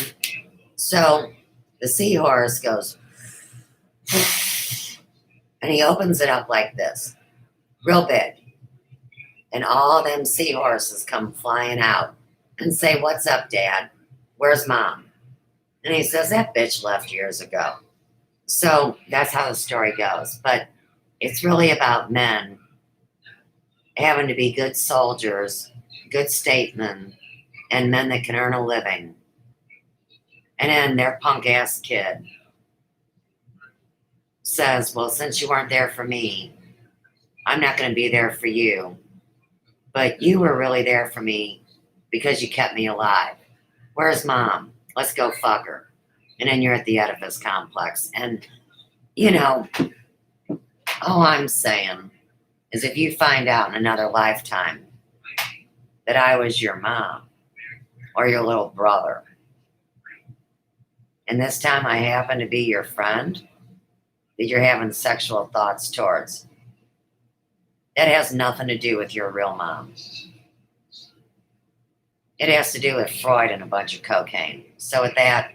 So the seahorse goes, and he opens it up like this, real big. And all them seahorses come flying out and say, "What's up, Dad? Where's Mom?" And he says, "That bitch left years ago." So that's how the story goes. But it's really about men having to be good soldiers, good statesmen, and men that can earn a living. And then their punk ass kid says, "Well, since you weren't there for me, I'm not going to be there for you. But you were really there for me because you kept me alive. Where's Mom? Let's go fuck her." And then you're at the Oedipus complex. And, you know, all I'm saying is if you find out in another lifetime that I was your mom or your little brother, and this time I happen to be your friend that you're having sexual thoughts towards, that has nothing to do with your real mom. It has to do with Freud and a bunch of cocaine. So with that,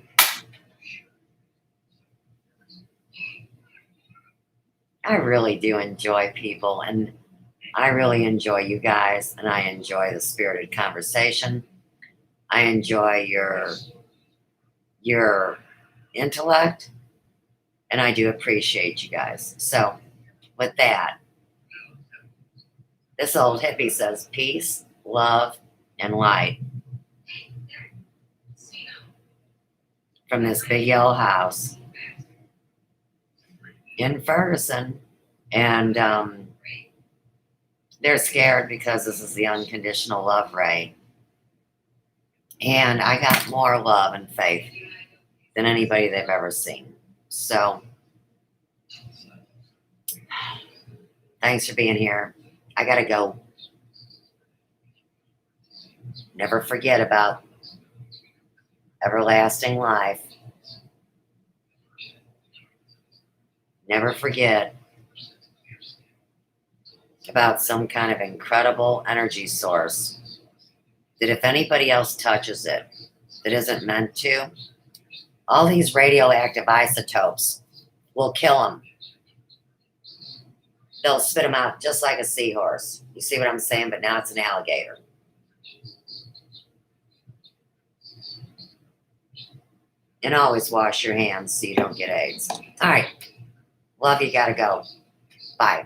I really do enjoy people, and I really enjoy you guys, and I enjoy the spirited conversation. I enjoy your intellect, And I do appreciate you guys. So, with that, this old hippie says peace, love, and light from this big yellow house in Ferguson. And they're scared because this is the unconditional love ray. And I got more love and faith than anybody they've ever seen. So, thanks for being here. I got to go. Never forget about everlasting life. Never forget about some kind of incredible energy source that if anybody else touches it that isn't meant to, all these radioactive isotopes will kill them. They'll spit them out just like a seahorse. You see what I'm saying? But now it's an alligator. And always wash your hands so you don't get AIDS. All right. Love you. Gotta go. Bye.